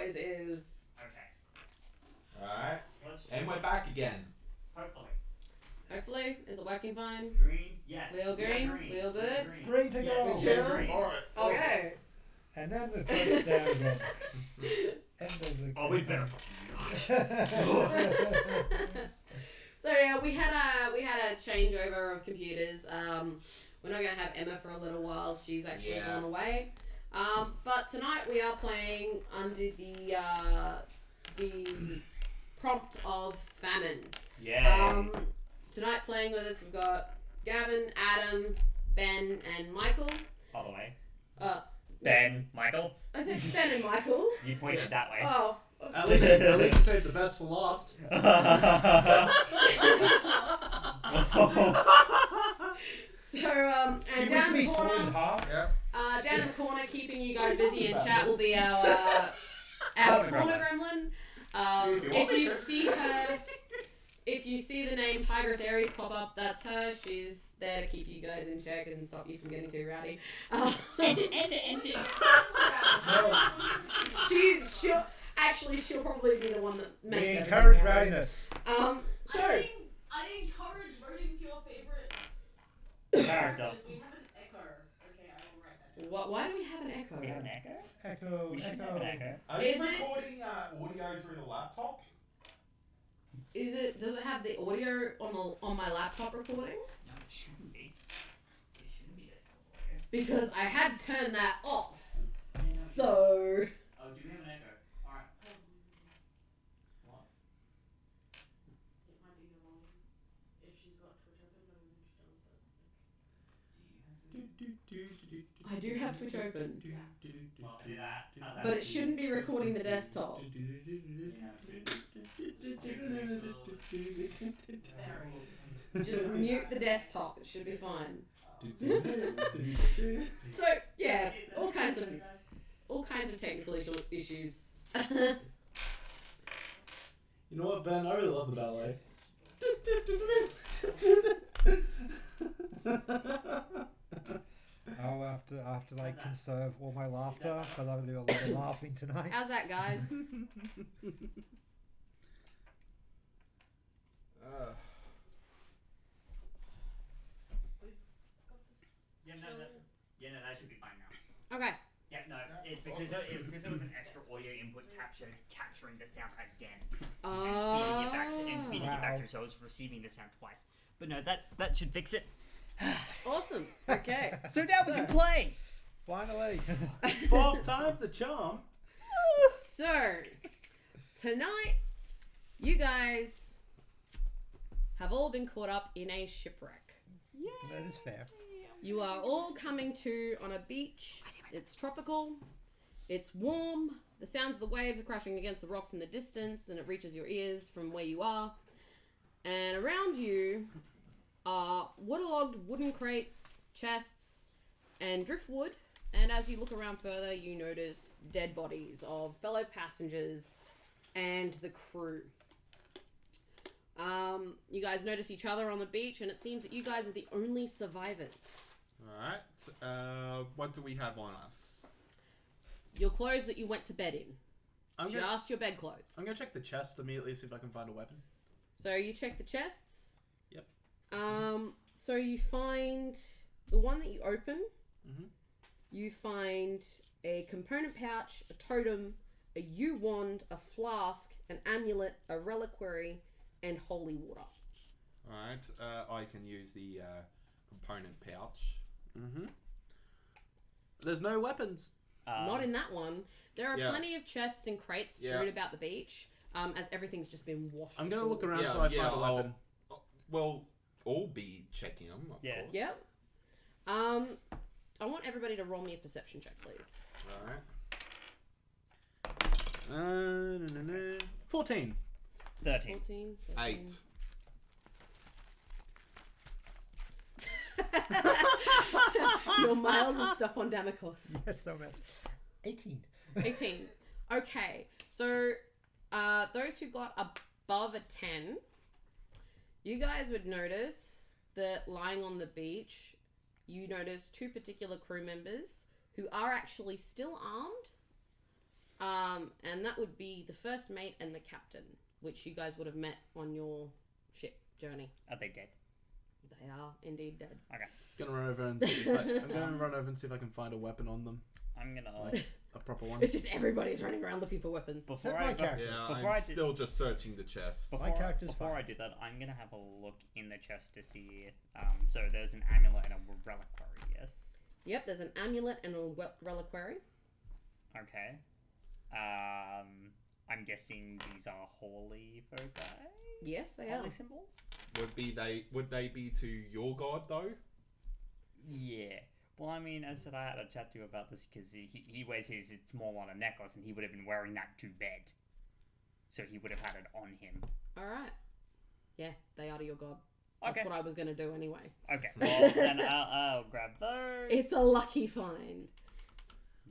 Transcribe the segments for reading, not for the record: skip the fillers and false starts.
always is. Okay. Alright. And we're back again. Hopefully. Hopefully, is it working fine? Green, yes. We all green? We all good? Green to Yes. go. Sure. Green. Alright. Okay. And then the touchdown again. End of the Oh, we better So yeah, we had a changeover of computers. We're not gonna have Emma for a little while. She's actually gone away. But tonight we are playing under the prompt of Famine. Yeah. Tonight playing with us we've got Gavin, Adam, Ben, and Michael. By the way. Ben, Michael. I said Ben and Michael. You pointed that way. Oh. At least you saved the best for last. So and down the corner, down in the corner, keeping you guys busy in chat will be our corner gremlin. If you see the name Tigress Aries pop up, that's her. She's there to keep you guys in check and stop you from getting too rowdy. Enter. She'll probably be the one that makes We everything encourage rowdy. rowdiness. So I encourage voting for your favorite Character. We have an echo. Okay, I will write that down. why do we have an echo? We have an echo? Echo. We should have an echo. Are Is you it- recording audio through the laptop? Does it have the audio on my laptop recording? No, it shouldn't be. It shouldn't be desktop audio. Because I had turned that off. Yeah, no, it So shouldn't. Oh, do we have an echo? Alright. What? It might be the volume. If she's got Twitch open, but I don't think she does. I do have Twitch open, Well, do that. How's that? but it shouldn't be recording the desktop. Just mute the desktop. It should be fine. So yeah, all kinds of technical issues. You know what, Ben? I really love the ballet. I'll have to like conserve all my laughter because I'm gonna do a lot of laughing tonight. How's that, guys? Yeah, no, that should be fine now. Okay. Yeah, no, it's because it was an extra audio input capturing the sound again. And feeding it back through, so I was receiving the sound twice. But no, that should fix it. Awesome. Okay. So now we can play. Finally. Fourth time the charm. So tonight, you guys have all been caught up in a shipwreck. That is fair. You are all coming to on a beach. It's tropical. It's warm. The sounds of the waves are crashing against the rocks in the distance, and it reaches your ears from where you are. And around you are waterlogged wooden crates, chests, and driftwood. And as you look around further, you notice dead bodies of fellow passengers and the crew. You guys notice each other on the beach, and it seems that you guys are the only survivors. Alright. What do we have on us? Your clothes that you went to bed in. Just your bed clothes. I'm gonna check the chest immediately, see if I can find a weapon. So you check the chests. Yep. So you find the one that you open. Mm-hmm. You find a component pouch, a totem, a yew wand, a flask, an amulet, a reliquary, and holy water. Alright. I can use the component pouch. Mm-hmm. There's no weapons. Not in that one. There are Yeah. plenty of chests and crates strewn about the beach, as everything's just been washed. I'm gonna ashore. look around till I find a weapon. Well, all be checking them, of course. Yep. I want everybody to roll me a perception check, please. Alright. 14. 13. 14. 8. Your miles of stuff on Damocos. Yes, so much. 18. 18. Okay, so those who got above a 10, you guys would notice that lying on the beach, you notice two particular crew members who are actually still armed, And that would be the first mate and the captain, which you guys would have met on your ship journey. Are they dead? They are indeed dead. Okay. Gonna run over and see if I can find a weapon on them. I'm gonna. A proper one. It's just everybody's running around looking for weapons. Before my I character? Yeah, Before I'm I did- still just searching the chest. My character's before fine. I do that, I'm gonna have a look in the chest to see if. So there's an amulet and a reliquary. Yes. Yep, there's an amulet and a reliquary. Okay. I'm guessing these are holy foci. Yes, they are. Holy symbols. Would they be to your god though? Yeah. Well, I mean, as I said, I had a chat to you about this because he wears his, it's small on a necklace, and he would have been wearing that to bed. So he would have had it on him. Alright. Yeah, they are to your god. That's Okay. what I was going to do anyway. Okay. Well, then I'll grab those. It's a lucky find.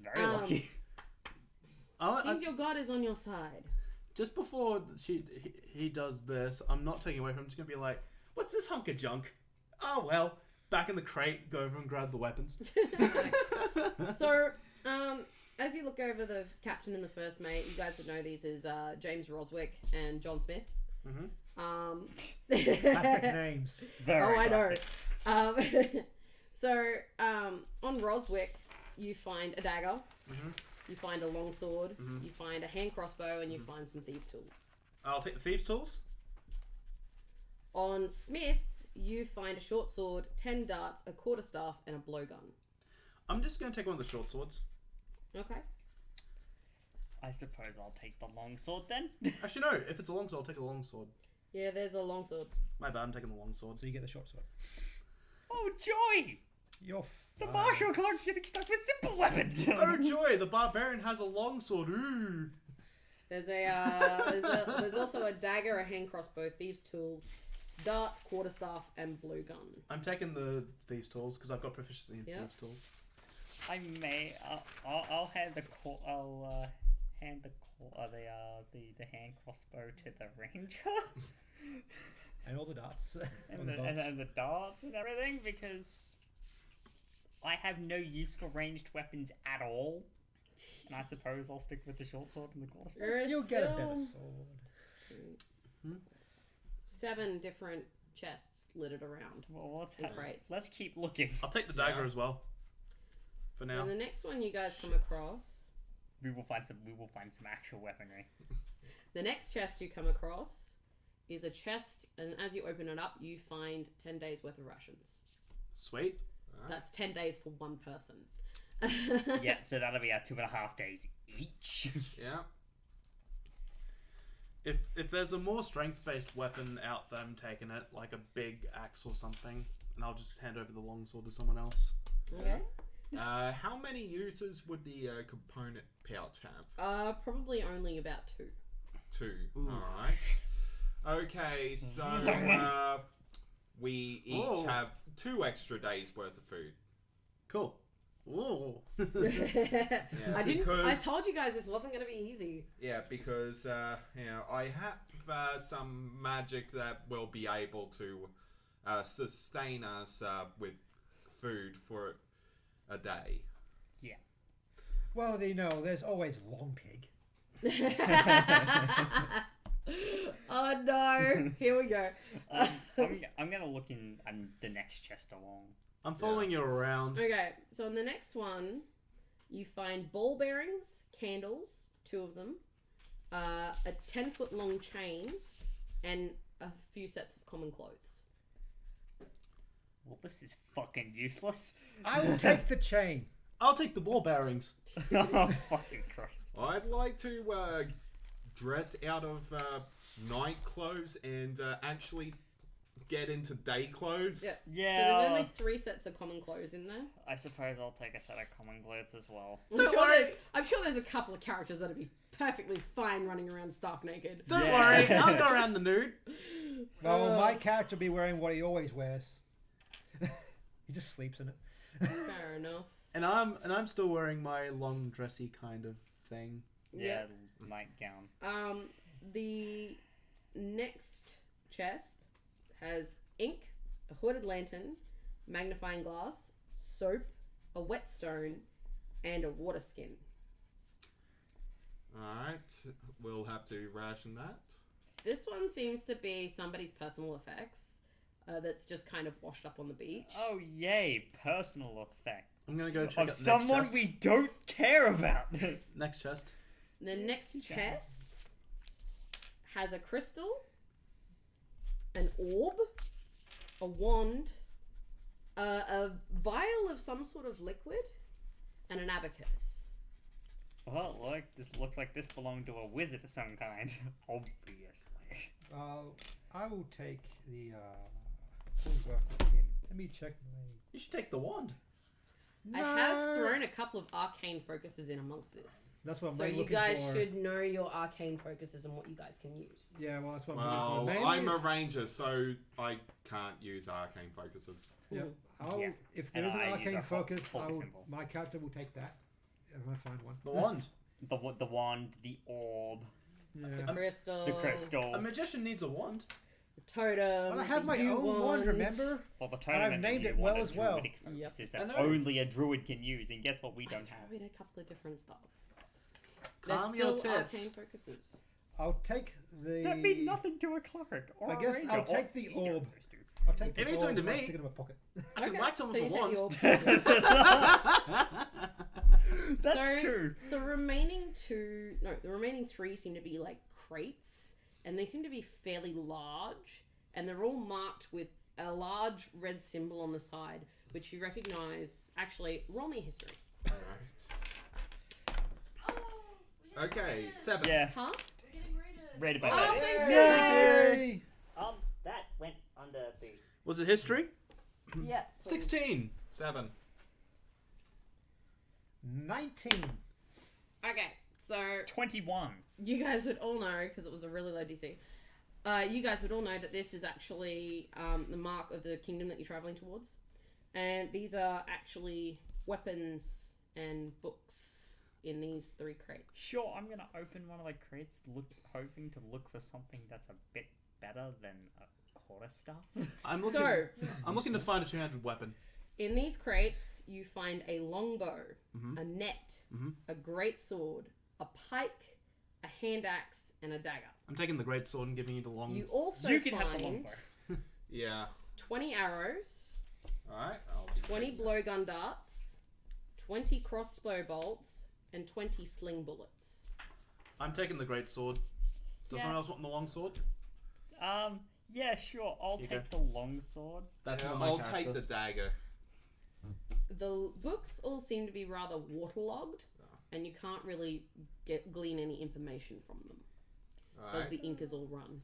Very lucky. Seems your god is on your side. Just before he does this, I'm not taking away from him. I'm just gonna be like, "What's this hunk of junk?" Oh well. Back in the crate, go over and grab the weapons. So, as you look over the captain and the first mate, you guys would know these as James Roswick and John Smith. Classic names. Very I know. classic. On Roswick, you find a dagger, you find a longsword, you find a hand crossbow, and you find some thieves' tools. I'll take the thieves' tools. On Smith, you find a short sword, 10 darts, a quarterstaff, and a blowgun. I'm just gonna take one of the short swords. Okay. I suppose I'll take the long sword then. Actually, no. If it's a long sword, I'll take a long sword. Yeah, there's a longsword. My bad. I'm taking the long sword. So you get the short sword. Oh joy! You're The fine. martial clerk's getting stuck with simple weapons. Oh joy! The barbarian has a long sword. Ooh. There's there's also a dagger, a hand crossbow, thieves' tools, darts, quarterstaff, and blowgun. I'm taking the thieves' tools because I've got proficiency in Yep. thieves' tools. I may. I'll hand the hand the hand crossbow to the ranger. And all the darts. And on the, the box. and the darts and everything, because I have no use for ranged weapons at all. And I suppose I'll stick with the short sword and the quarterstaff. There is You'll get a better still sword. 7 different chests littered around. Well, And crates. let's keep looking. I'll take the dagger Yeah. as well. For now. So the next one you guys come across, We will find some actual weaponry. the next chest you come across is a chest, and as you open it up, you find 10 days worth of rations. Sweet. That's 10 days for one person. Yeah, so that'll be our 2.5 days each. Yeah. If there's a more strength-based weapon out there, I'm taking it, like a big axe or something, and I'll just hand over the longsword to someone else. Okay. How many users would the component pouch have? Probably only about 2. 2. Ooh. Alright. Okay, so we each Whoa. have 2 extra days worth of food. Cool. Ooh. Yeah, I because- told you guys this wasn't going to be easy. Yeah, because I have some magic that will be able to sustain us with food for a day. Yeah. Well, there's always Long Pig. Oh no! Here we go. I'm gonna look in the next chest along. I'm following you around. Okay, so in the next one, you find ball bearings, candles, 2 of them, a 10-foot long chain, and a few sets of common clothes. Well, this is fucking useless. I will take the chain. I'll take the ball bearings. Oh, fucking Christ. I'd like to dress out of night clothes and actually get into day clothes. Yeah. Yeah. So there's only 3 sets of common clothes in there. I suppose I'll take a set of common clothes as well. I'm sure there's a couple of characters that'd be perfectly fine running around stark naked. Don't Yeah. worry, I'll go around the nude. Well, my character will be wearing what he always wears. He just sleeps in it. Fair enough. And I'm still wearing my long dressy kind of thing. Yeah, nightgown. The next chest has ink, a hooded lantern, magnifying glass, soap, a whetstone, and a water skin. Alright, we'll have to ration that. This one seems to be somebody's personal effects that's just kind of washed up on the beach. Oh yay, personal effects. I'm gonna go check Of out next someone chest. we don't care about. Next chest. The next chest has a crystal, an orb, a wand, a vial of some sort of liquid, and an abacus. Well, this looks like this belonged to a wizard of some kind. Obviously. I will take the full work with him. Let me check my. You should take the wand. I have thrown a couple of arcane focuses in amongst this. That's what I'm So you looking guys for. should know your arcane focuses and what you guys can use. Yeah, well, that's what I'm Well, looking for. I'm a ranger, so I can't use arcane focuses. Yeah. Yeah. If there And is an I use arcane a focus, focus symbol. my character will take that if I find one. The wand. The wand, the orb, The Yeah. crystal. the crystal. A magician needs a wand. The totem. But I have the my yew own wand, remember? Well, the And totem I've and named the it new well wand are as well. druidic focuses I that know. only a druid can use, and guess what we don't I've have. thrown in a couple of different stuff. Calm They're your still tits. arcane focuses. I'll take the. That mean nothing to a cleric or I a guess ranger, I'll or take the either of orb. those two. I'll take the It means orb something to and me. stick it in my pocket. I can whack someone so you with a take wand. the orb. That's So, true. The remaining three seem to be like crates, and they seem to be fairly large, and they're all marked with a large red symbol on the side, which you recognize. Actually, roll me history. Okay, 7. Yeah, Huh? We're getting raided. rated by Oh, that. thanks, guys. Yay! That went under the. Was it history? Yeah. 16. 7. 19. Okay, so 21. you guys would all know, because it was a really low DC, you guys would all know that this is actually the mark of the kingdom that you're traveling towards. And these are actually weapons and books in these 3 crates. Sure, I'm gonna open one of the crates, hoping to look for something that's a bit better than a quarterstaff. I'm looking. So, I'm looking to find a two-handed weapon. in these crates, you find a longbow, a net, a great sword, a pike, a hand axe, and a dagger. I'm taking the great sword and giving you the long. You also You can find have the longbow. Yeah. 20 arrows, Alright, I'll be 20 taking blowgun darts, 20 crossbow bolts, and 20 sling bullets. I'm taking the great sword. Does Yeah. someone else want the long sword? Yeah, sure. I'll You take go. the longsword. That's Yeah, not my I'll character. take the dagger. The books all seem to be rather waterlogged, and you can't really glean any information from them because Alright. the ink is all run.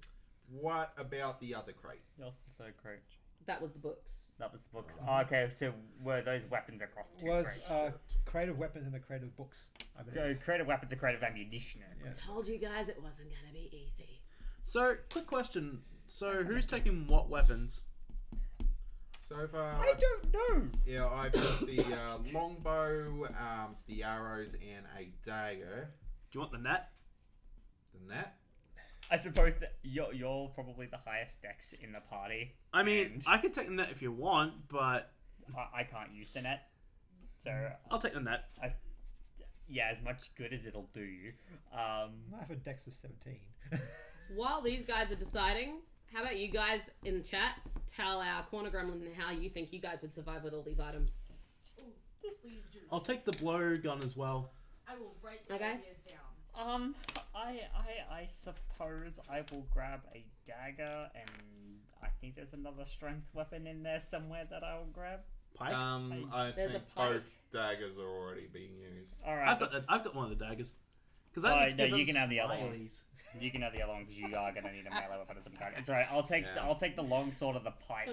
What about the other crate? That's the third crate. That was the books. That was the books. Oh, okay, so were those weapons across 2 Was crates? crate of weapons and a crate of books. I believe. Creative weapons are creative ammunition. Yeah. Told you guys it wasn't gonna be easy. So, quick question. So, who's taking what weapons? So far, I don't know. yeah, I've got the longbow, the arrows, and a dagger. Do you want the net? The net. I suppose that you're probably the highest dex in the party. I mean, and I could take the net if you want, but I can't use the net, so I'll take the net. yeah, as much good as it'll do you. I have a dex of 17. While these guys are deciding, how about you guys in the chat tell our corner gremlin how you think you guys would survive with all these items? Please do. I'll take the blow gun as well. I will write the Okay. ideas down. I suppose I will grab a dagger, and I think there's another strength weapon in there somewhere that I will grab. Pike. I There's think a pike. both daggers are already being used. All right, I've got one of the daggers. Because Oh, I need to no, give them you can have the other one. smileys. you can have the other one because you are gonna need a melee weapon of some kind. It's alright. I'll take Yeah. I'll take the long sword of the pike.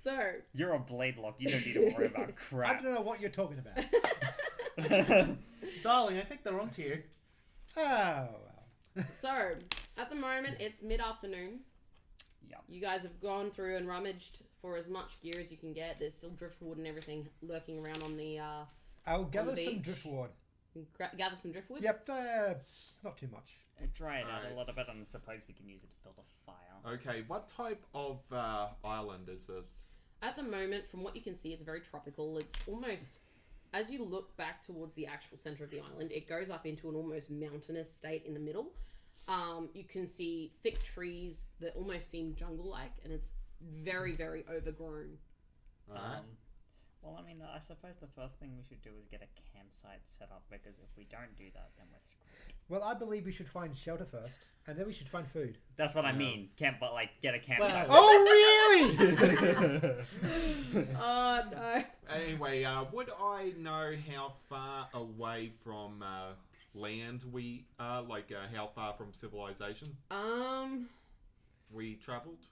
So, You're a blade lock. You don't need to worry about I crap. don't know what you're talking about. Darling, I think they're on to you. Oh, well. so at the moment it's mid-afternoon. Yep. You guys have gone through and rummaged for as much gear as you can get. There's still driftwood and everything lurking around on the. I'll gather the some beach. driftwood. Gather some driftwood. Yep, not too much. Dry it out Alright. a little bit, and suppose we can use it to build a fire. Okay, what type of island is this? At the moment, from what you can see, it's very tropical. It's almost as you look back towards the actual center of the island, it goes up into an almost mountainous state in the middle. You can see thick trees that almost seem jungle-like, and it's very, very overgrown. Alright. Well, I mean, I suppose the first thing we should do is get a campsite set up, because if we don't do that, then we're screwed. Well, I believe we should find shelter first, and then we should find food. That's what I Yeah. mean. Get a campsite. Oh, really? Oh, no. Anyway, would I know how far away from land we are? Like, how far from civilization we travelled?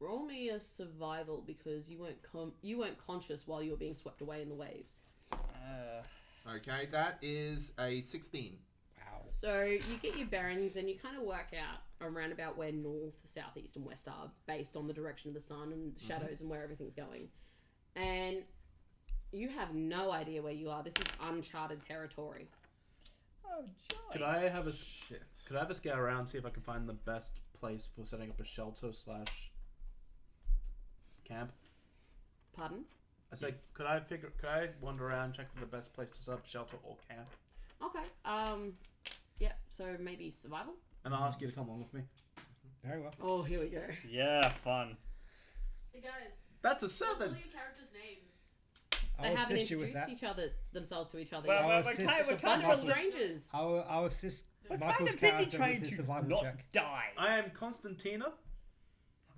Roll me a survival because you weren't conscious while you were being swept away in the waves. Okay, that is a 16. Wow. So you get your bearings and you kind of work out around about where north, south, east, and west are based on the direction of the sun and the shadows and where everything's going. And you have no idea where you are. This is uncharted territory. Oh, joy. Could I have a Shit. Could I have a scout around, see if I can find the best place for setting up a shelter / camp? Pardon? I say, could I wander around, check for the best place to set up shelter or camp? Okay. Yeah, so maybe survival? And I'll ask you to come along with me. Very well. Oh, here we go. Yeah, fun. Hey guys, That's a what's all 7! your characters' names? They I'll haven't assist you with introduced that. themselves to each other Well, yet. we're assist kind the of Bunch of Michael. strangers. I'll assist We're Michael's kind of busy character trying with his to survival not check. die. I am Constantina.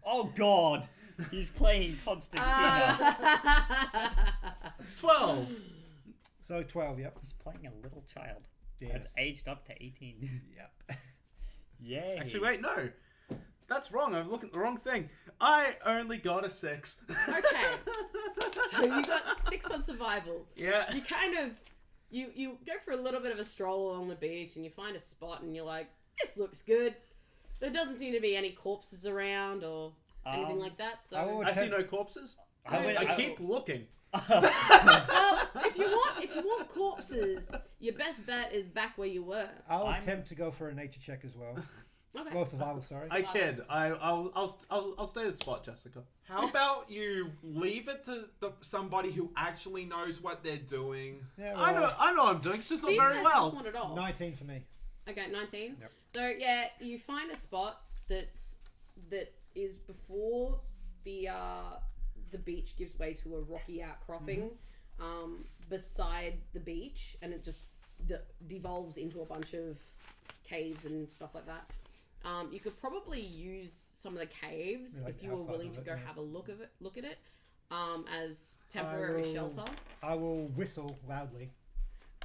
Oh God, he's playing Constantina. 12! So 12, yep. He's playing a little child Yes. that's aged up to 18. Yep. Yay. Actually, wait, no. That's wrong. I'm looking at the wrong thing. I only got a 6. Okay. So you got 6 on survival. Yeah. You kind of you go for a little bit of a stroll along the beach and you find a spot and you're like, this looks good. There doesn't seem to be any corpses around or anything like that. So I would I see attempt- no corpses. I I keep looking. well, if you want corpses, your best bet is back where you were. I'll I'm- attempt to go for a nature check as well. Okay. Well, survival, sorry. I kid. I'll stay the spot, Jessica. How about you leave it to somebody who actually knows what they're doing? Yeah, I well, know what I'm doing. It's just not These very guys well. just want it off. 19 for me. Okay, 19. Yep. So yeah, you find a spot that is before the beach gives way to a rocky outcropping beside the beach, and it just devolves into a bunch of caves and stuff like that. You could probably use some of the caves Yeah, like if you were outside willing of to it, go yeah. have a look at it as temporary shelter. I will whistle loudly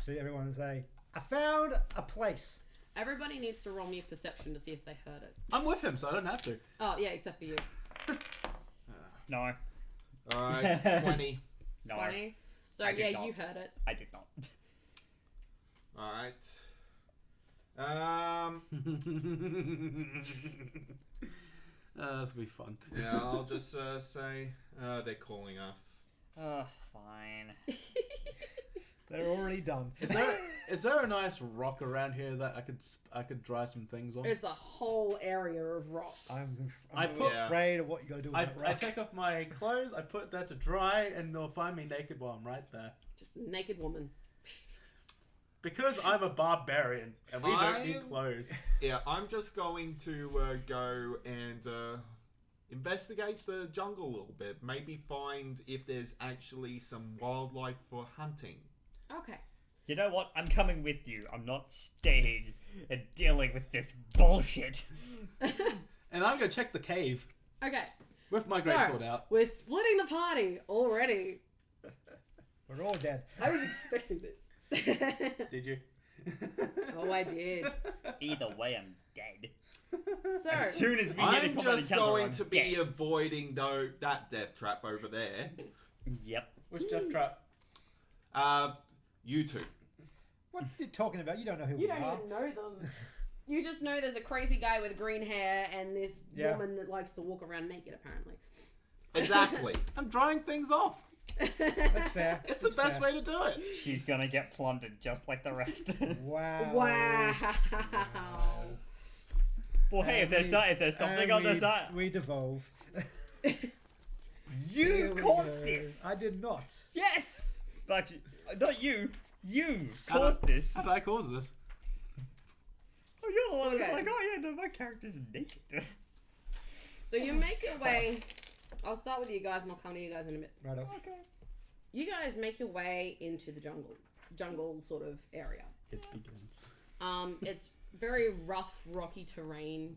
to everyone and say, I found a place. Everybody needs to roll me a perception to see if they heard it. I'm with him, so I don't have to. Oh yeah, except for you. No. Alright, 20. No. 20. So I did yeah, not. you heard it. I did not. Alright. This will be fun. Yeah, I'll just say they're calling us. Fine. They're already done. Is there a nice rock around here that I could dry some things on? There's a whole area of rocks. I put- afraid of what you got to do with that I rock. take off my clothes, I put that to dry, and they'll find me naked while I'm right there. Just a naked woman. Because I'm a barbarian, and we don't need I'm- clothes. Yeah, I'm just going to go and investigate the jungle a little bit. Maybe find if there's actually some wildlife for hunting. Okay. You know what? I'm coming with you. I'm not staying and dealing with this bullshit. And I'm gonna check the cave Okay. with my So- greatsword out. We're splitting the party already. We're all dead. I was expecting this. Did you? Oh, I did. Either way, I'm dead. So, As soon as we hit a I'm combat just encounter, going I'm to be dead. avoiding that death trap over there. Yep. Which death trap? You two. What are you talking about? You don't know who you we don't are. even know them. You just know there's a crazy guy with green hair and this Yeah. woman that likes to walk around naked, apparently. Exactly. I'm drying things off. That's fair. It's the best way to do it. She's gonna get plundered just like the rest. Wow. Wow. Well, hey, if there's something on the side, We devolve. you we caused go. this. I did not. Yes. Actually, not you. You caused this. How did I cause this? Oh, you're the one that's Okay. like, oh yeah, no, my character's naked. So you make your way. I'll start with you guys, and I'll come to you guys in a bit. Right up. Okay. You guys make your way into the jungle sort of area. It begins. It's very rough, rocky terrain.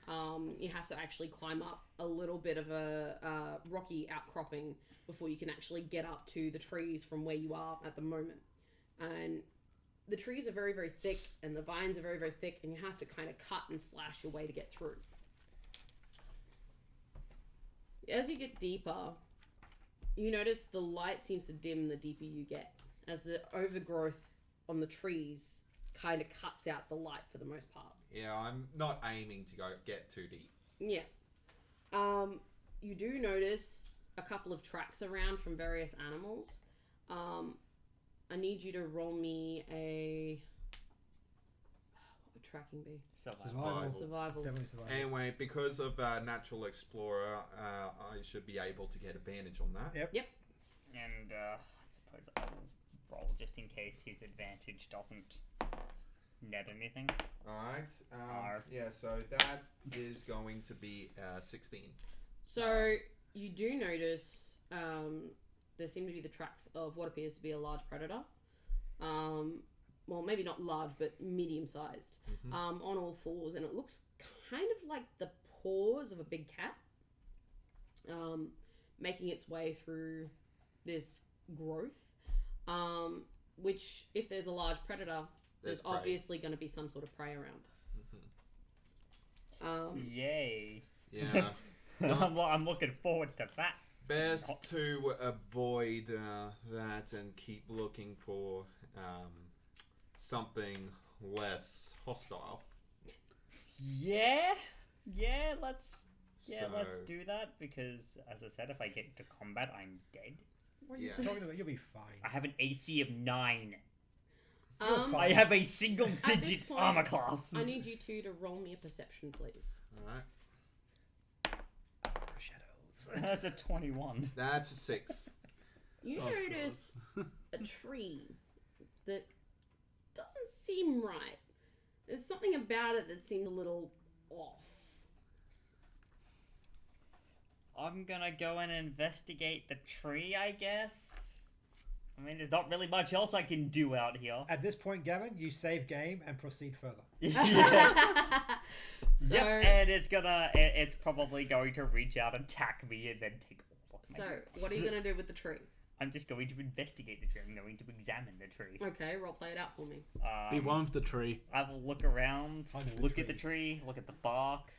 You have to actually climb up a little bit of a rocky outcropping before you can actually get up to the trees from where you are at the moment. And the trees are very, very thick, and the vines are very, very thick, and you have to kind of cut and slash your way to get through. As you get deeper, you notice the light seems to dim the deeper you get, as the overgrowth on the trees kind of cuts out the light for the most part. Yeah, I'm not aiming to get too deep. Yeah. You do notice a couple of tracks around from various animals. I need you to roll me a... What would tracking be? Survival. Survival. Definitely survival. Anyway, because of Natural Explorer, I should be able to get advantage on that. Yep. And I suppose I'll roll just in case his advantage doesn't net anything. Alright. R. Yeah, so that is going to be 16. So you do notice there seem to be the tracks of what appears to be a large predator. Well, maybe not large, but medium-sized. On all fours, and it looks kind of like the paws of a big cat, making its way through this growth. Which, if there's a large predator, there's prey. obviously going to be some sort of prey around. Yay. Yeah. Well, I'm looking forward to that. Best to avoid that and keep looking for something less hostile. Yeah, let's So- do that, because as I said, if I get into combat, I'm dead. What are you Yeah. talking about? You'll be fine. I have an AC of 9. Um, I have a single this digit point, armor class. I need you two to roll me a perception, please. Alright. Shadows. That's a 21. That's a 6. You Oh, notice a tree that doesn't seem right. There's something about it that seemed a little off. I'm gonna go and investigate the tree, I guess. I mean, there's not really much else I can do out here. At this point, Gavin, you save game and proceed further. Yeah. So, Yep, and it's probably going to reach out, attack me, and then take all of my so weapons. what are you going to do with the tree? I'm just going to investigate the tree. I'm going to examine the tree. Okay, role play it out for me. Be one with the tree. I will look around, Under the look at the tree. tree, look at the bark,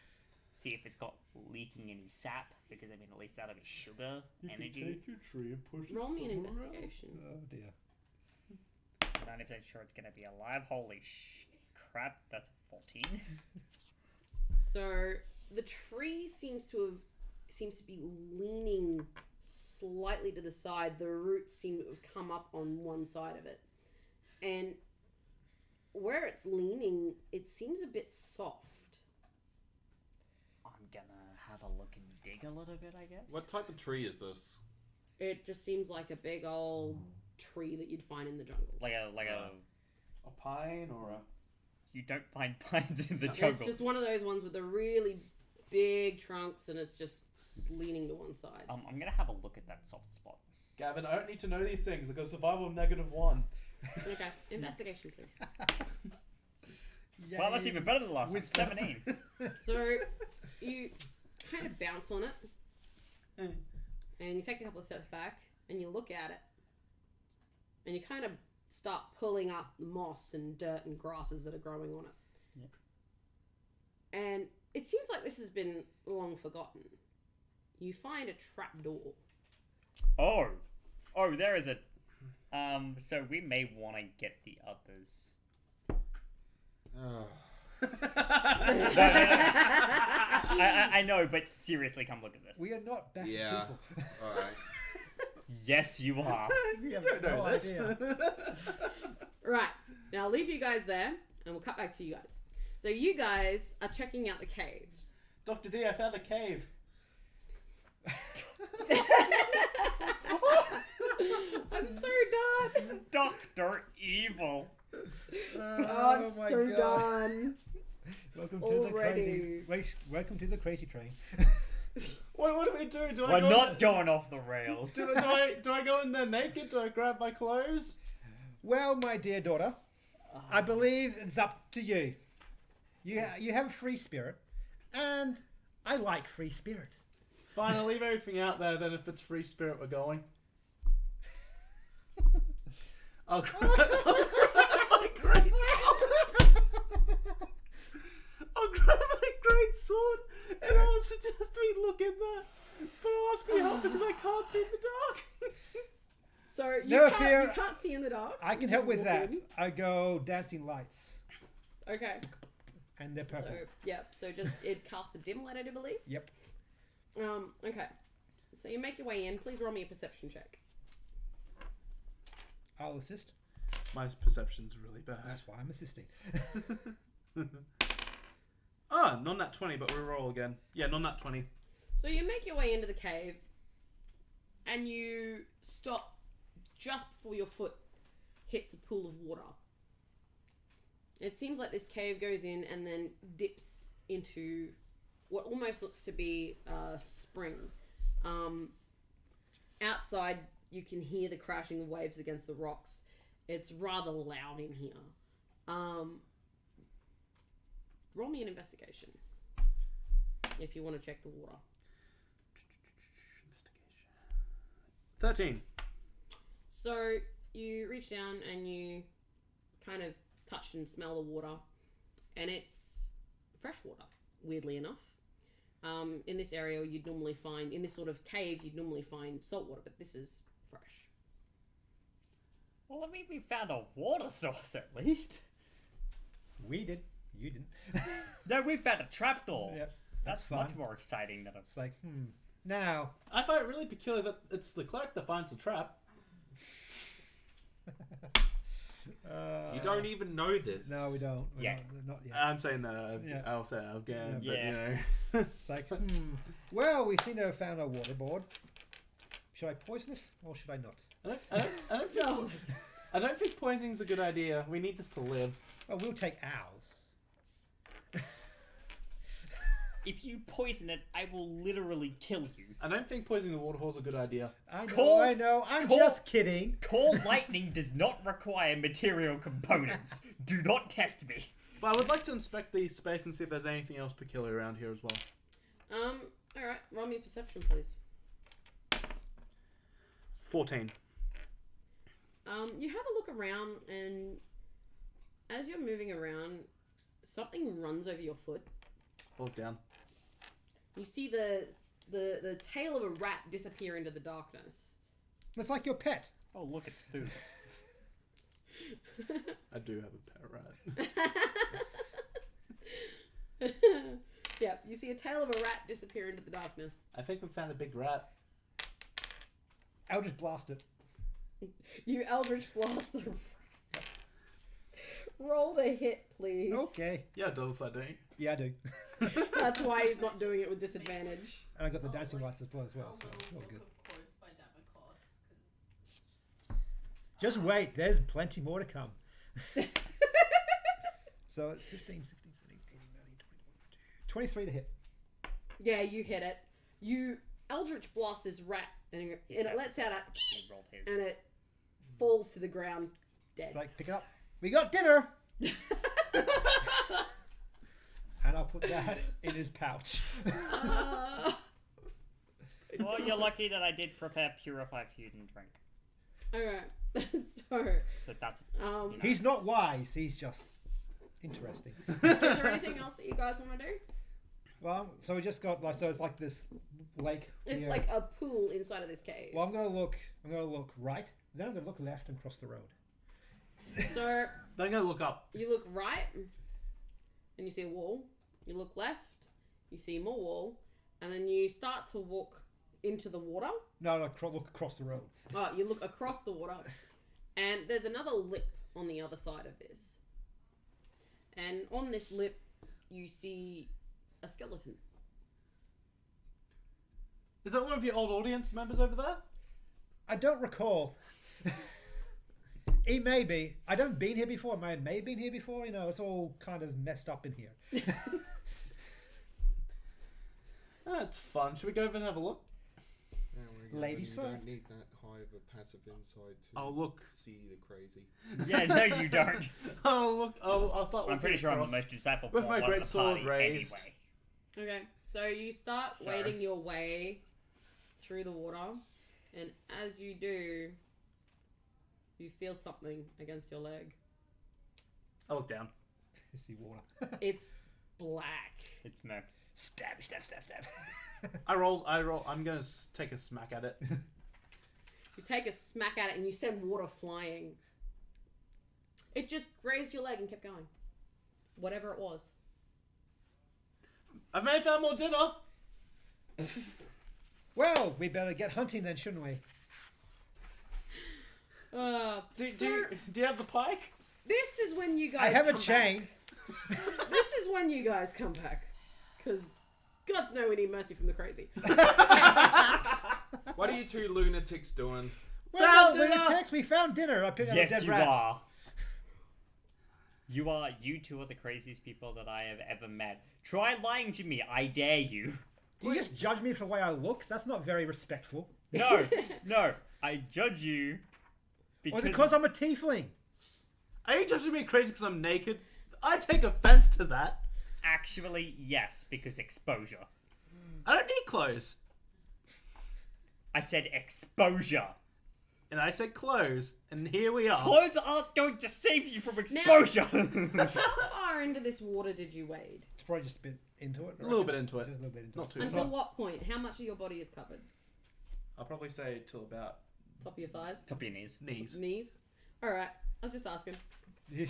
see if it's got leaking any sap, because I mean, at least that'll be sugar, energy. your tree and push Roll me an investigation. Oh dear. I'm not even sure it's gonna be alive. Holy crap, that's a 14. So the tree seems to be leaning slightly to the side. The roots seem to have come up on one side of it, and where it's leaning, it seems a bit soft. I'm gonna have a look and dig a little bit, I guess. What type of tree is this? It just seems like a big old tree that you'd find in the jungle. Like a A pine or a... you don't find pines in the It's jungle. just one of those ones with the really big trunks, and it's just leaning to one side. I'm gonna have a look at that soft spot. Gavin, I don't need to know these things. I got survival -1. Okay, investigation, please. Well, that's even better than last time. Wisdom. 17. So you kind of bounce on it, and you take a couple of steps back, and you look at it, and you kind of start pulling up moss and dirt and grasses that are growing on it. Yep. And it seems like this has been long forgotten. You find a trap door. Oh, there is a. So we may want to get the others. Oh. I know, but seriously, come look at this. We are not bad Yeah. people. Alright. Yes, you are. We have don't know no this. idea. Right, now I'll leave you guys there, and we'll cut back to you guys. So you guys are checking out the caves. Dr. D, I found a cave. I'm so done. Dr. Evil. Oh, I'm my so God. done. Welcome to Already. welcome to the crazy train. What do we do? Do I We're go not in going off the rails. do I go in there naked? Do I grab my clothes? Well, my dear daughter, I believe it's up to you. You have a free spirit, and I like free spirit. Fine, I'll leave everything out there then if it's free spirit we're going. I'll grab my great sword. I'll grab my great sword and I'll suggest we look in there. But I'll ask for your help because I can't see in the dark. So No fear. you can't see in the dark. I You can just help with walk that. in. I go dancing lights, Okay. and they're purple. So yep. So just it casts a dim light, I do believe. Yep. Okay. So you make your way in. Please roll me a perception check. I'll assist. My perception's really bad. That's why I'm assisting. Non nat 20, but we roll again. Yeah, non nat 20. So you make your way into the cave, and you stop just before your foot hits a pool of water. It seems like this cave goes in and then dips into what almost looks to be a spring. Outside, you can hear the crashing of waves against the rocks. It's rather loud in here. Roll me an investigation if you want to check the water. 13. So you reach down and you kind of touch and smell the water, and it's fresh water, weirdly enough. In this area, you'd normally find, in this sort of cave, you'd normally find salt water, but this is fresh. Well, I mean, we found a water source at least. We did. You didn't. No, we found a trapdoor. Yep. That's fun. much more exciting than a... It's like, now. I find it really peculiar that it's the clerk that finds the trap. You don't even know this. No, we don't. We're Yeah. Not yet. I'm saying that Yeah. I'll say it again, but Yeah. you know. It's like, well, we seem to have found our waterboard. Should I poison it or should I not? I don't think poisoning's a good idea. We need this to live. Oh, we'll take ours. If you poison it, I will literally kill you. I don't think poisoning the waterhole's a good idea. I know, Call- I know. I'm call- just kidding. Core lightning does not require material components. Do not test me. But I would like to inspect the space and see if there's anything else peculiar around here as well. Alright, roll me a perception, please. 14. You have a look around, and as you're moving around, something runs over your foot. Hold down. You see the tail of a rat disappear into the darkness. It's like your pet. Oh, look, it's food. I do have a pet rat. Yeah, you see a tail of a rat disappear into the darkness. I think we found a big rat. I'll just blast it. You Eldritch Blast the rat. Roll the hit, please. Okay. Yeah, does I don't. Yeah, I do. That's why he's not doing it with disadvantage. And I got the dancing lights as well, so A little all book good. of quotes by Damocos, 'cause Just wait, there's plenty more to come. So it's 15, 16, 17, 18, 19, 20, 23 to hit. Yeah, you hit it. You Eldritch Blast this rat, and it lets out a He rolled his. and it falls to the ground dead. It's like, pick it up. We got dinner! And I'll put that in his pouch. Well, you're lucky that I did prepare purified food and drink. Alright. So that's... He's not wise, he's just interesting. Is there anything else that you guys want to do? Well, so we just got, like, so it's like this lake. It's here. like a pool inside of this cave. Well, I'm gonna look right, then I'm gonna look left and cross the road. So Then I'm gonna look up. you look right, and you see a wall. You look left, you see more wall, and then you start to walk into the water. No, look across the road. Oh, you look across the water, and there's another lip on the other side of this. And on this lip, you see a skeleton. Is that one of your old audience members over there? I don't recall. It may be. I don't been here before. I may have been here before. You know, it's all kind of messed up in here. That's fun. Should we go over and have a look? Yeah, Ladies you first. don't need that high of a passive insight to Oh, look. see the crazy. Yeah, no, you don't. Oh, look. I'll start I'm looking pretty sure I'm the across. most disciple With my one great of the sword party raised. anyway. Okay, so you start Sorry. wading your way through the water, and as you do, you feel something against your leg. I look down. See water. It's black. It's murk. Stab. I roll. I'm gonna take a smack at it. You take a smack at it and you send water flying. It just grazed your leg and kept going. Whatever it was. I may have found more dinner. Well, we better get hunting then, shouldn't we? Do you have the pike? This is when you guys I have a come chain. back. This is when you guys come back. Because God's know we need mercy from the crazy. What are you two lunatics doing? Well, Found when dinner! it text me, found dinner. I picked up a Yes, dead you rat. are. You two are the craziest people that I have ever met. Try lying to me, I dare you. Do you just judge me for the way I look? That's not very respectful. No, no, I judge you Or because because I'm a tiefling. Are you judging me crazy because I'm naked? I take offense to that. actually, yes, because exposure. I don't need clothes. I said exposure. And I said clothes. And here we are. Clothes aren't going to save you from exposure. How far into this water did you wade? It's probably just a bit into it. A little bit into it. Just a little bit into Not it. too Until much. what point? How much of your body is covered? I'll probably say till about Top of your thighs? Top of your knees. knees. Knees? Alright, I was just asking. Yeah,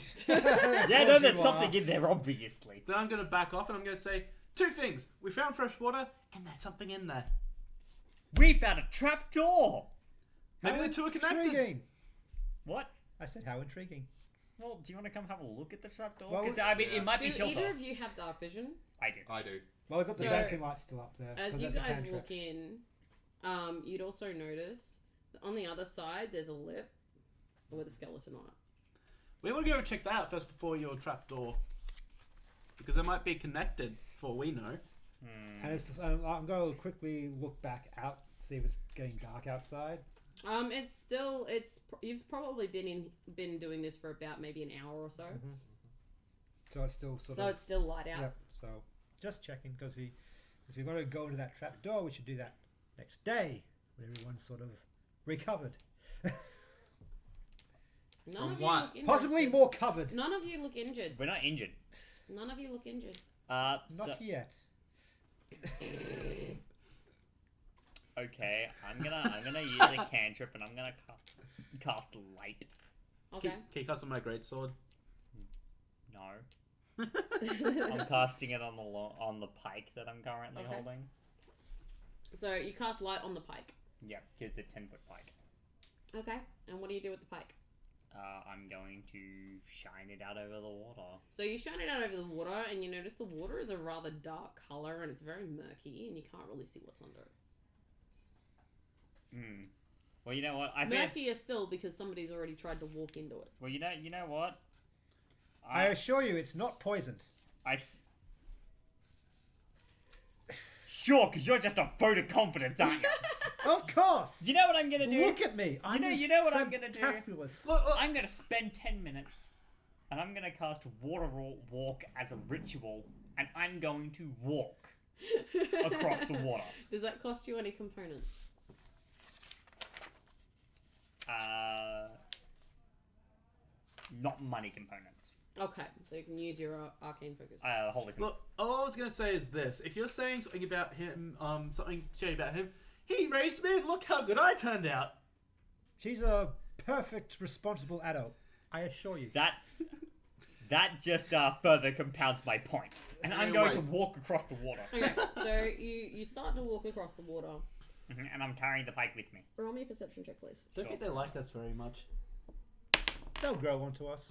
no, there's something in there, obviously. Then I'm going to back off and I'm going to say two things. We found fresh water and there's something in there. We found a trap door. Maybe the two are connected. Intriguing. What? I said, how intriguing. Well, do you want to come have a look at the trap door? Well, Because I mean, yeah. it might Do be shelter. either of you have dark vision? I do. I do. Well, I've got the So, dancing light still up there. As 'cause you that's a guys cantrip. walk in, you'd also notice that on the other side there's a lip with a skeleton on it. We want to go check that out first before your trap door. Because it might be connected, for all we know. And it's, I'm going to quickly look back out, see if it's getting dark outside. You've probably been doing this for about maybe an hour or so. Mm-hmm. So it's still sort So of... it's still light out. Yep, so just checking, because if you're going to go into that trap door, we should do that next day, when everyone's sort of recovered. None From of what? you look Possibly interested. more covered. None of you look injured. We're not injured. None of you look injured. Not So, yet. okay, I'm gonna use a cantrip and I'm gonna cast light. Okay. Can you cast on my greatsword? No, I'm casting it on the pike that I'm currently Okay. holding. So you cast light on the pike. Yeah, it's a 10-foot pike. Okay. And what do you do with the pike? I'm going to shine it out over the water. So you shine it out over the water, and you notice the water is a rather dark color, and it's very murky, and you can't really see what's under it. Well, you know what? I think. Murkier still because somebody's already tried to walk into it. Well, you know what? I assure you, it's not poisoned. Sure, because you're just a vote of confidence, aren't you? Of course! You know what I'm gonna do? Look at me! You know what I'm gonna do? Fantabulous. I'm gonna spend 10 minutes, and I'm gonna cast Water Walk as a ritual, and I'm going to walk across the water. Does that cost you any components? Not money components. Okay, so you can use your arcane focus. Holy Look, all I was going to say is this. If you're saying something about him, something shady about him, he raised me and look how good I turned out. She's a perfect, responsible adult. I assure you. That just further compounds my point. And I'm going to walk across the water. Okay, so you start to walk across the water. And I'm carrying the pike with me. Roll me a perception check, please. Don't think they like us very much. They'll grow onto us.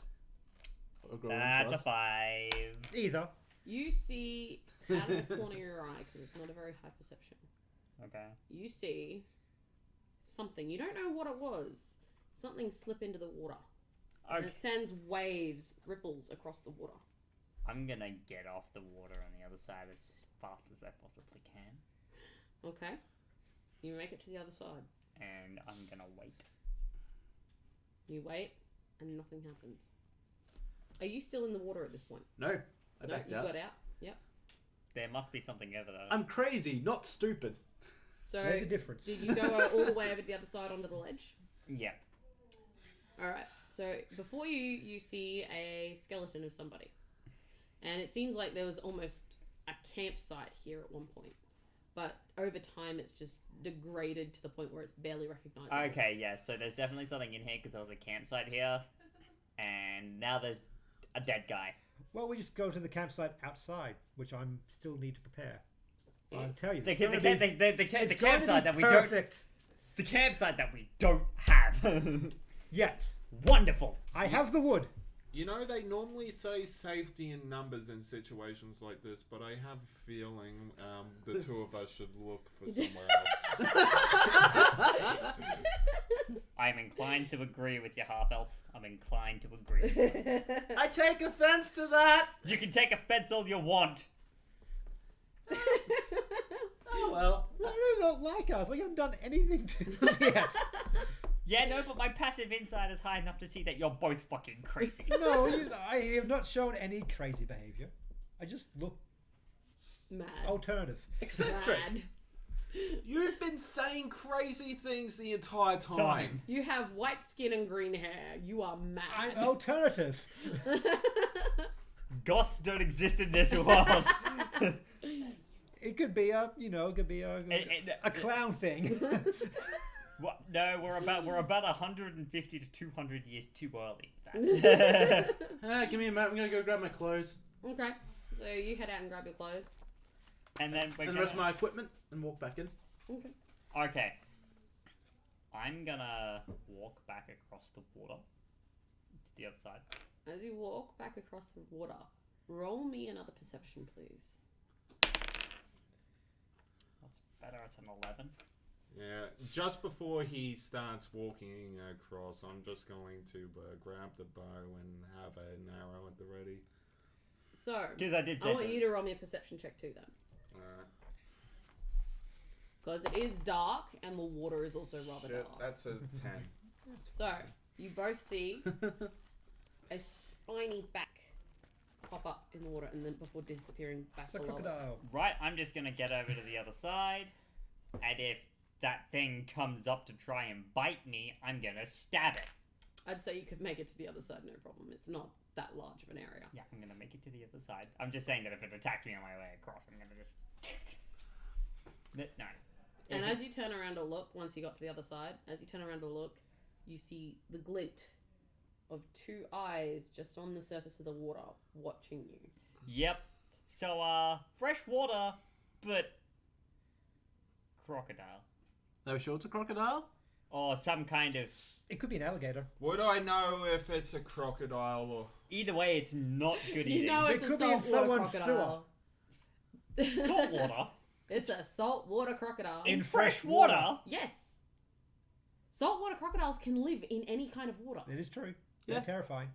Or grow That's into a us. 5. Either. You see out of the corner of your eye, because it's not a very high perception. Okay. You see something. You don't know what it was. Something slip into the water. And Okay. it sends waves, ripples across the water. I'm gonna get off the water on the other side as fast as I possibly can, Okay. You make it to the other side. and I'm gonna wait. You wait, and nothing happens. Are you still in the water at this point? No, I No, backed you out. got out. Yep. There must be something over there. I'm crazy, not stupid. So, There's a difference. did you go all the way over to the other side onto the ledge? Yeah. Alright, so before you see a skeleton of somebody. And it seems like there was almost a campsite here at one point. But over time, it's just degraded to the point where it's barely recognizable. Okay, yeah, so there's definitely something in here because there was a campsite here, and now there's a dead guy. Well, we just go to the campsite outside, which I'm still need to prepare. I'll tell you. The it's gonna be- it's going to campsite be that we don't. perfect. The campsite that we don't have. Yet. Wonderful. I have the wood. You know, they normally say safety in numbers in situations like this, but I have a feeling the two of us should look for somewhere else. I'm inclined to agree with you, half elf. I'm inclined to agree. I take offense to that. You can take offense all you want. Oh well. Why do they not like us? We haven't done anything to them yet. Yeah, no, but my passive insight is high enough to see that you're both fucking crazy. No, I have not shown any crazy behavior. I just look Mad. alternative. Eccentric. Mad. You've been saying crazy things the entire time. You have white skin and green hair. You are mad. I'm alternative. Goths don't exist in this world. It could be a clown thing. What? No, we're about 150 to 200 years too early. For that. Give me a moment. I'm gonna go grab my clothes Okay. So you head out and grab your clothes. And then we're and the gonna... rest of my equipment and walk back in. Okay. Okay. I'm gonna walk back across the water to the other side. As you walk back across the water, roll me another perception, please. That's better. It's an 11. Yeah, just before he starts walking across, I'm just going to grab the bow and have an arrow at the ready. So, Because I did say I want that. you to roll me a perception check too, then. Alright. Because it is dark and the water is also rather Shit, dark. that's a 10. So, you both see a spiny back pop up in the water and then before disappearing back It's a below. crocodile. Right, I'm just gonna get over to the other side, and if that thing comes up to try and bite me, I'm gonna stab it. I'd say you could make it to the other side, no problem. It's not that large of an area. Yeah, I'm gonna make it to the other side. I'm just saying that if it attacked me on my way across, I'm gonna just... No. And as you turn around to look, once you got to the other side, as you turn around to look, you see the glint of two eyes just on the surface of the water watching you. Yep. So, fresh water, but... crocodile. Are we sure it's a crocodile? Or some kind of... It could be an alligator. Would I know if it's a crocodile or... Either way, it's not good You eating. know it's It a could be in saltwater someone's crocodile. Salt water? It's a saltwater crocodile. In Fresh water? Yes. Saltwater crocodiles can live in any kind of water. It is true. Yeah. They're terrifying.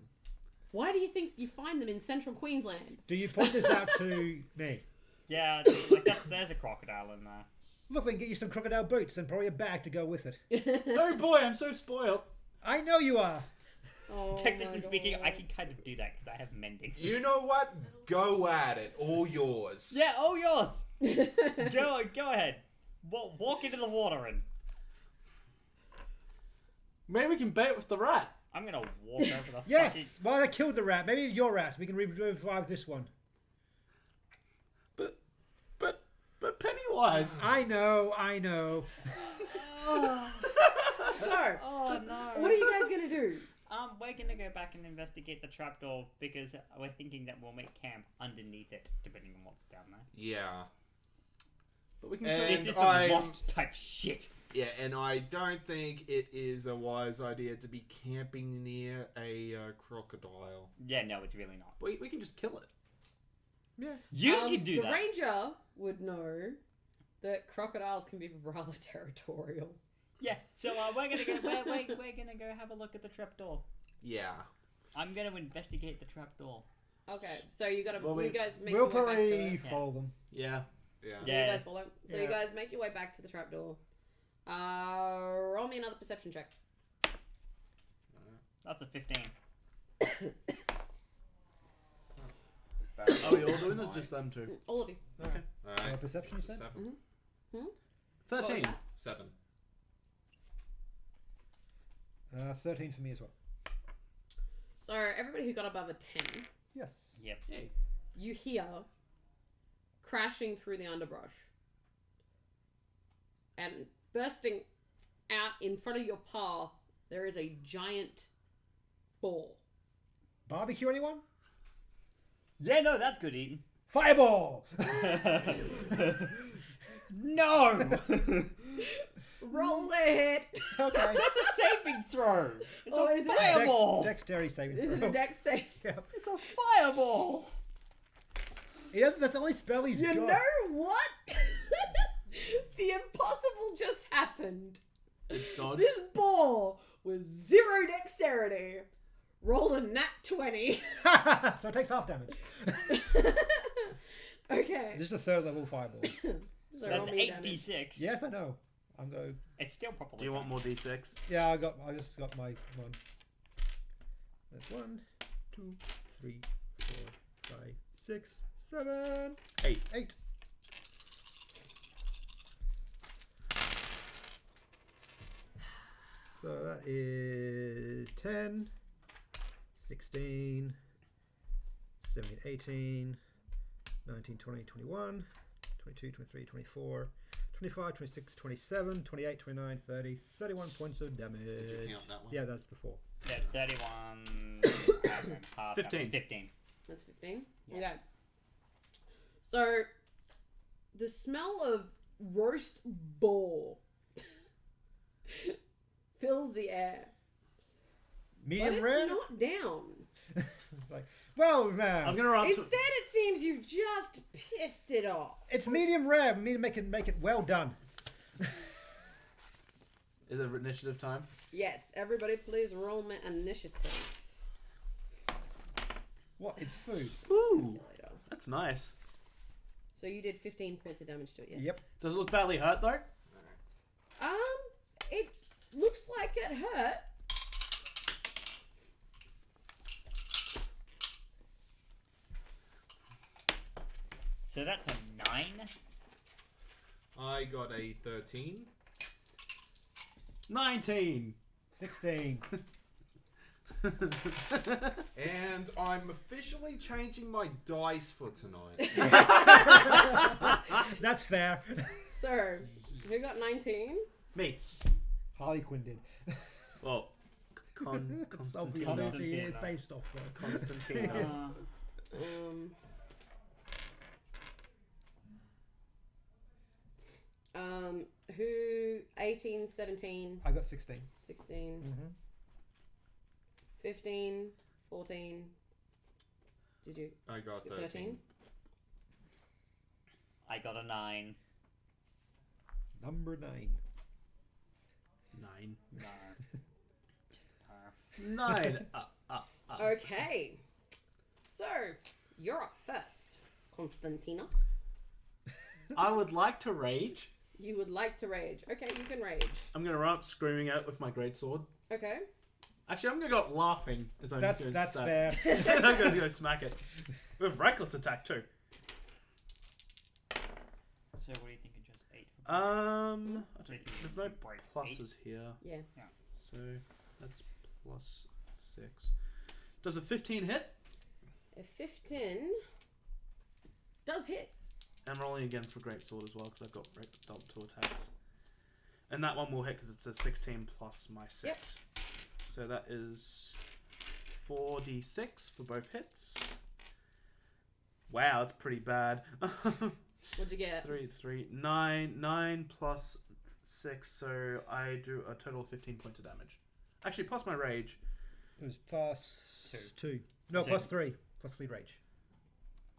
Why do you think you find them in central Queensland? Do you point this out to me? Yeah, like there's a crocodile in there. Look, we can get you some crocodile boots and probably a bag to go with it. Oh boy, I'm so spoiled. I know you are. Oh Technically my speaking, God. I can kind of do that because I have mending. You know what? Go at it. All yours. Yeah, all yours. Go ahead. Walk into the water and Maybe we can bait it with the rat. I'm gonna walk over the Yes. fucking... Well, I killed the rat. Maybe your rat. We can revive this one. But Pennywise. I know. So, Oh no. what are you guys gonna do? We're gonna go back and investigate the trapdoor because we're thinking that we'll make camp underneath it, depending on what's down there. Yeah. But we can. And This is some lost type shit. Yeah, and I don't think it is a wise idea to be camping near a crocodile. Yeah, no, it's really not. We can just kill it. Yeah. You can do the that. ranger would know that crocodiles can be rather territorial. Yeah. So we're gonna go. We're gonna go have a look at the trapdoor. Yeah. I'm gonna investigate the trapdoor. Okay, so you gotta. Well, you guys make We'll your way back to probably it. follow them. Yeah. Yeah. So Yeah. you guys follow. So you Yeah. guys make your way back to the trapdoor. Roll me another perception check. That's a 15. Are we all doing it or just them two? All of you. Okay. Alright. Perception, you That's a said? 7. What was 13. that? 7. 13 for me as well. So everybody who got above a 10, Yes. Yep. Hey. you hear crashing through the underbrush and bursting out in front of your path. There is a giant ball. Barbecue, anyone? Yeah, no, that's good eating. Fireball! No! Roll it. Okay. That's a saving throw. It's Oh, a is it? fireball. Dexterity saving Is it throw. a dex save? Yep. It's a fireball. He doesn't. That's the only spell he's You got. know what? The impossible just happened. Dodge. This ball was 0 dexterity. Roll a nat 20. So it takes half damage. Okay. This is a third level fireball. So That's roll me damage. 8d6. Yes, I know. I'm going. It's still probably. Do you want more d6? Yeah, I just got my one. That's 1, 2, 3, 4, 5, 6, 7, 8. 8. So that is 10, 16, 17, 18, 19, 20, 21, 22, 23, 24, 25, 26, 27, 28, 29, 30, 31 points of damage. Did you count that one? Yeah, that's the 4. Yeah, 31. half, 15. That's 15. That's 15. Yeah. Okay. So, the smell of roast boar fills the air. But Medium it's rare? not down. Like, well, man. I'm gonna run up Instead, it seems you've just pissed it off. It's medium rare. We need to make it well done. Is it initiative time? Yes, everybody please roll me initiative. What? It's food. Ooh, Later. that's nice. So you did 15 points of damage to it, yes? Yep. Does it look badly hurt though? It looks like it hurt. So that's a 9. I got a 13. 19. 16. And I'm officially changing my dice for tonight. That's fair. So, who got 19? Me. Harley Quinn did. Well, Obviously, Constantina. he is based off though. Constantina. Who 18, 17, I got 16. 16, Mm-hmm. 15, 14. Did you I got get 13. 13? I got a 9. Number 9. 9. No. Just a nerf. 9. Okay. So, you're up first, Constantina. I would like to rage. You would like to rage. Okay, you can rage. I'm gonna run up screaming out with my greatsword. Okay. Actually, I'm gonna go up laughing as I'm That's doing fair. I'm gonna go smack it. With reckless attack too. So what do you think? Just 8. There's no Wait, pluses here. Yeah. So that's plus 6. Does a 15 hit? A 15 does hit. I'm rolling again for greatsword as well because I've got double 2 attacks. And that one will hit because it's a 16 plus my 6. Yep. So that is 4d6 for both hits. Wow, that's pretty bad. What'd you get? 9 plus 6, so I do a total of 15 points of damage. Actually, plus my rage. It was plus 2. No, So- plus 3. Plus 3 rage.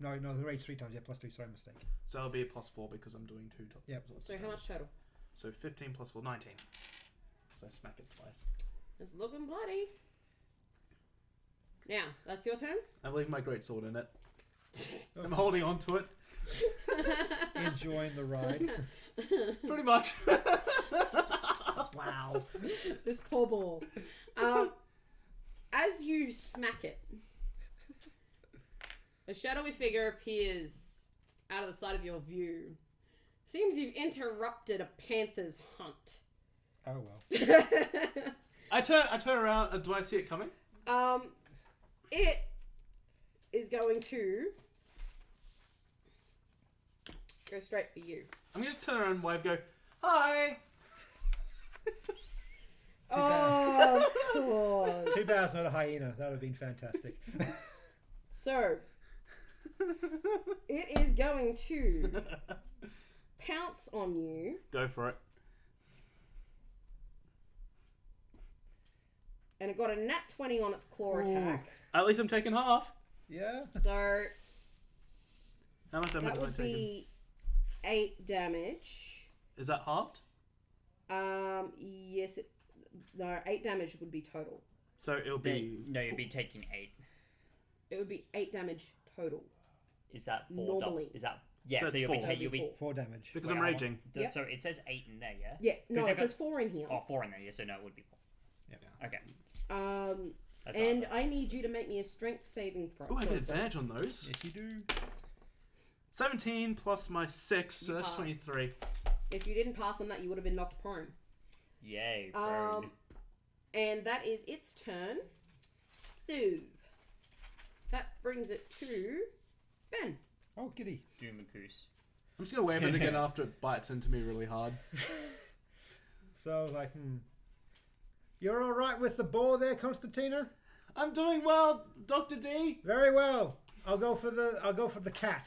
No, the rage 3 times. Yeah, plus 2. Sorry, mistake. So it'll be a plus 4 because I'm doing 2 Yep. So how much total? So 15 plus 4, 19. so I smack it twice. It's looking bloody. Now, that's your turn? I leave my greatsword in it. I'm holding on to it. Enjoying the ride. Pretty much. Wow. This poor ball. As you smack it, a shadowy figure appears out of the side of your view. Seems you've interrupted a panther's hunt. Oh well. I turn around and do I see it coming? It is going to go straight for you. I'm going to turn around and wave, go, hi! Oh, of course. Too bad it's not a hyena. That would have been fantastic. So, it is going to pounce on you. Go for it. And it got a nat 20 on its claw Ooh. attack. At least I'm taking half. Yeah. So, How much damage that am I would taking? be 8 damage. Is that halved? Yes. No, 8 damage would be total. So it'll be... No, you'd be taking 8. It would be 8 damage total. Is that 4? Normally. Is that... Yeah, So so, it's you'll be... four. You'll be 4 damage. Because wait, I'm raging. Yep. So it says 8 in there, yeah? Yeah, no, 'Cause it if says 4 in here. Oh, 4 in there, yeah, so no, it would be 4. Yeah. Okay. That's And awesome. I need you to make me a strength saving throw. Oh, I get throw, advantage on please. those. Yes, you do. 17 plus my 6, so You that's pass. 23. If you didn't pass on that, you would have been knocked prone. Yay, prone. And that is its turn. So, that brings it to Ben. Oh, giddy. Doom and Goose. I'm just going to wave it again after it bites into me really hard. So, like, You're all right with the ball there, Constantina? I'm doing well, Dr. D. Very well. I'll go for the cat.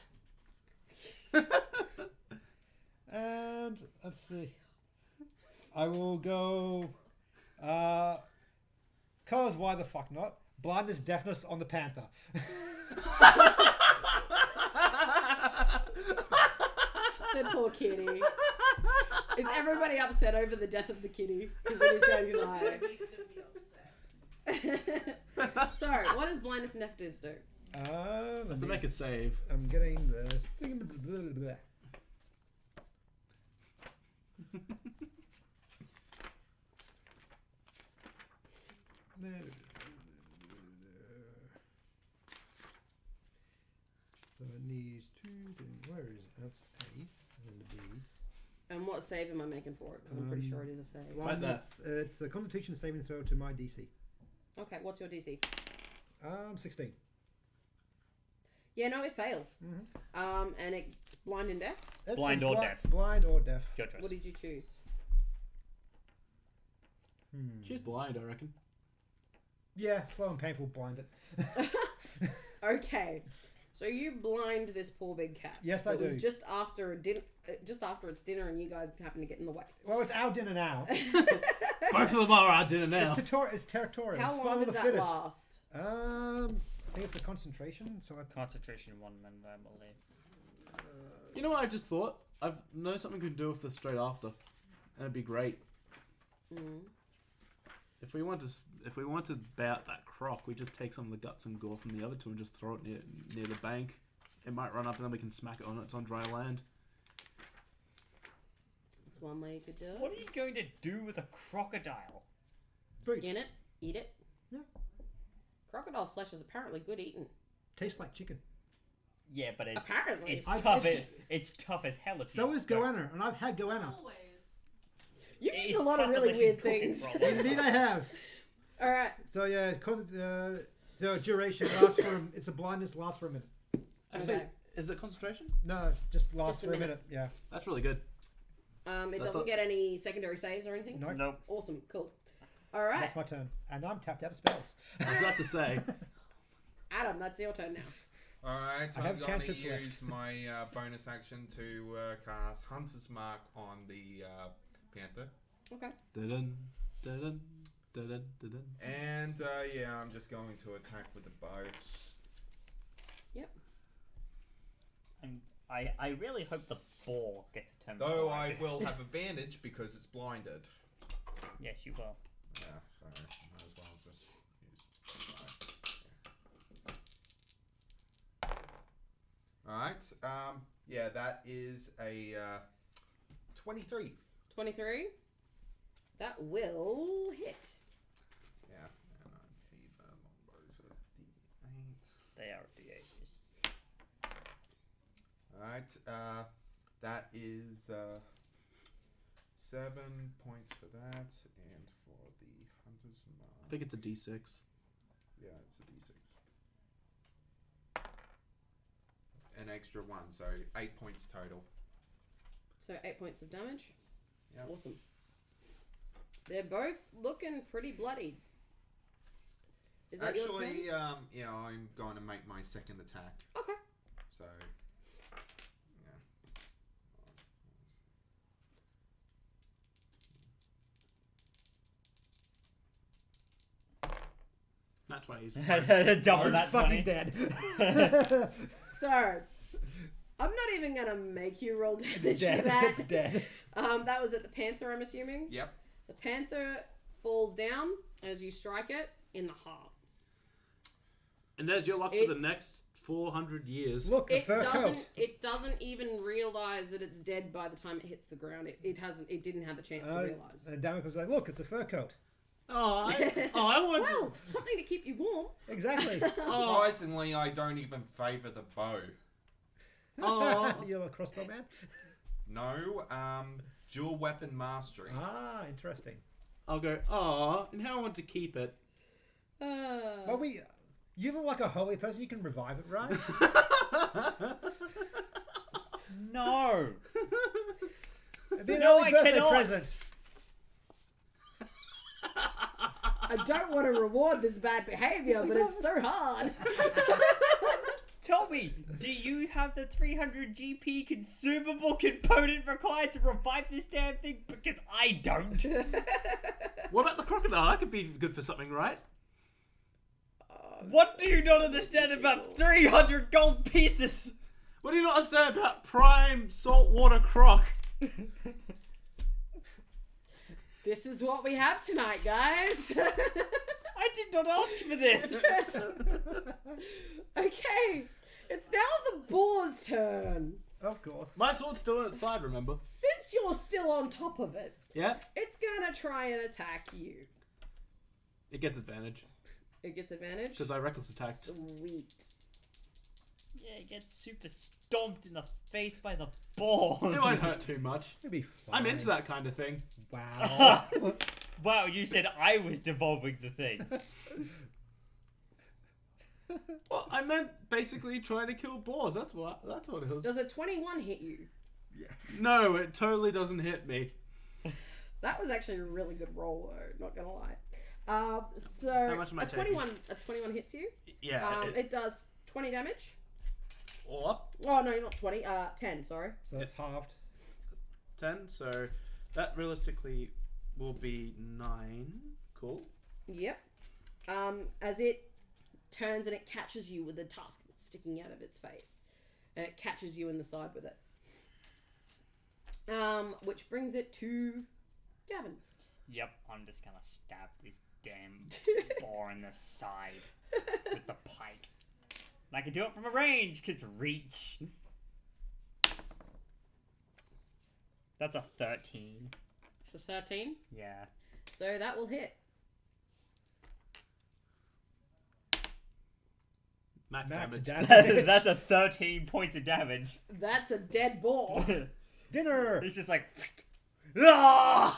And let's see. I will go. Cause why the fuck not? Blindness, deafness on the panther. The poor kitty. Is everybody upset over the death of the kitty? Because it is going to die. Make them be upset. So, what does blindness and deafness do? Let's make a save. I'm getting the. So it needs 2 things. Where is it? That's A's and the B's. And what save am I making for it? Because I'm pretty sure it is a save. Blindness, it's a Constitution saving throw to my DC. Okay, what's your DC? 16. Yeah, no, it fails. Mm-hmm. And it's blind and deaf. Blind or deaf. Blind or deaf. Your choice. What did you choose? She's blind, I reckon. Yeah, slow and painful blinded. Okay, so you blind this poor big cat. Yes, I It was do. just after its dinner, and you guys happened to get in the way. Well, it's our dinner now. Both of them are our dinner now. It's territorial. How it's long survival does of the that fittest. last? I think it's a concentration. So Concentration 1 minute, I believe. You know what I just thought? I know something we can do with this straight after. And it'd be great. If we want to bout that croc, we just take some of the guts and gore from the other two and just throw it near the bank. It might run up and then we can smack it on it's on dry land. That's one way you could do it. What are you going to do with a crocodile? Boots. Skin it, eat it. Yeah. Crocodile flesh is apparently good eating. tastes like chicken. Yeah, but it's Apparently. it's I- tough. it's- It's tough as hell. If So you is go- goanna, and I've had goanna. Always. You've eaten It's a lot of tough really unless you weird cook it things. properly. Indeed, I have. All right. So yeah, the duration lasts for it's a blindness lasts for a minute. Actually, Okay. is it concentration? No, just lasts Just a for a minute. minute. Yeah. That's really good. It That's doesn't all- get any secondary saves or anything. No, Nope. Awesome. Cool. All right, that's my turn, and I'm tapped out of spells. I was about to say. Adam. That's your turn now. Alright, I I'm have going to cantrips left. use my bonus action to cast Hunter's Mark on the panther. Okay. Dun, dun, dun, dun, dun, dun. And yeah, I'm just going to attack with the bow. I really hope the boar gets a turn. Though before I do. will have advantage because it's blinded. Yes, you will. Yeah, so might as well just use 5. Alright, yeah, that is a 23. 23. That will hit. Yeah, and I believe longbows are D8. They are D8s. Alright, that is 7 points for that, and for the hunter's mark. I think it's a D6. Yeah, it's a D6. An extra 1, so 8 points total. So 8 points of damage. Yep. Awesome. They're both looking pretty bloody. Is that your turn? Actually, yeah, I'm going to make my second attack. Okay. So, Not 20s. Double He's that fucking 20. dead. So, I'm not even going to make you roll damage It's dead. for that. It's dead. That was at the Panther, I'm assuming? Yep. The Panther falls down as you strike it in the heart. And there's your luck for the next 400 years. Look, a fur coat. It doesn't even realize that it's dead by the time it hits the ground. It didn't have a chance to realize. And Damek was like, look, it's a fur coat. Oh, I want Well, something to keep you warm. Exactly. Surprisingly, I don't even favour the bow. You're a crossbow man? No, dual weapon mastery. Ah, interesting. I'll go, and how I want to keep it. Well, you look like a holy person. You can revive it, right? No. It'd be an No, early I birthday cannot. present. I don't want to reward this bad behavior, but it's so hard. Tell me, do you have the 300 GP consumable component required to revive this damn thing? Because I don't. What about the crocodile? That could be good for something, right? What do you not understand about 300 gold pieces? What do you not understand about prime saltwater croc? This is what we have tonight, guys. I did not ask for this. Okay, it's now the boar's turn. Of course. My sword's still outside, remember? Since you're still on top of it, Yeah? it's gonna try and attack you. It gets advantage. It gets advantage. Because I reckless attacked. Sweet. Yeah, it gets super stomped in the face by the ball. It won't hurt too much. It'll be fine. I'm into that kind of thing. Wow. Wow, you said I was devolving the thing. Well, I meant basically trying to kill boars. That's what it was. Does a 21 hit you? Yes. No, it totally doesn't hit me. That was actually a really good roll, though. Not gonna lie. So How much am I a 21 hits you. Yeah. It does 20 damage. Or Oh no, not 20. 10. Sorry. So it's halved. 10, so that realistically will be 9. Cool. Yep. As it turns and it catches you with a tusk that's sticking out of its face, and it catches you in the side with it. Which brings it to Gavin. Yep, I'm just gonna stab this damn boar in the side with the pike. And I can do it from a range, because reach. That's a 13. So 13. Yeah. So that will hit. Max Max damage. damage. That's a 13 points of damage. That's a dead boar. Dinner. It's just like... Ah!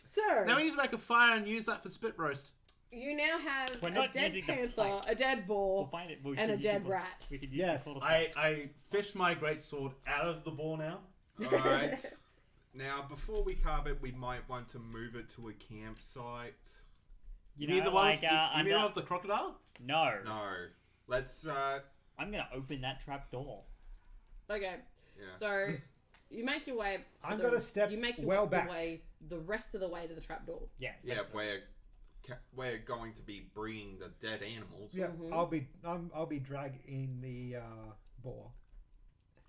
So Now we need to make a fire and use that for spit roast. you now have We're a not dead using the panther, pike. a dead boar, We'll find it. We and a can use dead the- rat. We can use Yes. the cul-de-sac. I fish my great sword out of the boar now. Alright. Now, before we carve it, we might want to move it to a campsite. You mean know, the one like, with, you mean of the crocodile? No. No. Let's, I'm gonna open that trap door. Okay. yeah. So you make your way. I'm gonna step You make your well back. way the rest of the way to the trapdoor. Yeah. Yeah, let's- we're going to be bringing the dead animals. Yeah, Mhm. I'll be dragging the boar.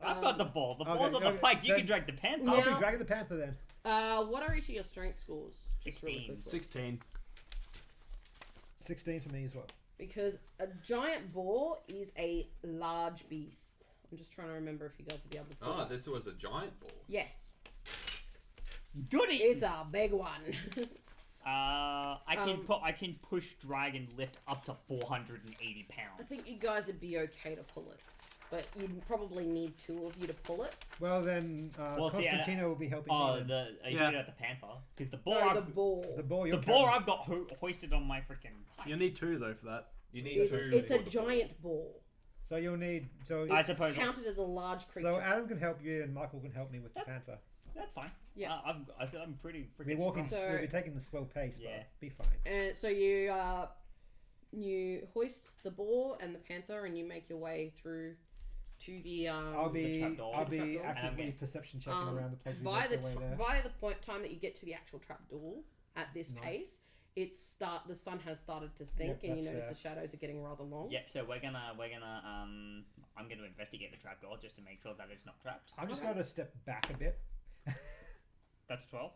I've got the ball. The Okay, ball's on the okay, pike. You then- can drag the panther. No. I'll Now- be dragging the panther then. What are each of your strength scores? Just really 16. quickly. 16. 16 for me as well. Because a giant boar is a large beast. I'm just trying to remember if you guys will be able to. Oh, this was a giant ball. Yeah, Goody! it's a big one. I can push drag and lift up to 480 pounds. I think you guys would be okay to pull it, but you'd probably need 2 of you to pull it. Well, then Well, see, Constantino will be helping Oh, me. are you talking about the panther? Because the boar, No, I've, the boar. The boar, the you're boar carrying. I've got hoisted on my freaking pike. You need 2 though for that. You need It's, 2. it's a for the giant boar. So you'll need. So, I It's suppose- counted as a large creature. so Adam can help you, and Michael can help me with the panther. That's fine. Yeah. I said I'm pretty freaking We're walking. strong. So- we'll be taking the slow pace, Yeah. but be fine. And so you hoist the boar and the panther, and you make your way through to the I'll be. trapdoor. I'll The be trapdoor. actively And I'm perception checking around the place. We by make the our way there. by the time that you get to the actual trapdoor at this Nice. pace, the sun has started to sink, Yep, and you that's notice fair. the shadows are getting rather long. Yep. So I'm gonna investigate the trapdoor just to make sure that it's not trapped. I'm just Okay. going to step back a bit. That's 12.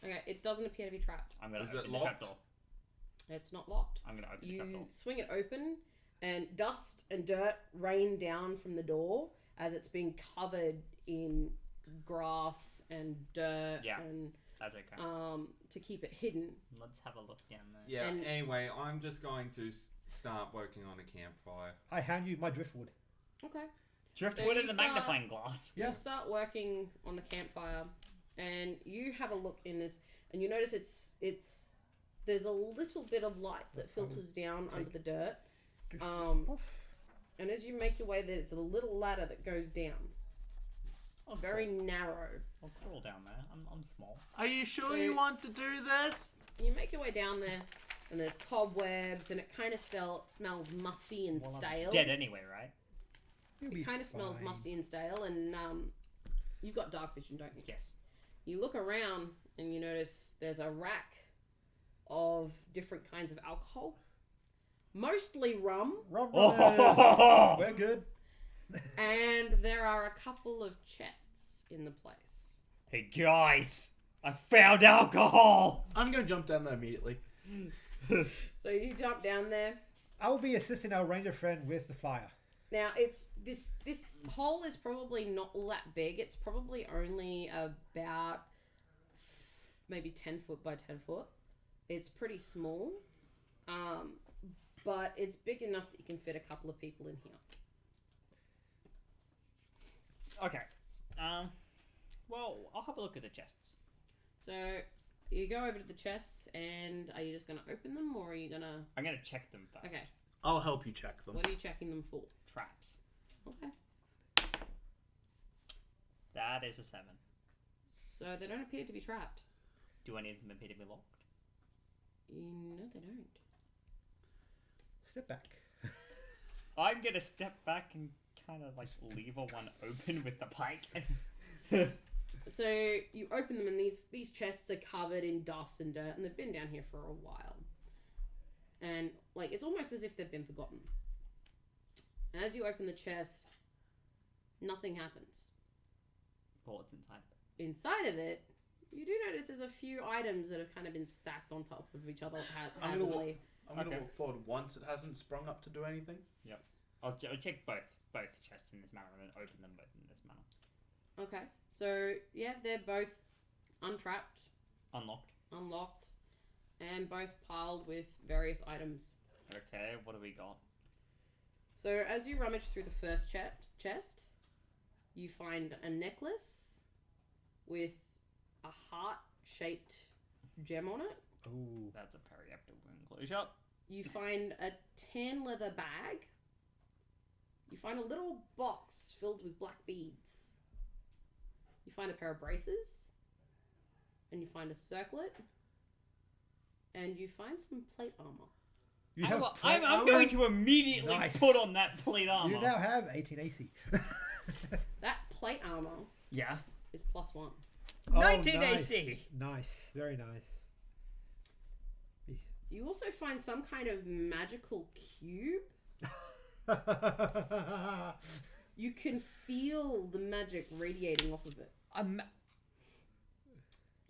Okay, it doesn't appear to be trapped. I'm gonna Is it open the locked? trapdoor. It's not locked. I'm gonna open the You trapdoor. swing it open, and dust and dirt rain down from the door as it's being covered in grass and dirt Yeah. and That's okay. to keep it hidden. Let's have a look down there. Yeah, And- anyway, I'm just going to start working on a campfire. I hand you my driftwood. Okay. Driftwood you in the start- magnifying glass. Yeah. You start working on the campfire, and you have a look in this, and you notice it's there's a little bit of light that filters down under the dirt. And as you make your way there, it's a little ladder that goes down, Oh, very cool. narrow. I'll crawl down there. I'm small. Are you sure So- you want to do this? You make your way down there, and there's cobwebs, and it kind of smells musty and Well, I'm stale. dead anyway, right? You'll It be kind of smells fine. musty and stale, and you've got dark vision, don't you? Yes. You look around, and you notice there's a rack of different kinds of alcohol, mostly rum, Rum Oh! We're good. and there are a couple of chests in the place. Hey guys, I found alcohol. I'm gonna jump down there immediately. So you jump down there. I'll be assisting our ranger friend with the fire. Now it's this hole is probably not all that big. It's probably only about maybe 10 foot by 10 foot. It's pretty small, but it's big enough that you can fit a couple of people in here. Okay. Well, I'll have a look at the chests. So you go over to the chests, and are you just going to open them, or are you going to... I'm gonna check them first. Okay, I'll help you check them. what are you checking them for? Traps. Okay. That is a 7. So they don't appear to be trapped. Do any of them appear to be locked? No, they don't. Step back. I'm gonna step back and kind of like leave a one open with the pike. So you open them, and these chests are covered in dust and dirt, and they've been down here for a while. And like it's almost as if they've been forgotten. As you open the chest, nothing happens. Bullets inside. Inside of it, you do notice there's a few items that have kind of been stacked on top of each other I'm gonna haphazardly. I'm gonna Okay. walk forward once it hasn't sprung up to do anything. I'll check both chests in this manner and open them both in this manner. Okay, so yeah, they're both untrapped, Unlocked. unlocked, and both piled with various items. Okay, what do we got? So as you rummage through the first chest, you find a necklace with a heart-shaped gem on it. Ooh. That's a periapter wound closure. You find a tan leather bag. You find a little box filled with black beads. You find a pair of braces. And you find a circlet. And you find some plate armor. You have I'm armor? going to immediately Nice. put on that plate armor. You now have 18 AC. That plate armor Yeah. is +1. 19 nice. AC. Nice. Very nice. You also find some kind of magical cube. You can feel the magic radiating off of it.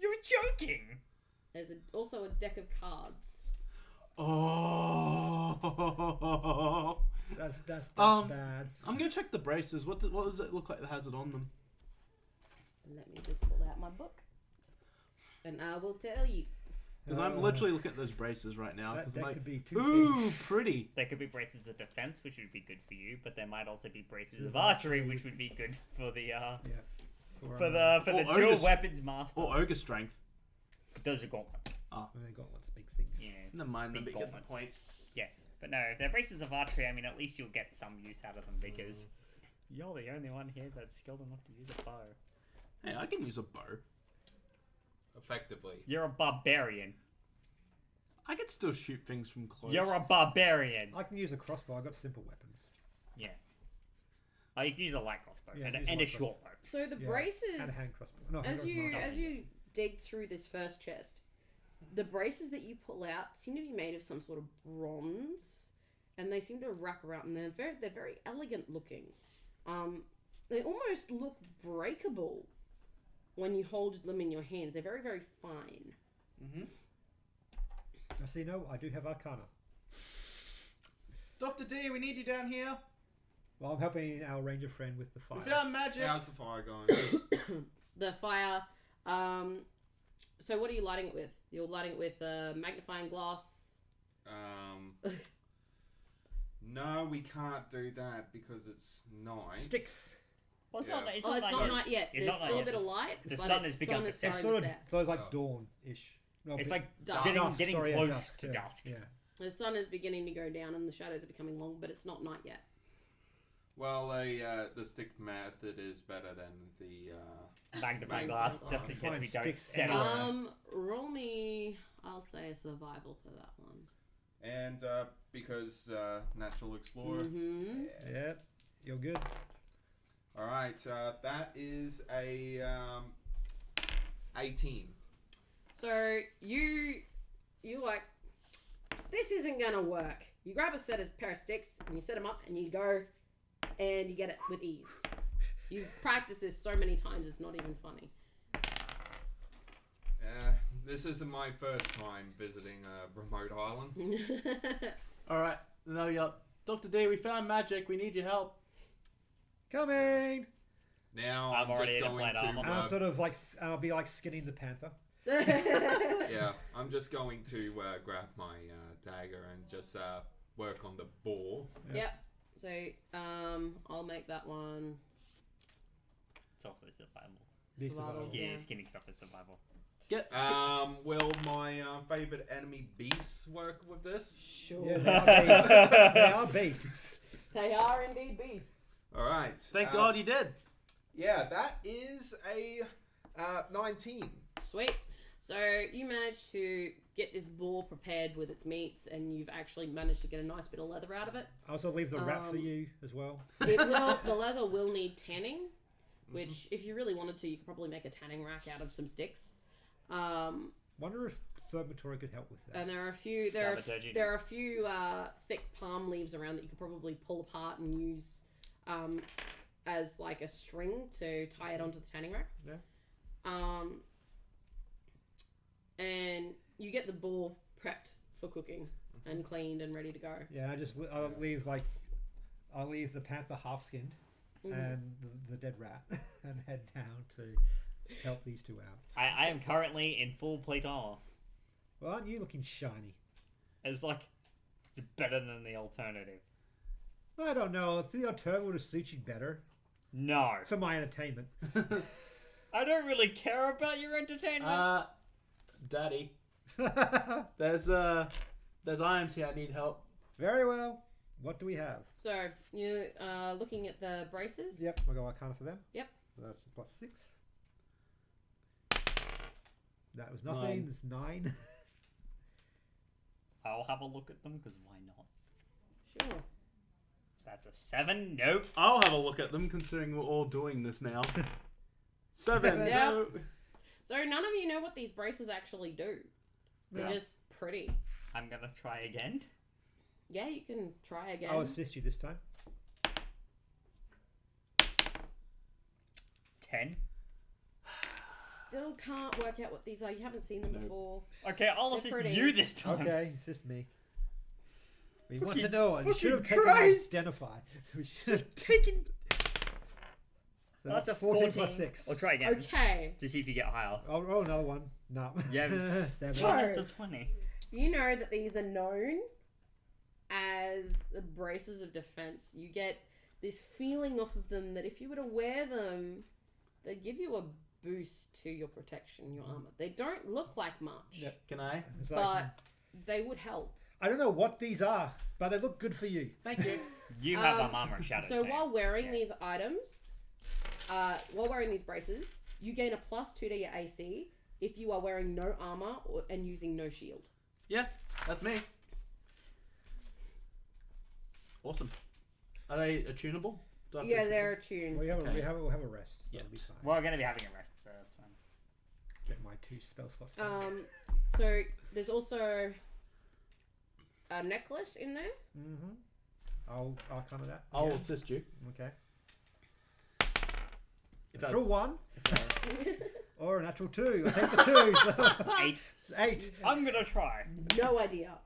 You're joking. There's also a deck of cards. Oh. That's Um, bad. I'm gonna check the braces. What does it look like that has it on them? Let me just pull out my book, and I will tell you. Because I'm literally looking at those braces right now. That 'Cause I'm like, could be too ooh, big. pretty. There could be braces of defense, which would be good for you, but there might also be braces of archery, which would be good for the for the Or dual ogre- weapons master. Or ogre strength. Those are gauntlets. They got lots of big things. Yeah. Never mind, Big but you get the gauntlets. point. But no, if they're braces of archery, I mean, at least you'll get some use out of them because you're the only one here that's skilled enough to use a bow. Hey, I can use a bow. Effectively. You're a barbarian. I can still shoot things from close. You're a barbarian. I can use a crossbow. I've got simple weapons. Yeah. Oh, you can use a light crossbow Yeah, and, use a and a light short bow. So the Yeah, And a braces, hand crossbow. No, as hand you crossbow. as you dig through this first chest, the braces that you pull out seem to be made of some sort of bronze, and they seem to wrap around. And they're very elegant looking. They almost look breakable when you hold them in your hands. They're very, very fine. Mm-hmm. I see. No, I do have Arcana. Dr. D, we need you down here. Well, I'm helping our ranger friend with the fire. We found magic. How's the fire going? The fire. So what are you lighting it with? You're lighting it with magnifying glass. No, we can't do that because it's night. Sticks. Well, it's Yeah. not. It's Oh, not it's night not yet. night yet. It's There's not night still a yet. bit of The- light. the but sun it's has begun to is set. It's starting sort to of set. so it's like Oh. dawn-ish. No, It's but- like Dusk. getting Sorry, close dusk, to yeah. dusk. Yeah. The sun is beginning to go down and the shadows are becoming long, but it's not night yet. Well, the stick method is better than the. Magnifying Magnifying glass, glass. just in case Find we don't sticks set anywhere. up. Roll me. I'll say a survival for that one. And because natural explorer. Mm-hmm. Yeah. You're good. All right, that is a 18. So you're like, this isn't gonna work. You grab a pair of sticks and you set them up and you go, and you get it with ease. You've practiced this so many times, it's not even funny. This isn't my first time visiting a remote island. Alright, now you're up. Dr. D, we found magic. We need your help. Coming. Now I'm I'm already just in a going plate to. armor. And I'll sort of like I'll be like skinning the panther. Yeah, I'm just going to grab my dagger and just work on the boar. Yep. So I'll make that one It's also survival. Be survival. survival. Yeah. Skinning stuff is survival. Will my favorite enemy beasts work with this? Sure. Yeah, they are beasts. They are indeed beasts. All right. Thank God you did. Yeah, that is a 19. Sweet. So you managed to get this boar prepared with its meats, and you've actually managed to get a nice bit of leather out of it. I also leave the wrap for you as well. The leather will need tanning, which if you really wanted to, you could probably make a tanning rack out of some sticks. Wonder if Thermatory could help with that. And there are a few thick palm leaves around that you could probably pull apart and use as like a string to tie it onto the tanning rack. Yeah. And you get the boar prepped for cooking and cleaned and ready to go. Yeah, I'll leave the panther half skinned and the dead rat and head down to help these two out. I am currently in full plate armor. Well, aren't you looking shiny? It's better than the alternative. I don't know. If the alternative would have suit you better No. for my entertainment. I don't really care about your entertainment. Daddy, there's items here. I need help. Very well. What do we have? So you're looking at the braces. Yep, I'll go Arcana for them. Yep. That's plus 6. That was nothing. 9. It's 9. I'll have a look at them, because why not? Sure. That's a 7. Nope. I'll have a look at them, considering we're all doing this now. 7. Yeah. No. So none of you know what these braces actually do. They're Yeah. just pretty. I'm gonna try again. Yeah, you can try again. I'll assist you this time. 10. still can't work out what these are. You haven't seen them before. Okay, I'll They're assist pretty. you this time. Okay, it's just me. We want to Fucking- know. And should have fucking taken Christ. identify. We should Just taking. So That's a 14 14 plus 6. I'll try again Okay. to see if you get higher. Oh, roll another one. No. Yeah, Stab So- it. to 20. You know that these are known as the braces of defense. You get this feeling off of them that if you were to wear them, they give you a boost to your protection, your armor. They don't look like much, Yep. Can I? It's like, but they would help. I don't know what these are, but they look good for you. Thank you. You have armor and shadow. So too. while wearing Yeah. these items, while wearing these braces, you gain a +2 to your AC if you are wearing no armor and using no shield. Yeah, that's me. Awesome. Are they attunable? Do I have to- Yeah, they're attuned. We'll have a rest. So Yeah. it'll be fine. We're going to be having a rest, so that's fine. Get my 2 spell slots. So there's also a necklace in there. Mm-hmm. I'll kind of that. I'll Yeah. assist you. Okay. If Natural 1 if or a natural 2. I take the 2. So 8. 8. I'm going to try. No idea.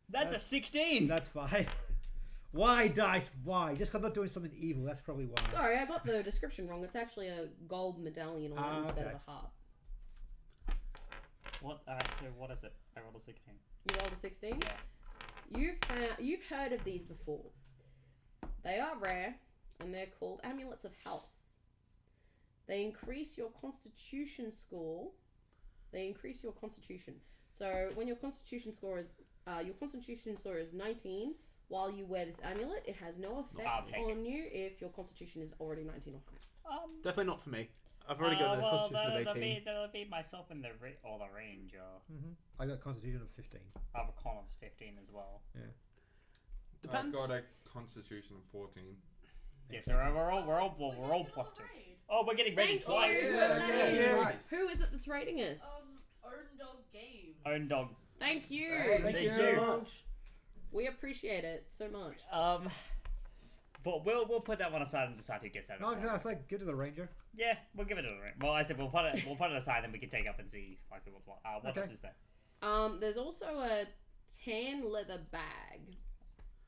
That's a 16. That's fine. Why dice? Why? Just 'cause I'm not doing something evil. That's probably why. Sorry, I got the description wrong. It's actually a gold medallion on it instead okay. of a heart. What? So what is it? I rolled a 16. You rolled a 16? Yeah. You've heard of these before. They are rare, and they're called amulets of health. They increase your constitution score. They increase your constitution. So when your constitution score is 19, while you wear this amulet, it has no effects take on you if your constitution is already 19 or higher. definitely not for me. I've already got a constitution of 18. That'll be myself and the ranger. Mm-hmm. I got a constitution of 15. I have a con of 15 as well. Depends. I've got a constitution of 14. Yeah, so we're all plus 2. Oh, we're getting rated Thank twice. you. Yeah, nice. Who is it that's rating us? Own Dog Games. Own dog. Thank you. Thank you. so much. We appreciate it so much. But we'll put that one aside and decide who gets that. No, it's like give to the ranger. Yeah, we'll give it a ring. Well, I said we'll put it aside, and we can take up and see like who wants what. What Okay. else is there? There's also a tan leather bag.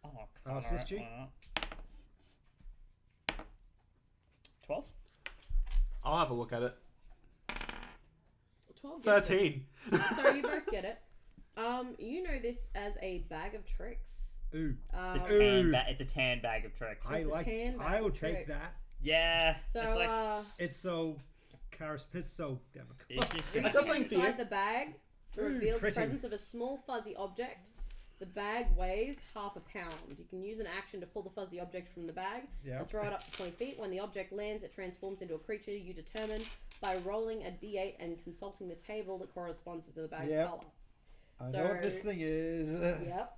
Oh, I'll assist you. 12. I'll have a look at it. 12 gets it. 13. So you both get it. You know this as a bag of tricks. Ooh. It's a tan bag of tricks. I It's a like. tan bag I will of take tricks. that. Yeah. So it's like It's so It's so democratic. it's just reaching gonna. That's something for you. inside the bag reveals the pretty. presence of a small fuzzy object. The bag weighs half a pound. You can use an action to pull the fuzzy object from the bag Yeah. and throw it up to 20 feet. When the object lands, it transforms into a creature you determine by rolling a d8 and consulting the table that corresponds to the bag's Yep. color. I know what this So- thing is. Yep.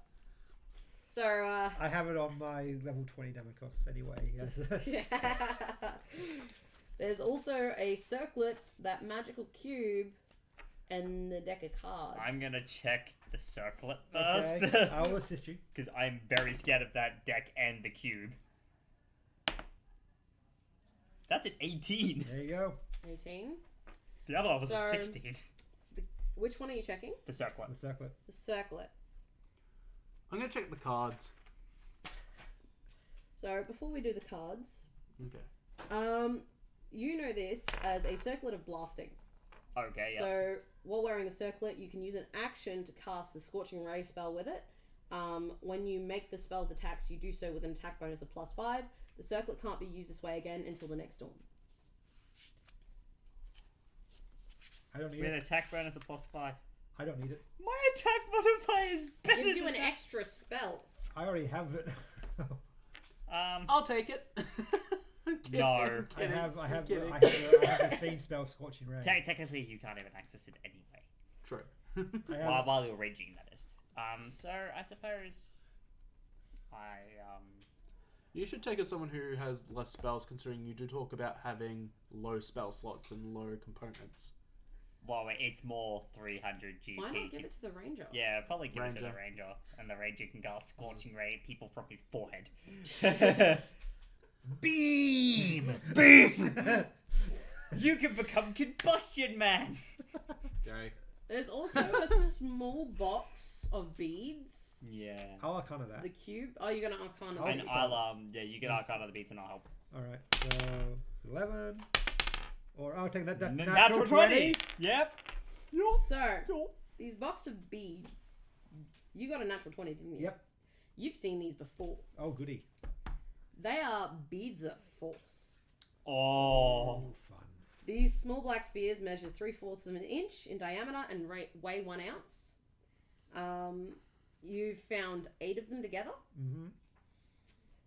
So, I have it on my level 20 Democos anyway. Yes. there's also a circlet, that magical cube, and the deck of cards. I'm gonna check the circlet Okay, first I will assist you. because I'm very scared of that deck and the cube. That's an 18. There you go. 18. The other one was a So- 16. Which one are you checking? The circlet. The circlet. The circlet. I'm gonna check the cards. So before we do the cards, Okay. you know this as a circlet of blasting. Okay, yeah. So while wearing the circlet, you can use an action to cast the Scorching Ray spell with it. When you make the spell's attacks, you do so with an attack bonus of +5. The circlet can't be used this way again until the next storm. I don't need With an it. attack bonus of +5. I don't need it. My attack modifier is better. Gives you than an that. extra spell. I already have it. I'll take it. I'm kidding, No. I'm I kidding, have I'm kidding. the Fiend spell Scorching Ray. Technically, you can't even access it anyway. True. I have, While you're raging, that is. So I suppose You should take as someone who has less spells, considering you do talk about having low spell slots and low components. well, it's more 300 GP. Why not give it to the ranger? Yeah, probably give it to the Ranger. ranger, and the ranger can cast Scorching Ray at people from his forehead. Beam! Beam! You can become Combustion Man. Okay. There's also a small box of beads. Yeah. I'll Arcana that. The cube. Oh, you're gonna Arcana. Oh, And these. I'll you can Arcana the beats and I'll help. Alright, so it's 11. Or I'll take that Natural 20. Yep. So these box of beads. You got a natural 20, didn't you? Yep. You've seen these before. Oh, goody. They are beads of force. Oh. Fun. These small black spheres measure 3/4 of an inch in diameter and weigh 1 ounce. You've found 8 of them together. Mm-hmm.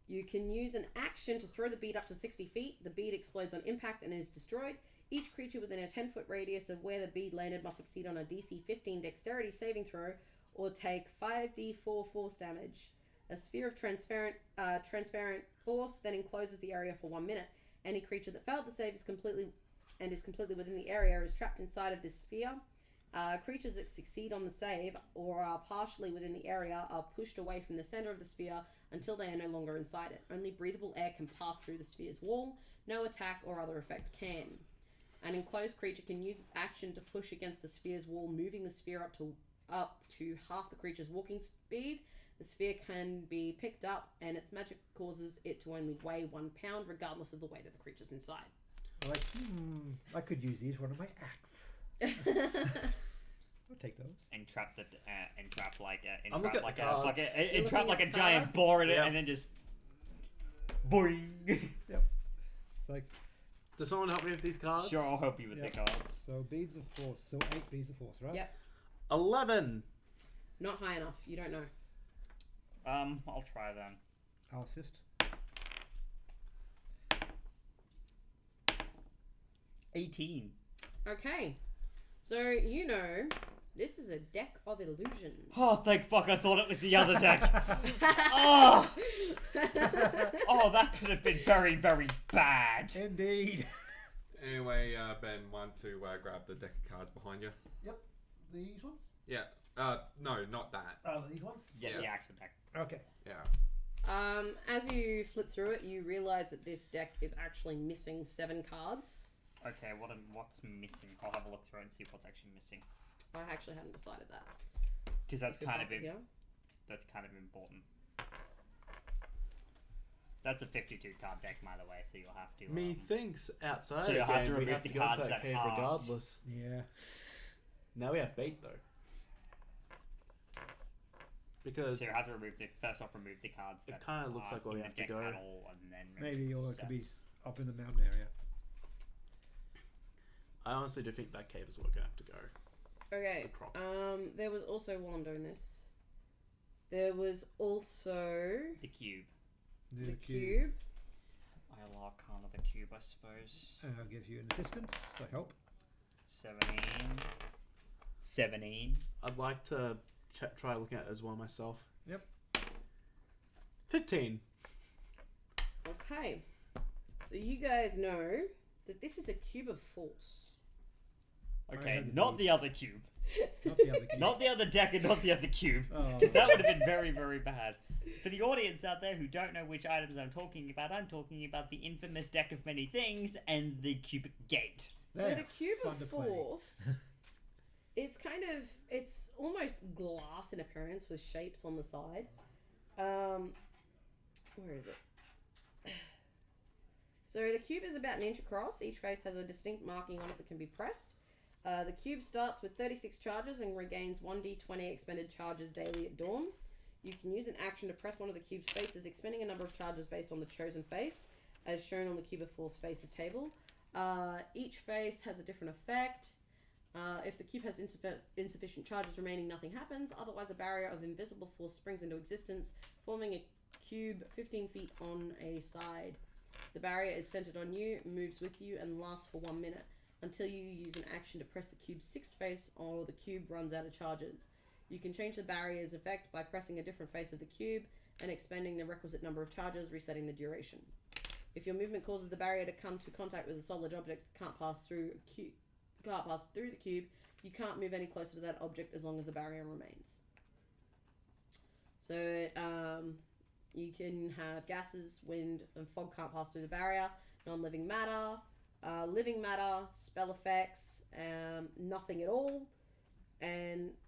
You can use an action to throw the bead up to 60 feet. The bead explodes on impact and is destroyed. Each creature within a 10-foot radius of where the bead landed must succeed on a DC 15 dexterity saving throw or take 5d4 force damage. A sphere of transparent force then encloses the area for 1 minute. Any creature that failed the save is completely within the area is trapped inside of this sphere. Creatures that succeed on the save or are partially within the area are pushed away from the center of the sphere until they are no longer inside it. Only breathable air can pass through the sphere's wall. No attack or other effect can. An enclosed creature can use its action to push against the sphere's wall, moving the sphere up to half the creature's walking speed. The sphere can be picked up, and its magic causes it to only weigh 1 pound, regardless of the weight of the creatures inside. Like, I could use these for one of my acts. I'll take those. Entrap like I'm looking at the cards. a giant boar in it, and then just boing. Yep. It's like, Does someone help me with these cards? Sure, I'll help you with Yep. the cards. so beads of force. So 8 beads of force, right? Yep. 11. Not high enough. You don't know. I'll try then. I'll assist. 18. Okay. So, you know, this is a deck of illusions. Oh, thank fuck! I thought it was the other deck. Oh, that could have been very, very bad. Indeed. Anyway, Ben, want to grab the deck of cards behind you? Yep. These ones? Yeah. No, not that. Oh, these ones? Yeah, Yeah. the actual deck. Okay. Yeah. As you flip through it, you realize that this deck is actually missing 7 cards. Okay, what's missing? I'll have a look through it and see what's actually missing. I actually hadn't decided that. Because that's Could kind of pass it here. that's kind of important. That's a 52 card deck, by the way, so you'll have to. Methinks outside So the you'll have game, to we remove have the to go cards into that that cave aren't. regardless. Yeah. Now we have bait though. Because So you have to remove the cards. It that kinda looks aren't like where in we the have to deck go. at all, and then Maybe all it so- could be up in the mountain area. I honestly do think that cave is where we're gonna have to go. Okay. The prop. There was also, while I'm doing this, there was also the cube. the cube. I'll Arcana the cube, I suppose. And I'll give you an assistance. I hope. 17. I'd like to try looking at it as well myself. Yep. 15. Okay. So you guys know that this is a cube of force. Okay, had the not cube. the other cube. Not the other cube. Not the other deck and not the other cube. Oh. Because that would have been very, very bad. For the audience out there who don't know which items I'm talking about the infamous deck of many things and the cubic gate. So They're the cube fun of to play. force, it's almost glass in appearance with shapes on the side. Where is it? So the cube is about 1 inch across. Each face has a distinct marking on it that can be pressed. The cube starts with 36 charges and regains 1d20 expended charges daily at dawn. You can use an action to press one of the cube's faces, expending a number of charges based on the chosen face, as shown on the Cube of Force faces table. Each face has a different effect. If the cube has insufficient charges remaining, nothing happens. Otherwise, a barrier of invisible force springs into existence, forming a cube 15 feet on a side. The barrier is centered on you, moves with you, and lasts for 1 minute, until you use an action to press the cube's 6th face or the cube runs out of charges. You can change the barrier's effect by pressing a different face of the cube and expending the requisite number of charges, resetting the duration. If your movement causes the barrier to come to contact with a solid object that can't pass through the cube, you can't move any closer to that object as long as the barrier remains. So you can have gases, wind, and fog can't pass through the barrier. Non-living matter, living matter, spell effects, nothing at all,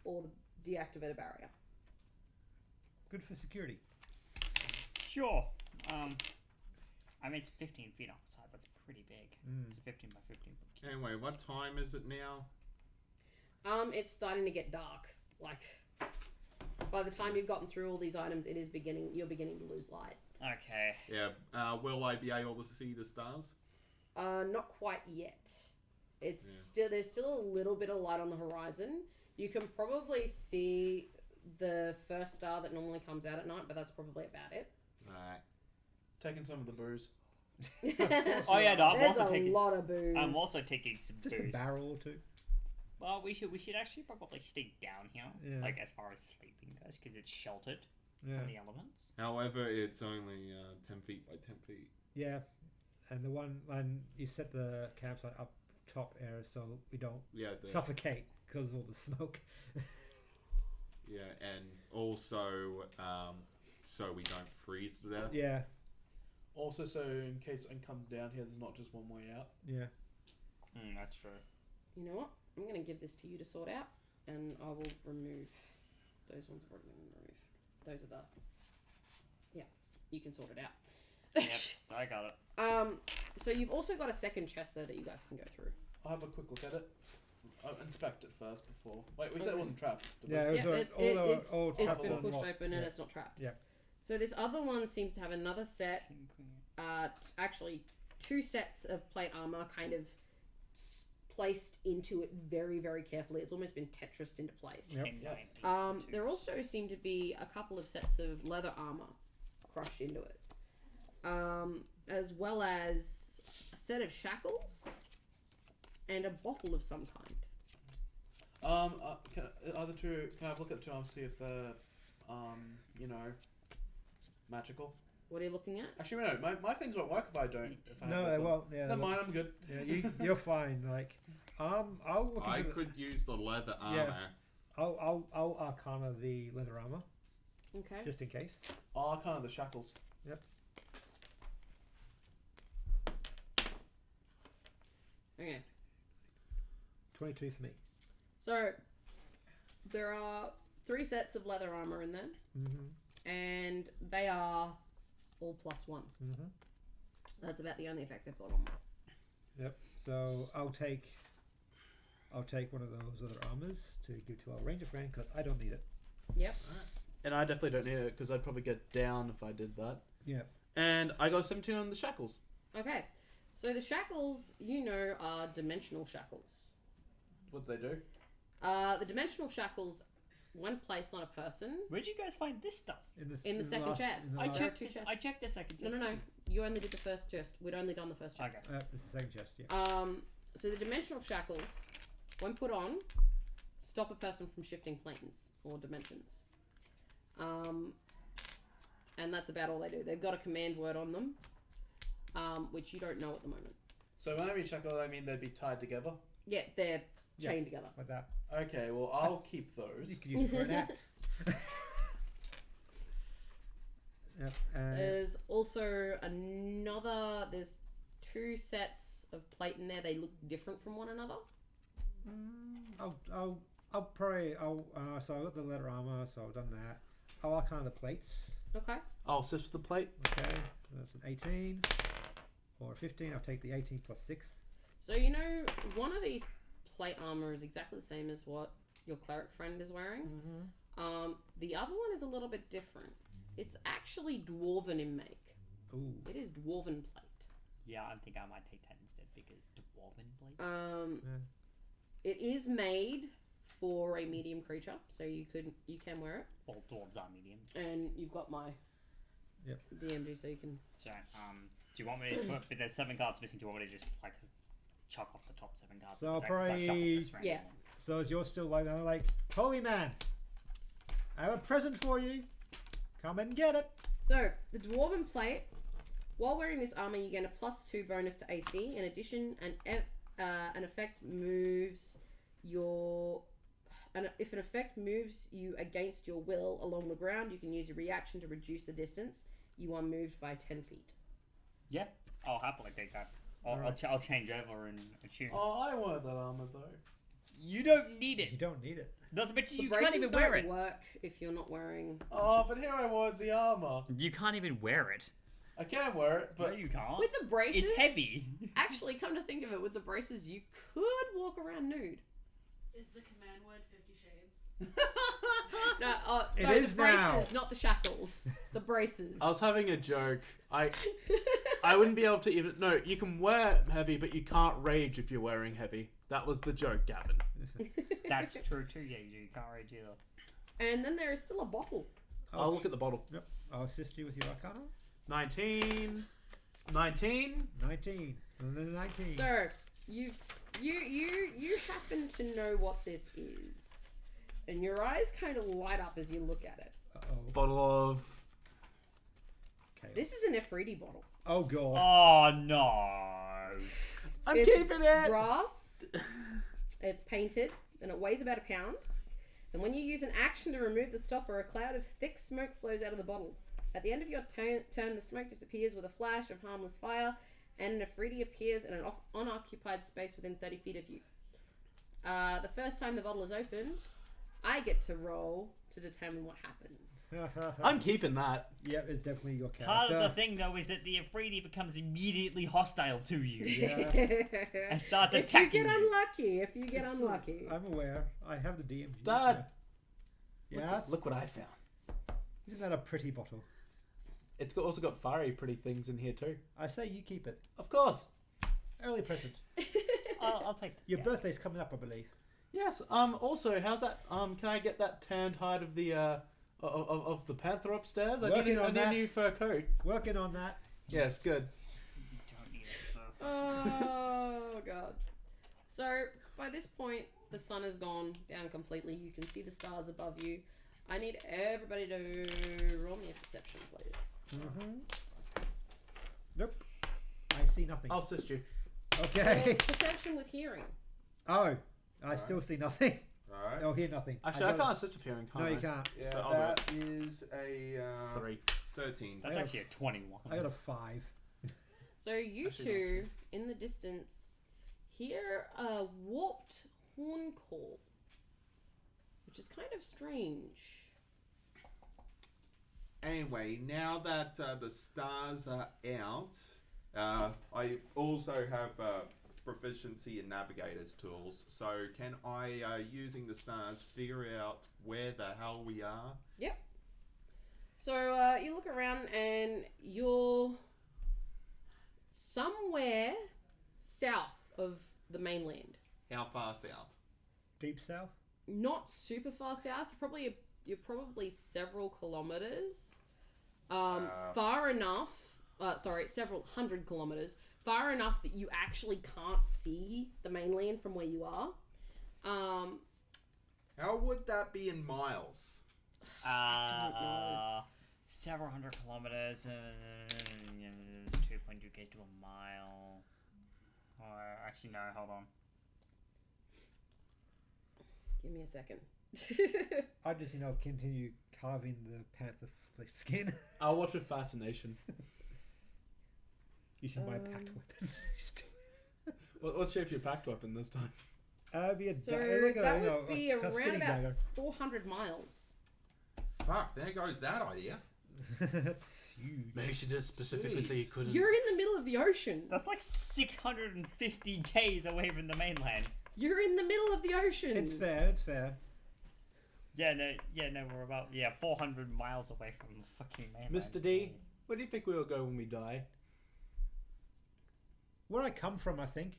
or the deactivate a barrier. Good for security. Sure. I mean, it's 15 feet outside. That's pretty big. It's a 15 by 15 foot. Anyway, what time is it now? It's starting to get dark. Like, by the time you've gotten through all these items, you're beginning to lose light. Okay. Yeah. Will I be able to see the stars? Not quite yet. There's still a little bit of light on the horizon. You can probably see the first star that normally comes out at night, but that's probably about it. Right. Taking some of the booze. Oh yeah, no, There's a lot of booze. I'm also taking some Just booze. a barrel or two. Well, we should actually probably stay down here, Yeah. like as far as sleeping goes, because it's sheltered Yeah. from the elements. However, it's only 10 feet by 10 feet. Yeah. And you set the campsite up top air so we don't suffocate because of all the smoke. Yeah, and also so we don't freeze to death. Yeah. Also, so in case it comes down here, there's not just one way out. Yeah. That's true. You know what? I'm going to give this to you to sort out, and I will remove those ones. I've already removed. Those are the... Yeah, you can sort it out. Yep, I got it. So you've also got a second chest there that you guys can go through. I'll have a quick look at it. I'll inspect it first before. Wait, we said it wasn't trapped. Did we? Yeah, It's trapped been and pushed locked. open Yeah. and it's not trapped. Yeah. So this other one seems to have another set, actually 2 sets of plate armor kind of placed into it very, very carefully. It's almost been Tetrised into place. Yep. There also seem to be a couple of sets of leather armor crushed into it. As well as a set of shackles and a bottle of some kind. Can I have a look at the two and see if they're, magical? What are you looking at? Actually, no, my things won't work if I don't. If I No, have they those on. won't. Yeah, Never mind, I'm good. Yeah, you're fine. Like, I'll look. I into could use the leather armor. Yeah. I'll arcana the leather armor Okay. just in case. Oh, kind of the shackles. Okay. 22 for me. So there are 3 sets of leather armor in there, and they are all +1. That's about the only effect they've got on me. Yep. So I'll take one of those other armors to give to our ranger friend because I don't need it. Yep. And I definitely don't need it because I'd probably get down if I did that. Yeah. And I got 17 on the shackles. Okay. So the shackles, are dimensional shackles. What do they do? The dimensional shackles, when placed on a person, Where'd you guys find this stuff? in the second chest. in the I last- checked. two chests. I checked the second. No. You only did the first chest. We'd only done the first chest. Okay. It's the second chest. Yeah. So the dimensional shackles, when put on, stop a person from shifting planes or dimensions. And that's about all they do. They've got a command word on them, which you don't know at the moment. So when I mean shackles, I mean they'd be tied together. Yeah, they're chained together. Like that. Okay, well I'll keep those. You could use it for an act. Yep. There's also there's 2 sets of plate in there. They look different from one another. I'll probably so I got the leather armor, so I've done that. I'll arcana the plates. Okay. I'll sift the plate. Okay, so that's an 18 or a 15. I'll take the 18 plus 6. So one of these plate armor is exactly the same as what your cleric friend is wearing. The other one is a little bit different. It's actually dwarven in make. Ooh. It is dwarven plate. Yeah, I think I might take that instead because dwarven blade. It is made for a medium creature, so you can wear it. All dwarves are medium. And you've got my DMG, so you can. So, do you want me to put? But there's 7 cards missing. Do you want me to just chuck off the top 7 cards? So I'll Like, 'cause I shuffled probably- this random Yeah. one. So as you're still like that, I'm like, holy man, I have a present for you. Come and get it. So the dwarven plate. While wearing this armor, you gain a +2 bonus to AC. In addition, an effect moves if an effect moves you against your will along the ground, you can use your reaction to reduce the distance you are moved by 10 feet. Yeah, I'll happily take that. I'll change over and attune. Oh, I want that armor though. You don't need You it. don't need it. Not to mention The you can't braces even don't wear it. work if you're not wearing. Oh, but here I want the armor. You can't even wear it. I can wear it, No, but you can't. With the braces, It's heavy. Actually, come to think of it, with the braces, you could walk around nude. Is the command word 50 Shades? No, It no, is the braces, now. not the shackles. The braces. I was having a joke. I wouldn't be able to even. No, you can wear heavy, but you can't rage if you're wearing heavy. That was the joke, Gavin. That's true too. Yeah, you can't rage either. And then there is still a bottle. I'll look at the bottle. Yep. I'll assist you with your Arcana. 19. 19. 19. So you happen to know what this is, and your eyes kind of light up as you look at it. Uh-oh. Bottle of. Okay. This is an Efriti bottle. Oh, God. Oh no. I'm It's keeping it. Brass. It's painted, and it weighs about a pound. And when you use an action to remove the stopper, a cloud of thick smoke flows out of the bottle. At the end of your turn, the smoke disappears with a flash of harmless fire, and an Efriti appears in an unoccupied space within 30 feet of you. The first time the bottle is opened, I get to roll to determine what happens. I'm keeping that. Yep, it's definitely your character. Part of the thing though is that the Efriti becomes immediately hostile to you Yeah. and starts If you attacking get unlucky, if you get unlucky. I'm aware. I have the DMG. Dad. so- Yes? Look what I found. Isn't that a pretty bottle? It's also got fiery pretty things in here too. I say you keep it. Of course. Early present. I'll take that. Your Yeah. birthday's coming up, I believe. Yes. Also, how's that? Can I get that tanned hide of the of the panther upstairs? I need a new fur coat. Working on that. Yes. Good. You don't need it. Oh, God. So, by this point, the sun has gone down completely. You can see the stars above you. I need everybody to roll me a perception, please. Mm-hmm. Nope. I see nothing. I'll assist you. Well, Okay. it's perception with hearing. Oh, I still see nothing. Alright. I'll hear nothing. Actually, I can't assist with hearing. Can't No, you I? can't. Yeah, So I'll that is a 3. 13. That's actually a 21. I got a 5. So, you Actually, two, in the distance, hear a warped horn call, which is kind of strange. Anyway, now that the stars are out, I also have proficiency in navigator's tools. So can I, using the stars, figure out where the hell we are? Yep. So you look around and you're somewhere south of the mainland. How far south? Deep south? Not super far south. You're probably several kilometers. Far enough. Several hundred kilometers. Far enough that you actually can't see the mainland from where you are. How would that be in miles? Several hundred kilometers. 2.2 k's to a mile. Actually, no. Hold on. Give me a second. I just, continue carving the panther skin. I'll watch with fascination. Using my packed weapon. What's shape your packed weapon this time? Be a So like a, that would be a around skinny about dagger. 400 miles. Fuck, there goes that idea. That's huge. Maybe you should just specifically say you couldn't. You're in the middle of the ocean. That's like 650 k's away from the mainland. You're in the middle of the ocean. It's fair, it's fair. Yeah, no, we're about 400 miles away from the fucking mainland. Mr. D, where do you think we'll go when we die? Where I come from, I think.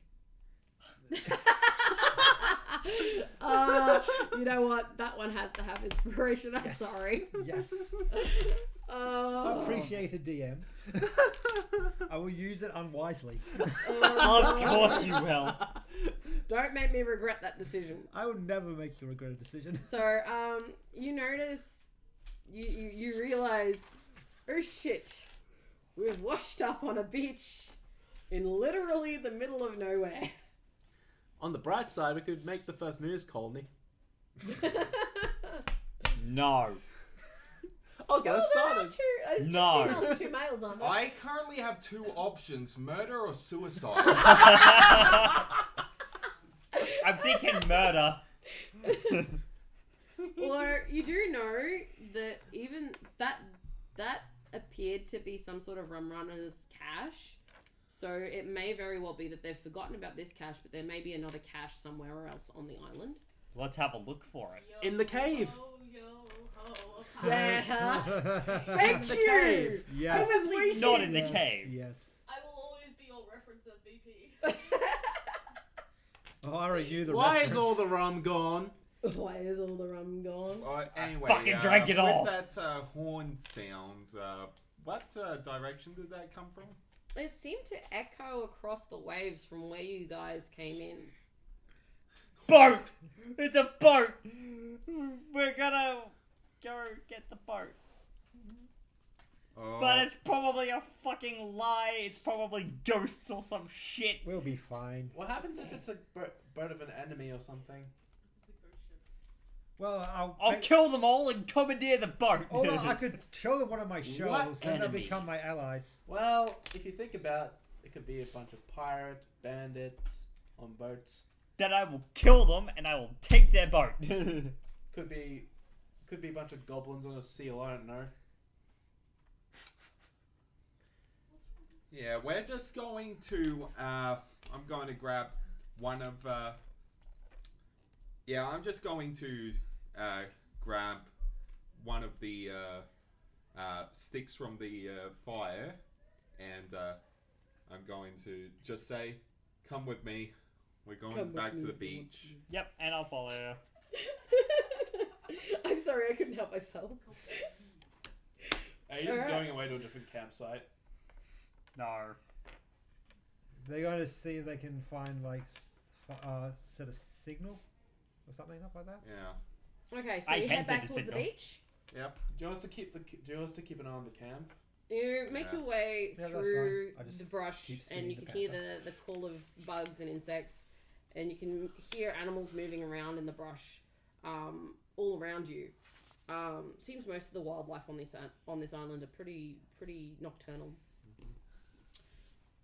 You know what? That one has to have inspiration. I'm Yes. sorry. Yes. Oh. Appreciated DM. I will use it unwisely. Of course you will. Don't make me regret that decision. I will never make you regret a decision. So, you notice, you realize, oh shit, we've washed up on a beach in literally the middle of nowhere. On the bright side, we could make the first moose colony. No. I'll get us There are started. there's two No. females and two males, aren't there? I currently have two options: murder or suicide. I'm thinking murder. Or you do know that even that appeared to be some sort of rum runner's cache. So it may very well be that they've forgotten about this cache, but there may be another cache somewhere else on the island. Let's have a look for it. In the cave. Yeah. Thank the you. cave. Yes. I was waiting. Not in the cave. Yes. I will always be your reference of VP. Oh, I already knew the Why reference. is all the rum gone? Why is all the rum gone? Anyway, fucking drank it all. With that horn sound, what direction did that come from? It seemed to echo across the waves from where you guys came in. Boat! It's a boat! We're gonna go get the boat. But it's probably a fucking lie. It's probably ghosts or some shit. We'll be fine. What happens if it's a bird of an enemy or something? Well, I'll kill them all and commandeer the boat. Oh, no, I could show them one of my shows, and they'll enemy? become my allies. Well, if you think about it, it could be a bunch of pirates, bandits on boats. Then I will kill them and I will take their boat. Could be a bunch of goblins on a seal. I don't know. Yeah, we're just going to. I'm going to grab one of. Yeah, I'm just going to grab one of the sticks from the fire, and I'm going to just say, "Come with me. We're going back to the beach." Yep, and I'll follow you. I'm sorry, I couldn't help myself. Are you just Alright. going away to a different campsite? No. They're going to see if they can find like sort of signal or something up like that. Yeah. Okay, so I you can head see back the towards the signal. beach. Yep. Do you want us to keep an eye on the camp? You make Yeah. your way Yeah, that's through fine. I just the brush, keep and seeing you the can hear panther. the call of bugs and insects, and you can hear animals moving around in the brush, all around you. Seems most of the wildlife on this island are pretty nocturnal.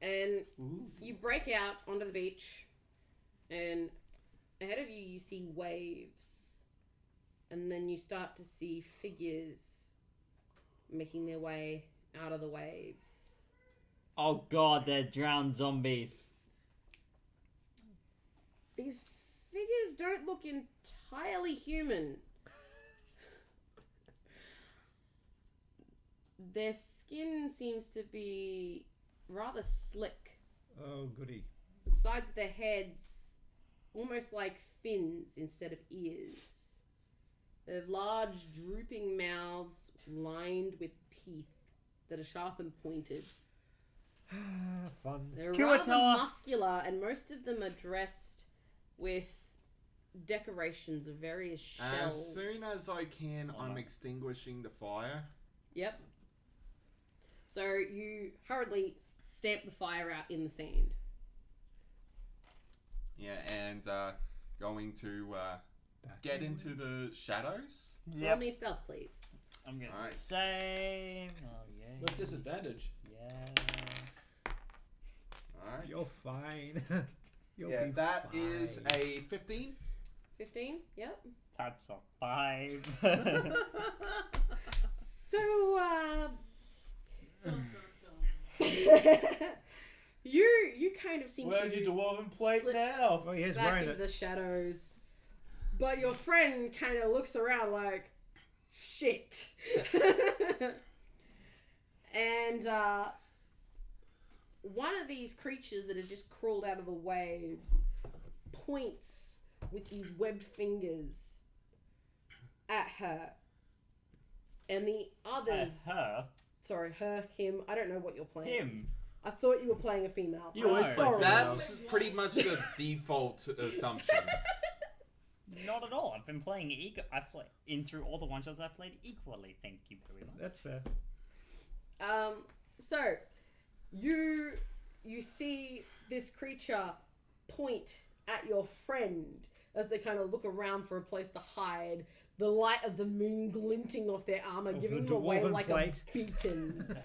And you break out onto the beach, and ahead of you you see waves, and then you start to see figures making their way out of the waves. Oh god, they're drowned zombies. These figures don't look entirely human. Their skin seems to be rather slick. Oh, goody. The sides of their heads almost like fins instead of ears. They have large drooping mouths lined with teeth that are sharp and pointed. Fun. They're Kill a rather tower. muscular, and most of them are dressed with decorations of various shells. As soon as I can, Oh, I'm no. extinguishing the fire. Yep. So you hurriedly stamp the fire out in the sand. Yeah, and going to get into the shadows. Roll me stealth, please. I'm gonna Alright. save. Oh yeah. With disadvantage. Yeah. Alright. You're fine. You'll Yeah, be that fine. is a 15. 15? Yep. That's a 5. So, Dun, dun, dun. you kind of seem Where's to your dwarven plate slip now? Well, he is back wearing into it. the shadows. But your friend kind of looks around like, shit. And one of these creatures that has just crawled out of the waves points with these webbed fingers at her. And the others... Her. Sorry, her, him. I don't know what you're playing. Him. I thought you were playing a female. You always I'm play sorry. females. That's pretty much the default assumption. Not at all. I've been playing I've played in through all the one shots I've played equally. Thank you very much. That's fair. So you see this creature point at your friend as they kind of look around for a place to hide, the light of the moon glinting off their armor, Of giving the them away dwarven like plate. a beacon.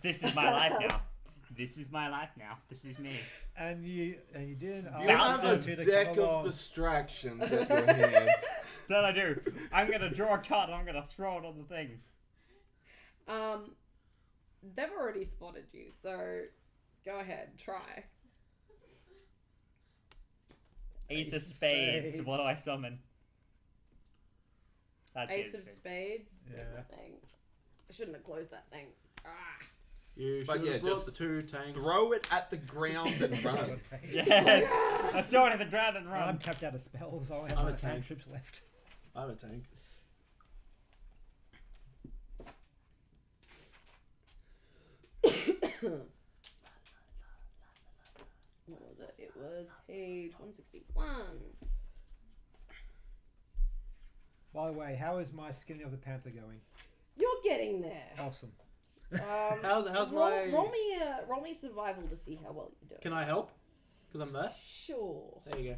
This is my life now. This is my life now. This is me. And you didn't You ask have a to deck come of along. distractions at your hand. That I do. I'm gonna draw a card and I'm gonna throw it on the thing. They've already spotted you, so go ahead, try. Ace of spades. What do I summon? That's Ace of spades. Yeah. There's my thing. I shouldn't have closed that thing. Ah. You But should yeah, have brought just the 2 tanks. Throw it at the ground and run. Yeah. I throw it at the ground and I'm run. tapped out of spells. I only have I'm my a tank. cantrips left. I'm a tank. What was it? It was page 161. By the way, how is my skinning of the panther going? You're getting there. Awesome. How's roll, my? roll me survival to see how well you do. Can I help? Because I'm there. Sure. There you go.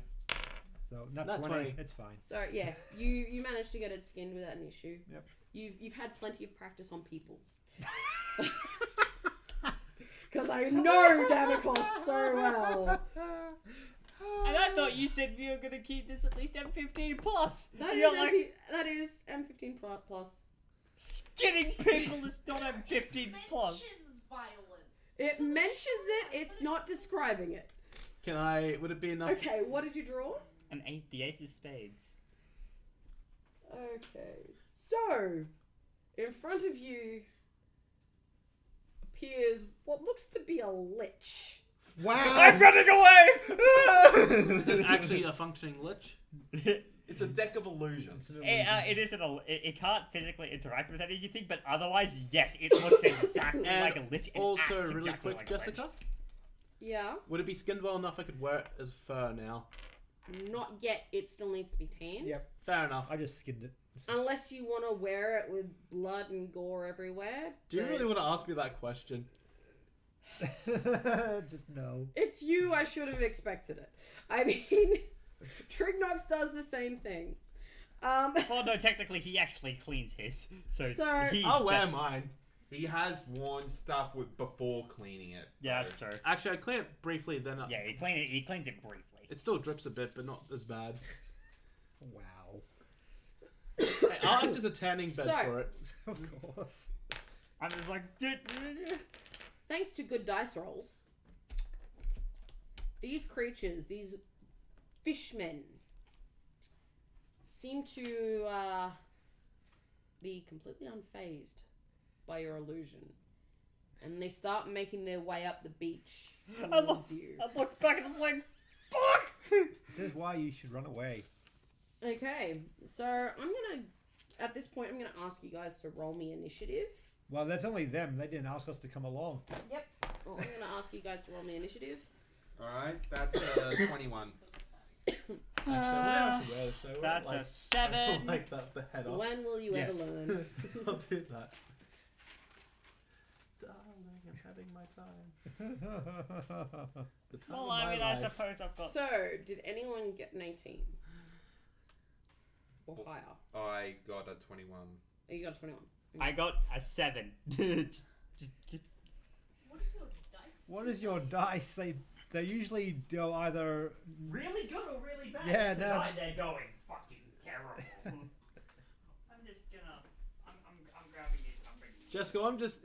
So not Not 20. 20. It's fine. So yeah, you managed to get it skinned without an issue. Yep. You've had plenty of practice on people. Because I know Damocles so well. And I thought you said we were gonna keep this at least M15 plus. That You're is, like that is M15 plus. skinning people is not M15 plus. Mentions violence. It mentions it. It's not describing it. Can I? Would it be enough? Okay, what did you draw? And the ace of spades. Okay, so in front of you appears what looks to be a lich. Wow. I'm running away. Is it actually a functioning lich? It's a deck of illusions. It isn't it can't physically interact with anything, but otherwise, yes, it looks exactly And like a lich. And also, acts really exactly quick, like a lich. Jessica, Yeah, would it be skinned well enough I could wear it as fur now? not yet. It still needs to be tanned. Yep. Fair enough. I just skinned it. Unless you want to wear it with blood and gore everywhere. Do you but really want to ask me that question? Just no. It's you. I should have expected it. I mean, Trignox does the same thing. Well, no, technically, he actually cleans his. So he's I'll wear the- mine. He has worn stuff with before cleaning it. Yeah, though. that's true. Actually, I clean it briefly. Then Yeah, he cleans it briefly. it still drips a bit, but not as bad. Wow. Hey, I'll act as a tanning bed So- for it. Of course. I'm just like. Thanks to good dice rolls, these creatures, these fishmen, seem to be completely unfazed by your illusion. And they start making their way up the beach towards you. I look back and I'm like, fuck! This is why you should run away. Okay, so I'm gonna, at this point, I'm gonna ask you guys to roll me initiative. Well, that's only them. They didn't ask us to come along. Yep. Well, I'm gonna ask you guys to roll me initiative. Alright, that's 21. Actually, I should wear the show. That's like, a 7. like that, the head off. When will you ever Yes. learn? I'll do that. Darling, I'm having my time. The time Well, of I my mean, I life. suppose I've got. So, did anyone get an 18? Or higher? I got a 21. Oh, you got a 21. I got a 7. What are your dice? What is your dice? They usually go either. Really good or really bad? Yeah, no. Tonight they're going fucking terrible. I'm just gonna. I'm grabbing these. I'm bringing these. Jessica, I'm just.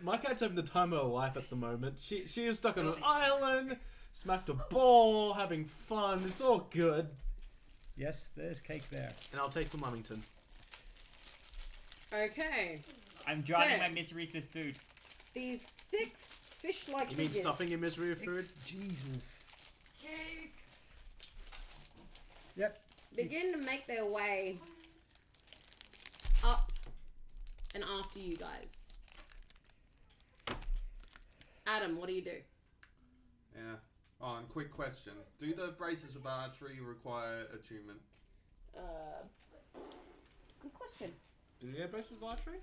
My cat's having the time of her life at the moment. She is stuck on an island, smacked a ball, having fun. It's all good. Yes, there's cake there. And I'll take some Lamington. Okay. I'm drowning So- my miseries with food. These 6 fish-like You mean figures stuffing your misery with food? Jesus. Cake. Yep. Begin to make their way up and after you guys. Adam, what do you do? Yeah. Oh, and quick question. Do the braces of archery require attunement? Good question. Do you get braces of archery?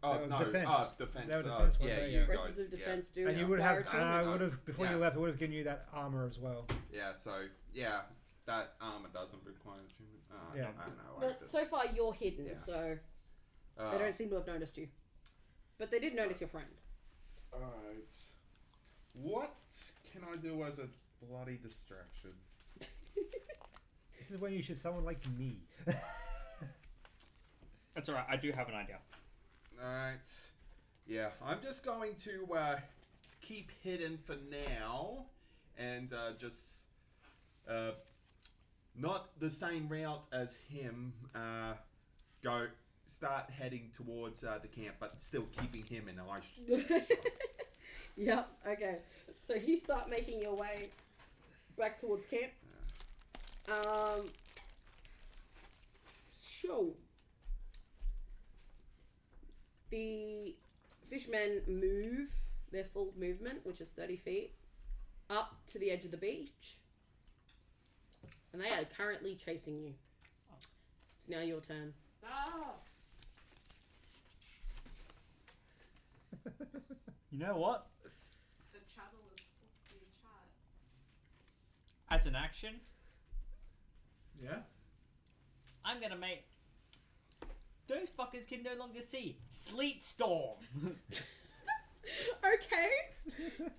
Oh, No, no. defense. Oh, defense. They were defense, yeah, weren't they? you Yeah. guys. Braces of defense do. And you would require have. attunement. I would have before Yeah. you left. I would have given you that armor as well. Yeah, so, yeah. that armor doesn't require attunement. Yeah. I don't know. Well, so far you're hidden, Yeah. so they don't seem to have noticed you. But they did notice your friend. Alright. What can I do as a bloody distraction? This is when you should someone like me. That's alright, I do have an idea. Alright. Yeah, I'm just going to keep hidden for now and just not the same route as him. Start heading towards the camp, but still keeping him in eyeshot. Yep, okay. So you start making your way back towards camp. Sure. The fishmen move their full movement, which is 30 feet, up to the edge of the beach. And they are currently chasing you. It's now your turn. Ah! You know what? The chattel is the chat. As an action, Yeah. I'm gonna make those fuckers can no longer see Sleet Storm. Okay.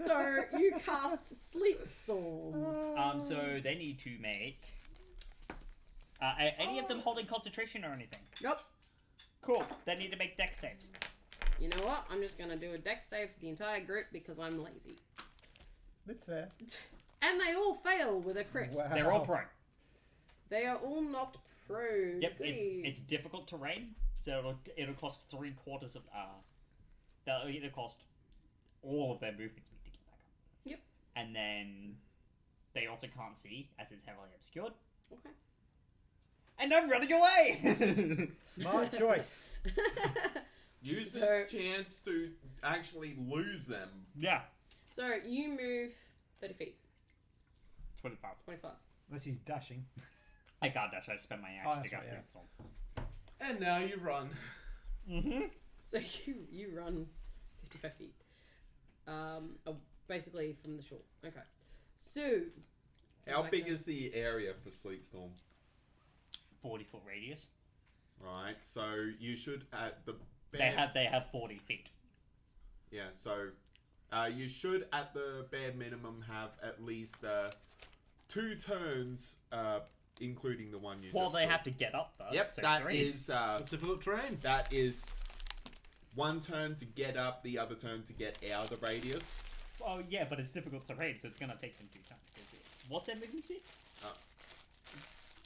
So you cast Sleet Storm. So they need to make any of them holding concentration or anything. Nope. Cool. They need to make dex saves. You know what? I'm just gonna do a dex save for the entire group because I'm lazy. That's fair. And they all fail with a crit. Wow. They're all prone. They are all knocked prone. Yep, Goody. it's difficult terrain, so it'll cost 3/4 of it'll cost all of their movement speed to get back up. Yep. And then they also can't see as it's heavily obscured. Okay. And I'm running away. Smart choice. Use So- this chance to actually lose them. Yeah. So you move 30 feet, 25. 25. Unless he's dashing. I can't dash. I spent my Oh, action to that's cast right, this storm. And now you run. Mm-hmm. So you run 55 feet. Basically from the shore. Okay. So. How back big down. is the area for Sleet Storm? 40-foot radius. Right, so you should at the They have 40 feet. Yeah, so you should at the bare minimum have at least 2 turns, including the one you Well, just they took. have to get up first. Yep, so that 3. is Difficult terrain. that is 1 turn to get up, the other turn to get out of the radius. Well, yeah, but it's difficult terrain, so it's gonna take them 2 turns. What's their movement speed?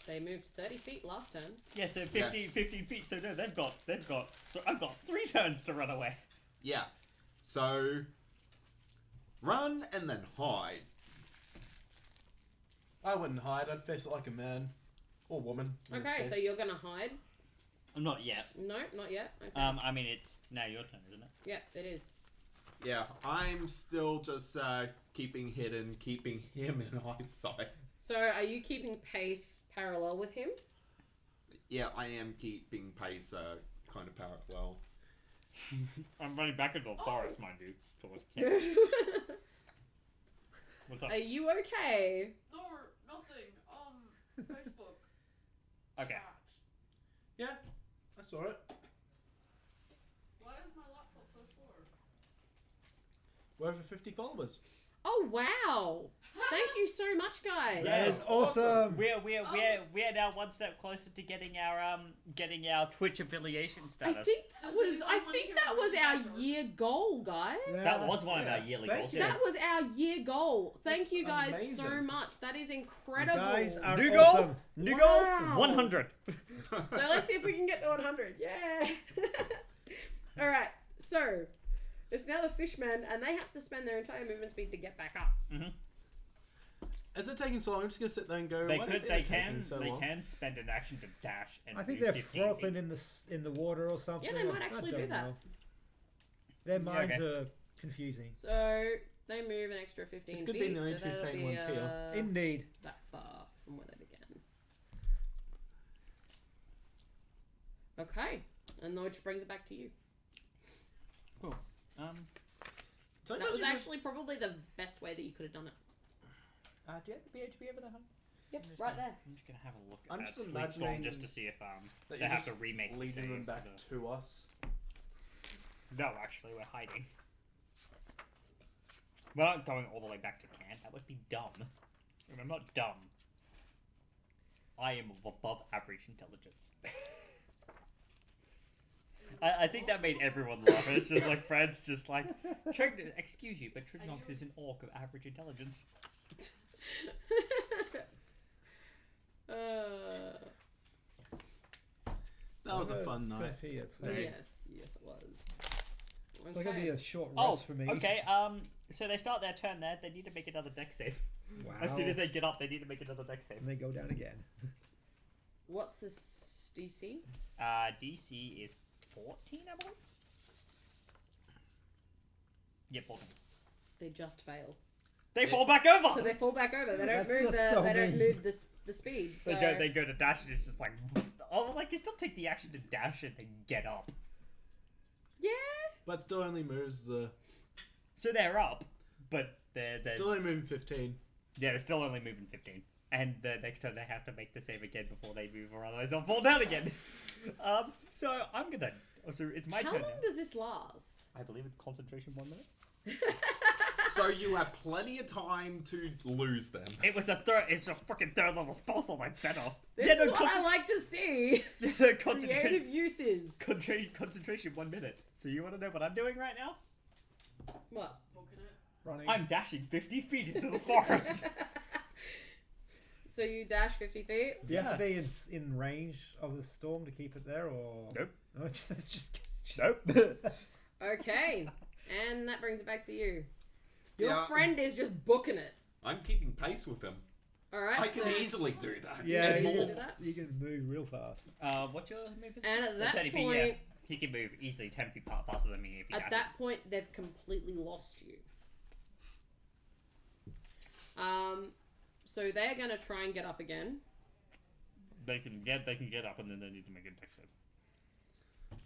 They moved 30 feet last turn. Yeah, so 15 feet. So no, they've got. So I've got 3 turns to run away. Yeah, so run and then hide. I wouldn't hide. I'd face it like a man or woman. in this Okay, so case. you're gonna hide. Not yet. No, not yet. Okay. I mean, it's now your turn, isn't it? Yeah, it is. Yeah, I'm still just keeping hidden, keeping him in eyesight. So are you keeping pace parallel with him? Yeah, I am keeping pace kind of parallel. I'm running back into the forest, mind you. Towards camp. What's up? Are you okay? No, nothing. Facebook. Okay. Chat. Yeah, I saw it. Why is my laptop so slow? We're over 50 followers. Oh wow! Thank you so much, guys. Yeah. That is awesome. We're now one step closer to getting our Twitch affiliation I status. think Does I anyone think wanna that hear was my our manager? year goal, guys. Yeah. That was one of Yeah. our yearly Thank goals. you. Yeah. That was our year goal. Thank That's you guys so amazing. much. That is You incredible. guys are New goal. awesome. New Wow. goal. 100. So let's see if we can get to 100. Yeah. All right. So it's now the fishmen, and they have to spend their entire movement speed to get back up. Is it taking so long? I'm just gonna sit there and go. They "Why could. is They it taking can. so They long?" can spend an action to dash and. I think move they're 15 frothing feet. in the water or something. Yeah, they might I actually don't do that. know. Their Yeah, minds okay. are confusing. So they move an extra 15 It's good feet. being the only so two that'll sane be, ones here. Indeed. that far from where they began. Okay, and which brings it back to you. So That was actually probably the best way that you could have done it. Do you have the PHP over there, hun? Yep, right there. I'm just gonna have a look I'm at just Sleep Storm imagining just to see if That they you're have just to remake the leading save them back for to us. No, actually, we're hiding. We're not going all the way back to camp. That would be dumb. And I'm not dumb. I am of above average intelligence. I think that made everyone laugh. It's just like Fred's just like, excuse you, but Trignox is an orc of average intelligence. That was a fun night. Yes, yes, it was. It's like gonna be a short Oh, rest for me. okay. So they start their turn there. They need to make another deck save. Wow. As soon as they get up, they need to make another deck save. And they go down again. What's this DC? DC is 14, I believe. Yeah, 14. They just fail. They fall back over. So they fall back over. They don't That's move just so they don't mean. move the speed. So They go to dash and it's just like, oh, like you still take the action to dash and then get up. yeah. But still only moves the. So they're up, but they're Still only moving 15. yeah, they're still only moving 15. And the next time they have to make the save again before they move, or otherwise they'll fall down again. So I'm gonna. So it's my How turn long now. does this last? I believe it's concentration 1 minute. So you have plenty of time to lose them. It was a third. It's a freaking third level spell, so like better. This is what I like to see. Creative uses. Concentration 1 minute. So you want to know what I'm doing right now? What? Booking it. Running. I'm dashing 50 feet into the forest. So you dash 50 feet? Do you have to be in range of the storm to keep it there, or Nope. No, it's just Nope. Okay. And that brings it back to you. Your Yeah. friend is just booking it. I'm keeping pace with him. Alright. I can so, easily do that. Yeah, and you more. can do that. you can move real fast. What's your movement? And at that 30 feet, point, yeah. He can move easily 10 feet faster than me if he at had that point, they've completely lost you. So they're gonna try and get up again. They can get up and then they need to make a dex save.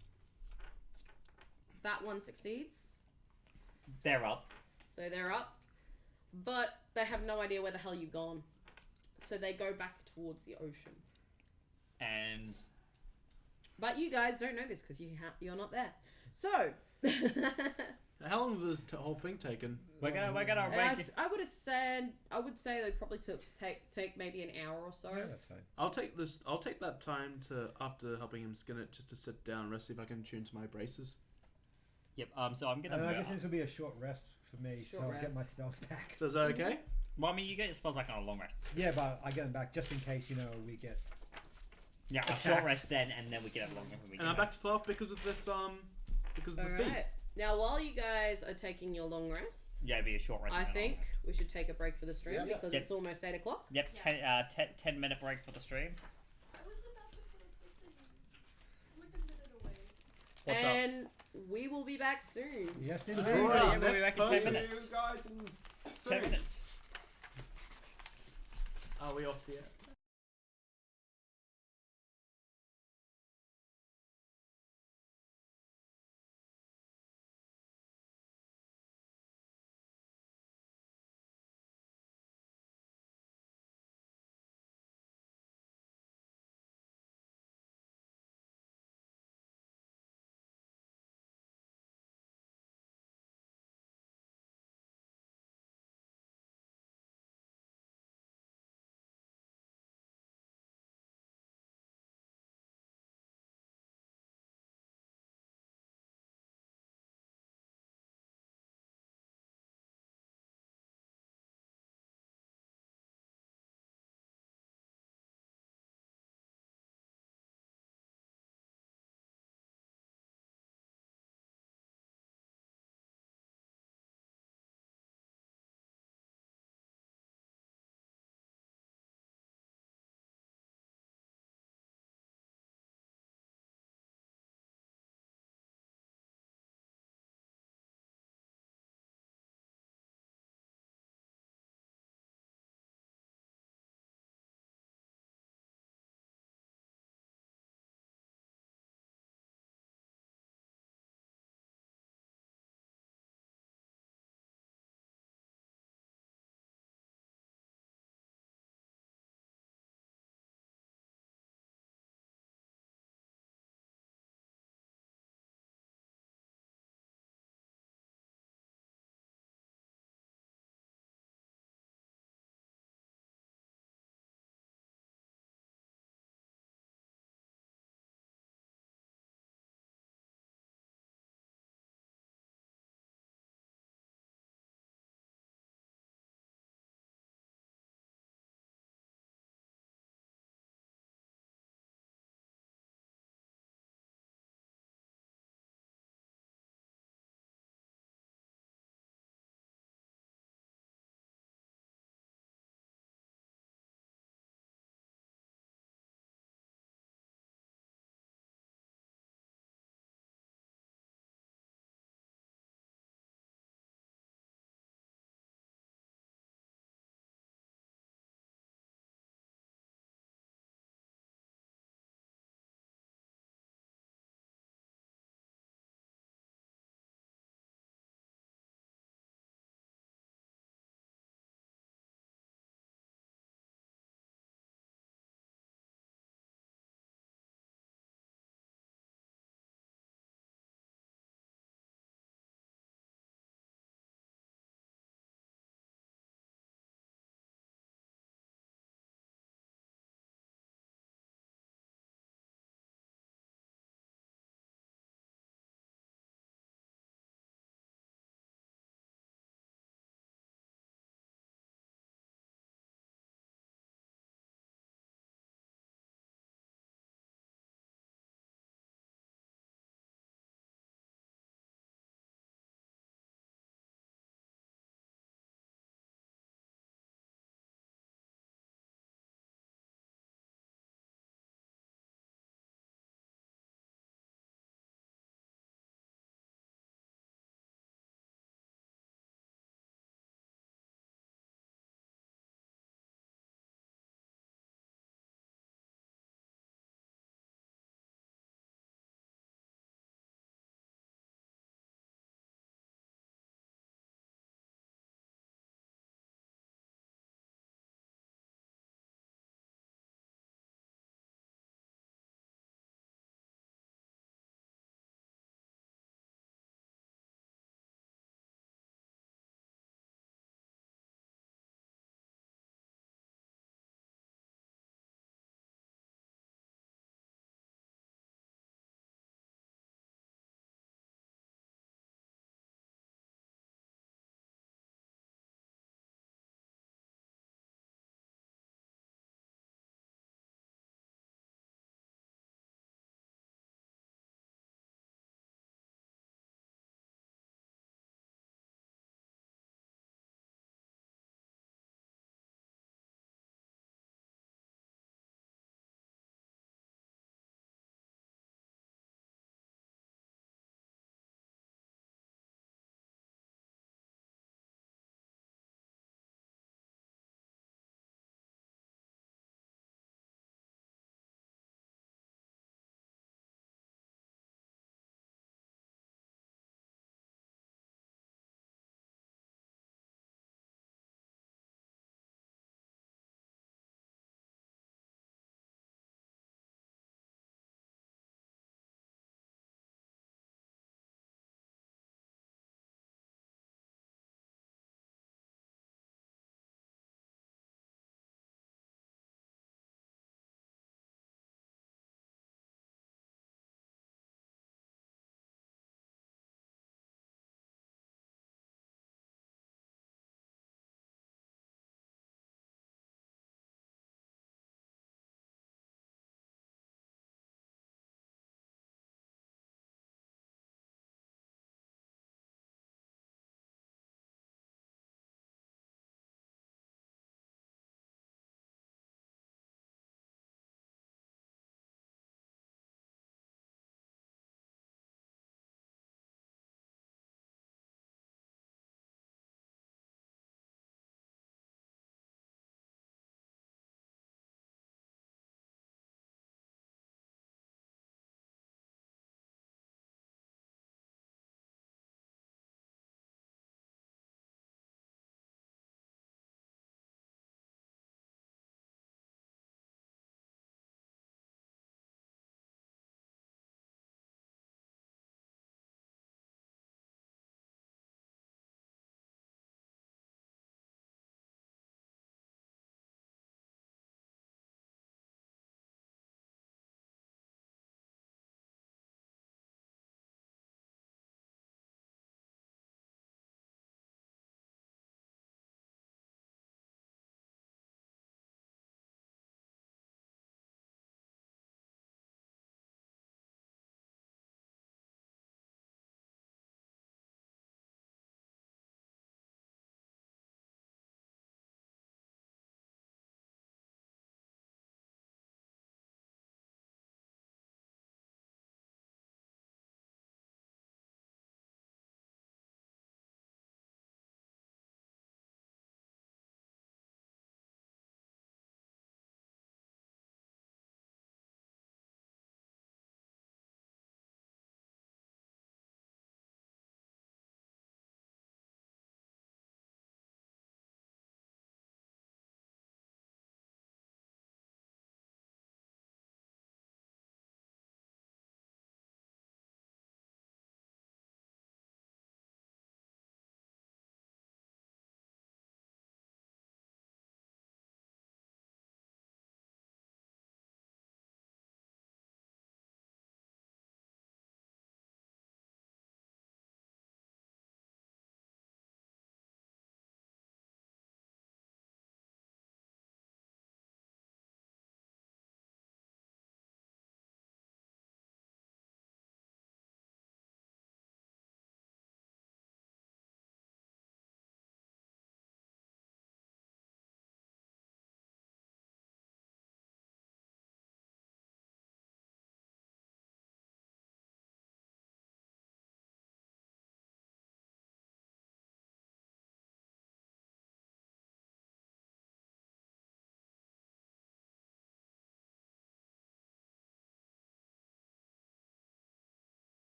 That one succeeds. They're up. So they're up. But they have no idea where the hell you've gone. So they go back towards the ocean. And But you guys don't know this because you're not there. So... How long has this whole thing taken? we're gonna rank it. I would say they probably take maybe an hour or so. Yeah, that's fine. I'll take that time to after helping him skin it just to sit down, rest, see if I can tune to my braces. Yep. So I'm gonna. I guess this will be a short rest for me, Short so I'll get rest. my spells back. So is that okay? Well, I mean, you get your spells back on a long rest. Yeah, but I get them back just in case, we get... Yeah, a short Attacked. rest then, and then we get a long rest. When we And get I'm back to 12 because of this because of the feed. Alright. Now, while you guys are taking your long rest, Yeah, it'd be a short rest. I and then a long think rest. we should take a break for the stream Yep. because Yep. it's almost 8 o'clock. Yep. 10-minute break for the stream. I was about to put a thing like a minute away. What's up? and we will be back soon. Yes, Alright, indeed. Yeah, we'll be next back in 10 person. minutes. See you guys in 10 minutes. Are we off the air?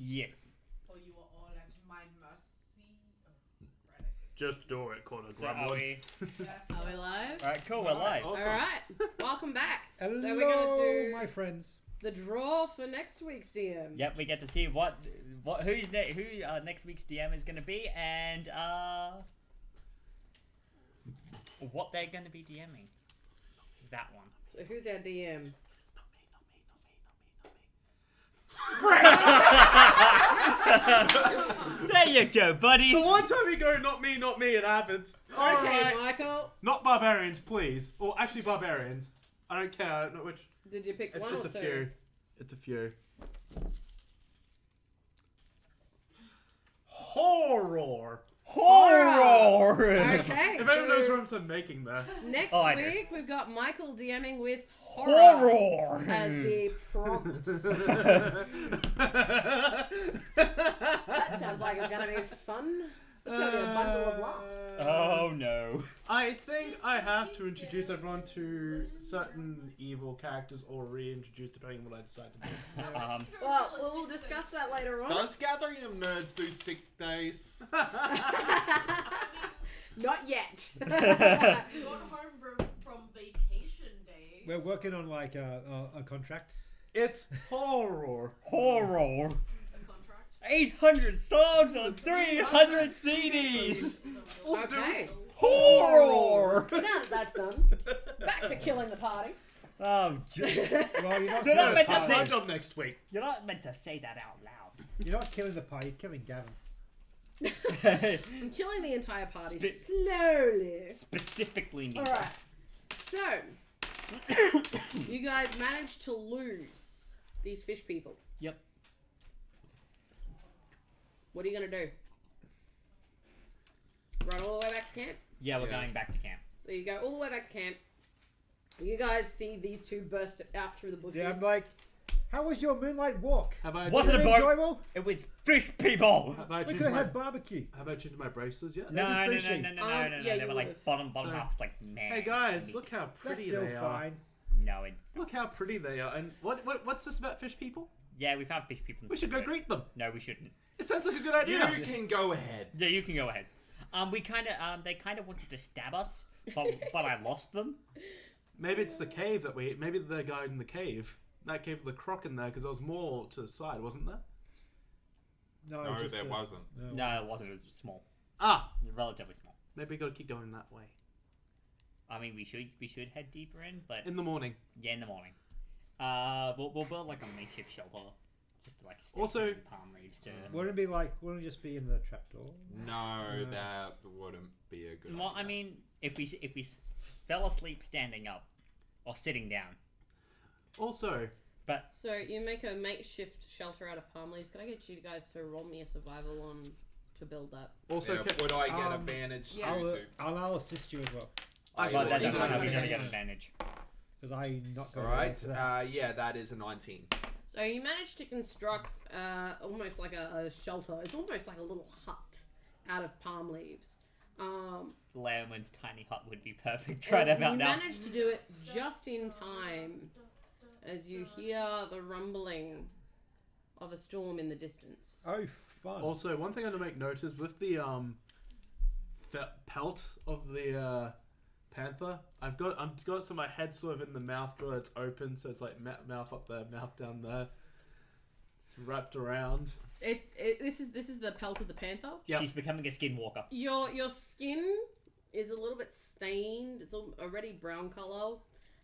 Yes. For you are all at my mercy. Oh, right. Just do it, Connor. So are we? Yes. Are we live? Alright, cool, we're live. Awesome. All right. Welcome back. Hello, So we're gonna do my friends. the draw for next week's DM. Yep, we get to see who next week's DM is going to be, and what they're going to be DMing. That one. So who's our DM? There you go, buddy. The one time you go, not me, it happens. Okay, Alright. Michael. Not barbarians, please. Or actually barbarians. I don't care. I don't know which. Did you pick It's, one it's or a two? few. It's a few. Horror. Okay. If anyone knows so what I'm making there. next Oh, I do. week we've got Michael DMing with horror, Horror. as the prompt. That sounds like it's gonna be fun. It's gonna be a bundle of laughs. Oh no. I think I have to introduce everyone to certain evil characters or reintroduce depending on what I decide to do. Well, we'll discuss that later on. Does Gathering of Nerds do sick days? Not yet. You got home from vacation day. We're working on like a contract. It's horror. Horror. A contract. 800 songs on 300 CDs. Okay. Horror. So now that that's done, back to killing the party. Oh, Well, you're not, You're not meant to That's say- my job next week. you're not meant to say that out loud. you're not killing the party. You're killing Gavin. I'm killing the entire party slowly. Specifically me. Alright. So, you guys managed to lose these fish people. Yep. What are you going to do? Run all the way back to camp? Yeah, we're Yeah. going back to camp. So you go all the way back to camp. You guys see these two burst out through the bushes. Yeah, I'm like, how was your moonlight walk? Have I Wasn't Was a it boat. enjoyable? It was fish people. Have I We changed could have my, had barbecue. have I changed my braces yet? No, no, no, Maybe no, sushi. no, no, Yeah, They you were like would've. bottom So- half, like man. Hey guys, meat. look how That's pretty still they are. fine. No, it's Look how pretty they are. And what's this about fish people? yeah. We found fish people. in We should go Sydney. greet them. No, we shouldn't. It sounds like a good idea. You can go ahead. Yeah, you can go ahead. We kind of they kind of wanted to stab us, but I lost them. Maybe it's the cave that we. Maybe the guy in the cave. That cave with the croc in there, because there was more to the side, wasn't there? No, No, just, there wasn't. No, it wasn't. It was small, Ah, relatively small. maybe we gotta keep going that way. I mean, we should head deeper in, but In the morning. yeah, in the morning. We'll build like a makeshift shelter, just to like stick Also- some palm leaves to. Wouldn't it be like? Wouldn't it just be in the trapdoor? No, that wouldn't be a good Well, idea. I mean, if we fell asleep standing up or sitting down, Also, but So you make a makeshift shelter out of palm leaves. Can I get you guys to roll me a survival on to build that? also, Yeah, can, would I get Um, advantage yeah. due to? I'll assist you as well I well, should- that doesn't Yeah. mean we're gonna Okay. get advantage. because I not going Alright, to that. yeah, that is a 19. So you managed to construct almost like a shelter. It's almost like a little hut out of palm leaves. Leomund's tiny hut would be perfect right you about now. managed to do it just in time as you hear the rumbling of a storm in the distance. Oh, fun! also, one thing I want to make note is with the pelt of the panther. I've got so my head sort of in the mouth drawer. It's open, so it's like mouth up there, mouth down there, wrapped around. This is the pelt of the panther. Yep. She's becoming a skinwalker. Your skin is a little bit stained. It's already brown color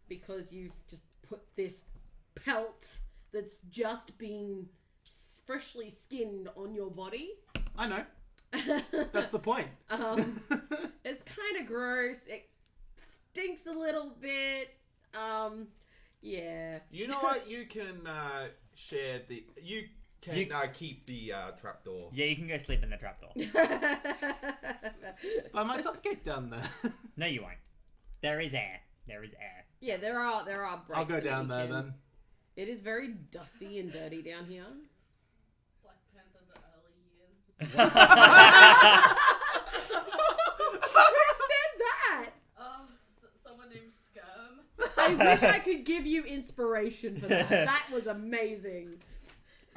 because you've just put this pelt that's just been freshly skinned on your body. I know. That's the point. It's kind of gross. It stinks a little bit. Yeah. You know what? You can share the. You can You- keep the trapdoor. Yeah, you can go sleep in the trapdoor. But I might suffocate down there. No, you won't. There is air. There is air. Yeah, there are breaks. I'll go that down you there can- then. It is very dusty and dirty down here. Black Panther, the early years. Who said that? Someone named Skirm. I wish I could give you inspiration for that. That was amazing.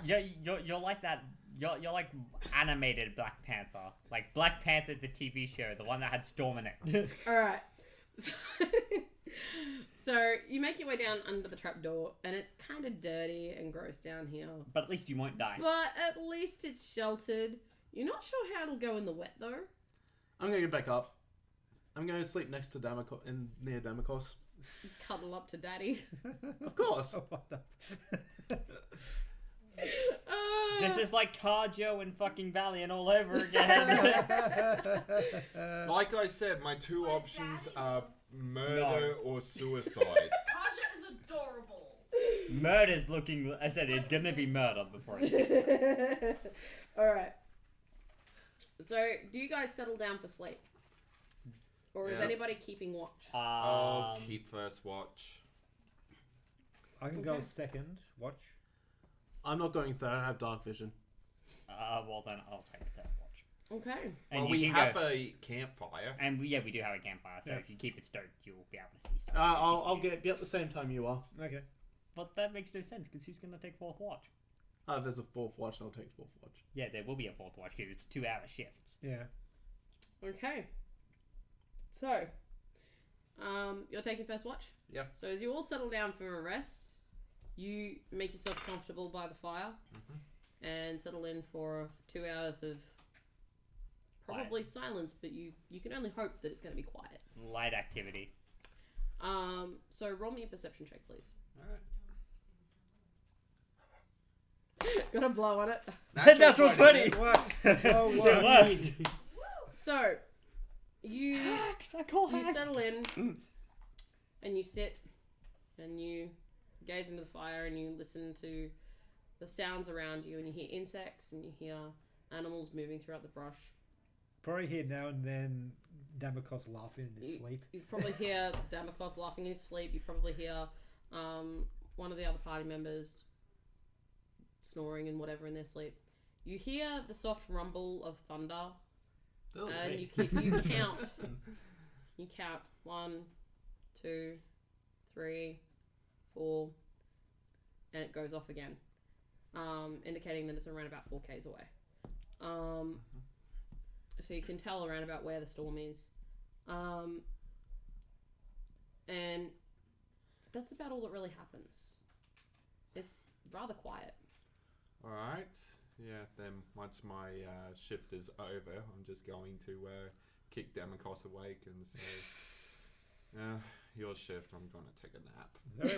you're like that. You're like animated Black Panther, like Black Panther the TV show, the one that had Storm in it. All right. So you make your way down under the trapdoor, and it's kind of dirty and gross down here. But at least you won't die. But at least it's sheltered. You're not sure how it'll go in the wet, though. I'm gonna get back up. I'm gonna sleep next to near Damocos. Cuddle up to daddy. Of course. This is like Carjo and fucking Valiant all over again. Like I said, my two options are murder or suicide. Kaja is adorable. Murder's looking. I said it's gonna be murder before it's. Alright. So, do you guys settle down for sleep? Or is Yeah. anybody keeping watch? I'll keep first watch. I can go Okay. second. Watch. I'm not going third. I have dark vision. Well then I'll take that watch. Okay. And Well, you we can have go, a campfire. and we do have a campfire, so Yeah. if you keep it stoked, you'll be able to see stuff. I'll be at the same time you are. Okay. But that makes no sense because who's gonna take fourth watch? If there's a fourth watch, I'll take fourth watch. Yeah, there will be a fourth watch because it's 2-hour shifts. Yeah. Okay. So, you're taking first watch? Yeah. So as you all settle down for a rest, you make yourself comfortable by the fire and settle in for 2 hours of probably silence, but you can only hope that it's going to be quiet. Light activity. So roll me a perception check, please. Got a blow on it. Natural 20. It works. Oh, It wow. worked. So, you Hacks! I call you hacks. settle in and you sit and you gaze into the fire and you listen to the sounds around you and you hear insects and you hear animals moving throughout the brush. Probably hear now and then Damocos laughing in his sleep. You probably hear Damocos laughing in his sleep. You probably hear one of the other party members snoring and whatever in their sleep. You hear the soft rumble of thunder. And you count. You count 1, 2, 3, 4, and it goes off again, indicating that it's around about 4 k's away. So you can tell around about where the storm is, and that's about all that really happens. It's rather quiet. Alright. Yeah, then once my shift is over, I'm just going to kick Damocos awake and say, your shift, I'm going to take a nap. Very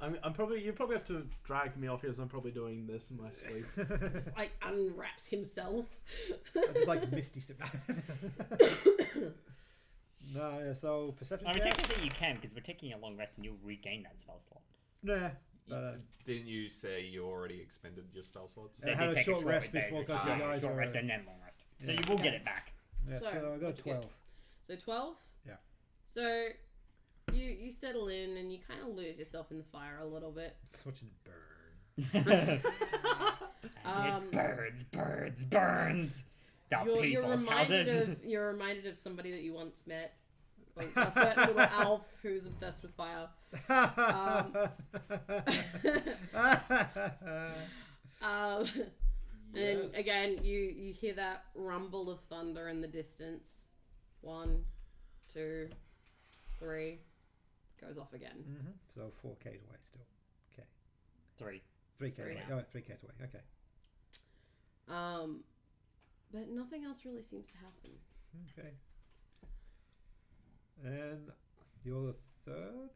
well. I'm probably you probably have to drag me off here as I'm probably doing this in my sleep. Just like unwraps himself. I just like Misty step. No, yeah, so perception I mean, check. technically you can because we're taking a long rest and you'll regain that spell slot. Nah. Didn't you say you already expended your spell slots? I had a short rest before because you guys short are... rest and then long rest. So Yeah. you will get Okay. it back. Yeah, So, so I got what'd you get? 12. So 12? Yeah. So you settle in and you kind of lose yourself in the fire a little bit. Switching burn. Burns. The people's houses. You're reminded of somebody that you once met. A certain little elf who's obsessed with fire. And Yes. again, you hear that rumble of thunder in the distance. 1, 2, 3, goes off again. Mm-hmm. So 4 k's away still. Okay. 3. 3 k's Three away. now. Oh, 3 k's away. Okay. But nothing else really seems to happen. Okay. And you're the third?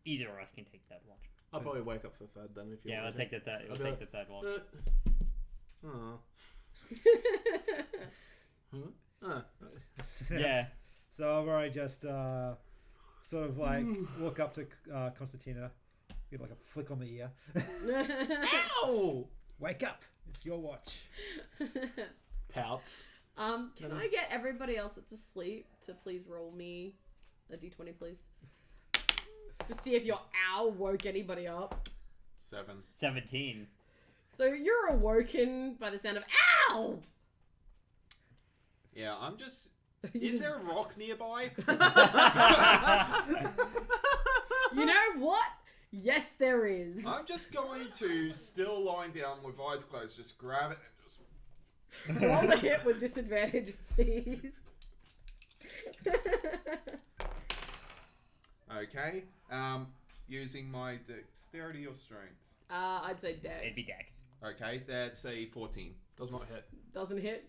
Either of us can take that watch. I'll probably wake up for third then if you Yeah, want we'll me take the third. I'll We'll be take like, the third watch. Yeah. So I've already just sort of like walk up to Constantina, give like a flick on the ear. Ow! Wake up! It's your watch. Pouts. Can I get everybody else that's asleep to please roll me a d20, please? To see if your owl woke anybody up. 7. 17. So you're awoken by the sound of ow! Yeah, I'm just... Is there a rock nearby? You know what? Yes, there is. I'm just going to, still lying down with eyes closed, just grab it and just... Roll the hit with disadvantage, please. Okay. Using my dexterity or strength. I'd say dex. It'd be Dex. Okay, that's a 14. Does not hit. Doesn't hit.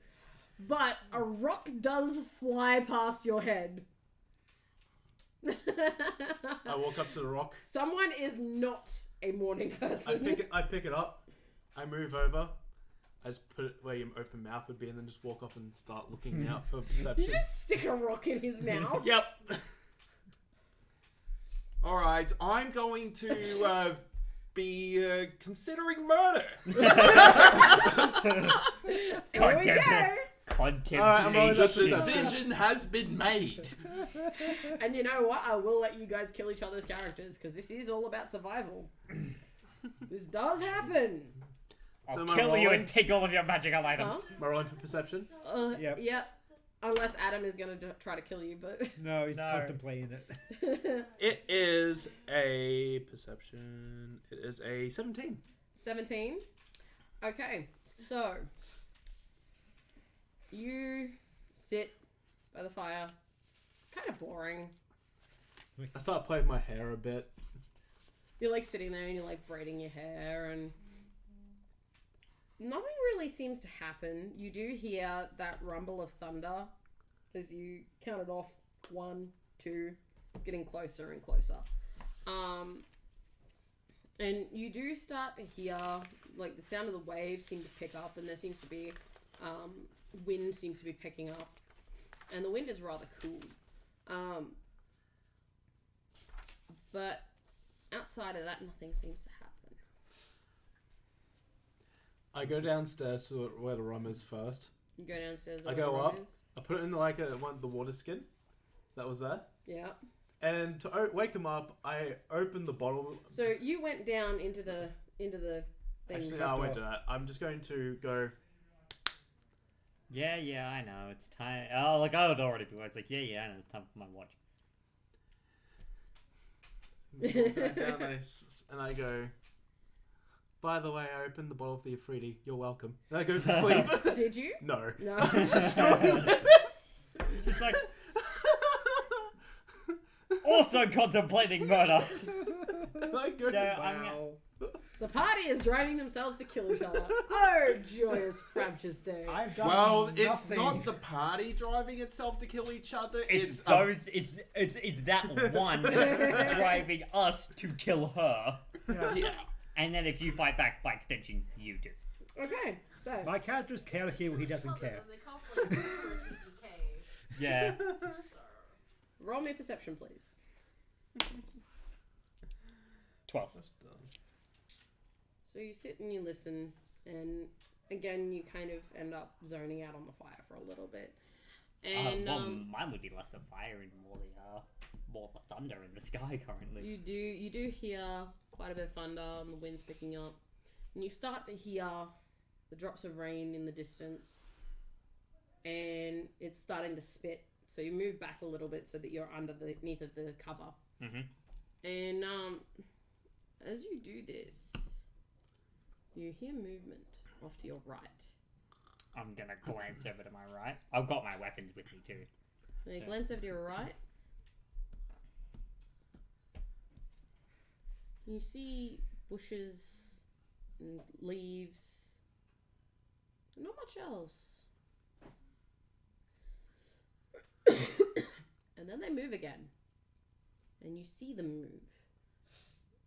But a rock does fly past your head. I walk up to the rock. Someone is not a morning person. I pick it up. I move over. I just put it where your open mouth would be, and then just walk up and start looking out for perception. You just stick a rock in his mouth. Yep. Alright, I'm going to be considering murder. Contemplation. Alright, I'm rolling The up this. decision has been made. And you know what? I will let you guys kill each other's characters because this is all about survival. This does happen. I'll So am I kill you rolling? and take all of your magical items. Huh? Am I rolling for perception? Yep. Yep. Unless Adam is going to try to kill you, but... No, he's No. contemplating it. It is a perception. It is a 17. 17. Okay, so... You sit by the fire. It's kind of boring. I start playing with my hair a bit. You're like sitting there and you're like braiding your hair and... Nothing really seems to happen. You do hear that rumble of thunder as you count it off. 1, 2. It's getting closer and closer. And you do start to hear like the sound of the waves seem to pick up, and there seems to be wind seems to be picking up, and the wind is rather cool. But outside of that, nothing seems to happen. I go downstairs to where the rum is first. You go downstairs. I where go the room up. is. I put it in like the water skin that was there. Yeah. And to wake him up, I open the bottle. So you went down into the thing. Actually, no, I won't do that. I'm just going to go. Yeah, I know. It's time. Oh, like I would already be. It's like, yeah, I know. It's time for my watch. Down and I go. By the way, I opened the bottle of the Afridi. You're welcome. And I go to sleep. Did you? No. No. It's just like also contemplating murder. I go So to I'm Wow. The party is driving themselves to kill each other. Oh, joyous, fraptious day. I've done Well, it's nothing. not the party driving itself to kill each other. It's a- those. It's that one driving us to kill her, yeah. and then if you fight back, by extension, you do. Okay, so My character's chaotic, he doesn't care. They call for like TPK. Yeah. roll me a perception, please. 12. So you sit and you listen, and again, you kind of end up zoning out on the fire for a little bit. And Well, mine would be less the fire and more the thunder in the sky currently. you do hear quite a bit of thunder, and the wind's picking up, and you start to hear the drops of rain in the distance, and it's starting to spit. So you move back a little bit so that you're underneath of the cover. Mhm. And as you do this, you hear movement off to your right. I'm gonna glance over to my right. I've got my weapons with me too. Now you glance over to your right. You see bushes and leaves. Not much else. And then they move again. And you see them move.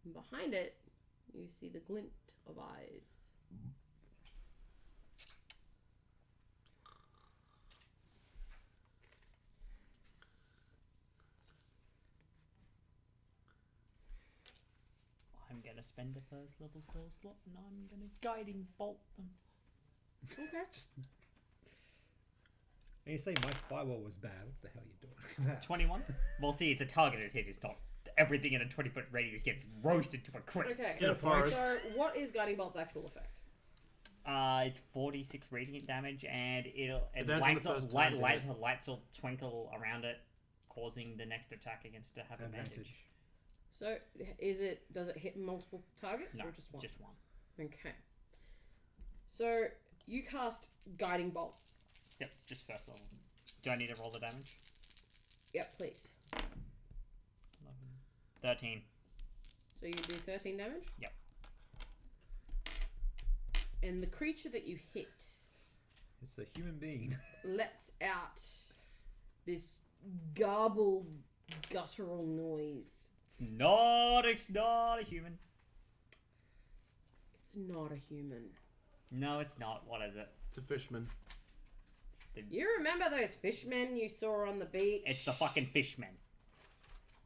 And behind it, you see the glint of eyes. I'm gonna spend a first level spell slot and I'm gonna guiding bolt them. Okay. And you say my firewall was bad. What the hell are you doing? 21? Well, see, it's a targeted hit. It's not everything in a 20-foot radius gets roasted to a crisp. Okay. In a forest. So, what is Guiding Bolt's actual effect? It's 46 radiant damage, and Advantage on the first time, lights will twinkle around it, causing the next attack against to have advantage. So, does it hit multiple targets No, or just one? Just one. Okay. So, you cast Guiding Bolt. Yep, just first level. Do I need to roll the damage? Yep, please. 13. So you do 13 damage? Yep. And the creature that you hit It's a human being. lets out this garbled, guttural noise. It's not a human. It's not a human. No, it's not. What is it? It's a fishman. You remember those fishmen you saw on the beach? It's the fucking fishmen.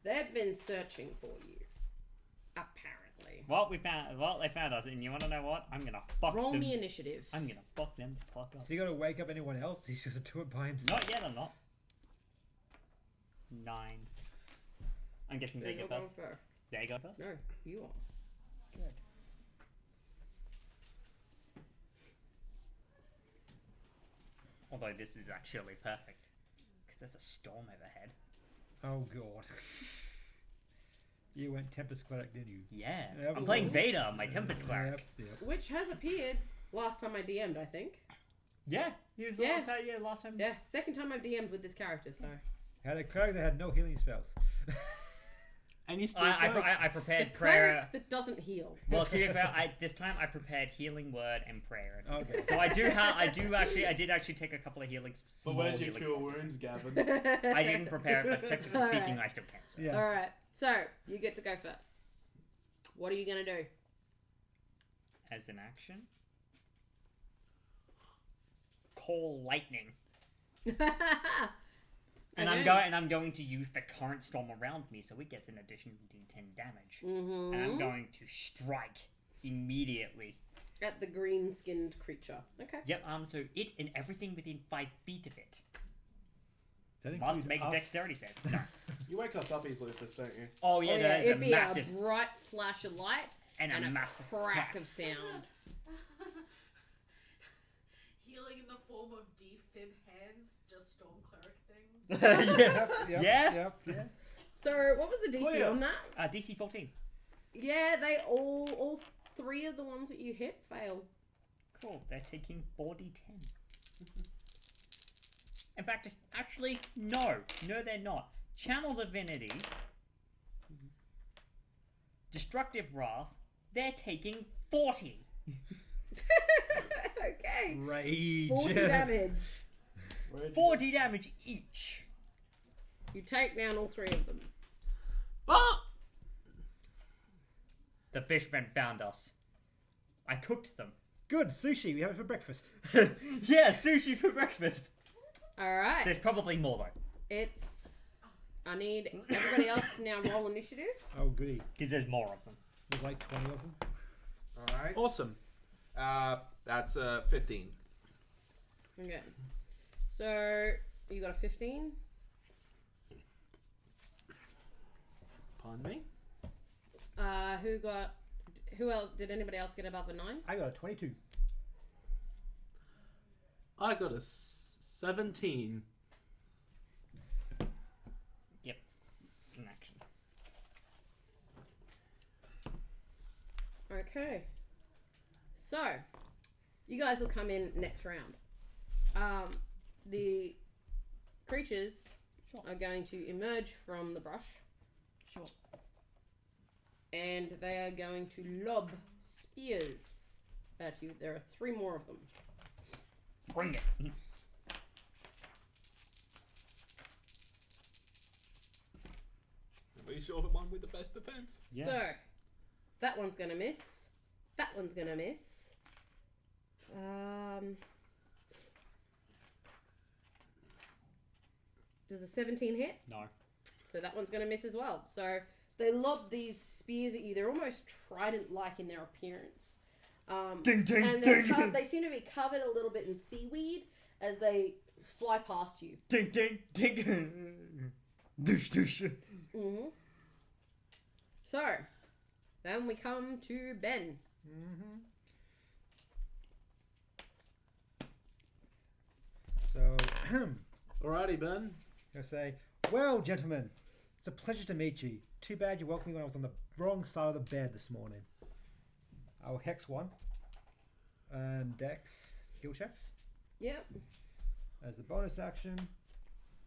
They've been searching for you. Apparently. Well, they found us, and you want to know what? I'm gonna fuck Roll them. me initiative. I'm gonna fuck them the fuck up. Has he got to wake up anyone else? He's just do it by himself. Not yet, I'm not. 9. I'm guessing Then they you're go going first. first. They go first? No, you are. Good. Although this is actually perfect. Because there's a storm overhead. Oh god. You went Tempest Cleric, didn't you? Yeah. Yeah, I'm of playing course. Vader, my Tempest Cleric. Yep. Which has appeared last time I DM'd, I think. Yeah. He was the Yeah. last time. Yeah, second time I've DM'd with this character, so. Had a cleric that had no healing spells. And you still I The prepared cleric prayer. that doesn't heal. Well, to be fair, this time I prepared healing word and prayer. Okay. So I did actually take a couple of healing. But Small where's your healing cure spells. wounds, Gavin? I didn't prepare it, but technically All speaking, right. I still can. So. Yeah. Alright, so you get to go first. What are you going to do? As an action, call lightning, and Okay. I'm going to use the current storm around me, so it gets an additional D10 damage, and I'm going to strike immediately. At the green-skinned creature. Okay. Yep. So it and everything within 5 feet of it That must includes make a us. dexterity save. No. You wake us up easily with this, don't you? Oh yeah, that is it'd a be massive a bright flash of light and and a a massive crack of sound. Healing in the form of defib hands, just storm cleric things. yeah. Yep, Yeah. Yep. So, what was the DC Clear. on that? DC 14. Yeah, they all 3 of the ones that you hit fail. Cool. They're taking 4d10. In fact, actually, no, they're not. Channel Divinity, Destructive Wrath, they're taking 40. Okay. Rage. 40 damage. 40 damage each. You take down all 3 of them. Ah! The fishmen found us. I cooked them. Good sushi. We have it for breakfast. Yeah, sushi for breakfast. Alright. There's probably more though, It's. I need everybody else to now roll initiative. Oh goody. because there's more of them. There's like 20 of them. All right. Awesome. That's 15. Okay. So, you got a 15. Pardon me? Who else? Did anybody else get above a 9? I got a 22. I got a 17. Yep. In action. Okay. So, you guys will come in next round. The creatures are going to emerge from the brush. Sure. And they are going to lob spears at you. There are 3 more of them. Bring it. At least you're the one with the best defense. Yeah. So, that one's going to miss. That one's going to miss. Does a 17 hit? No. So that one's going to miss as well. So they lob these spears at you. They're almost trident-like in their appearance. Ding, ding, And ding. they seem to be covered a little bit in seaweed as they fly past you. Ding, ding, ding. Douche, douche. Mm-hmm. So, then we come to Ben. Mm-hmm. So, Alrighty, Ben. I say, well, gentlemen, It's a pleasure to meet you. Too bad you woke me when I was on the wrong side of the bed this morning. I'll hex 1. And Dex skill checks Yep. as the bonus action.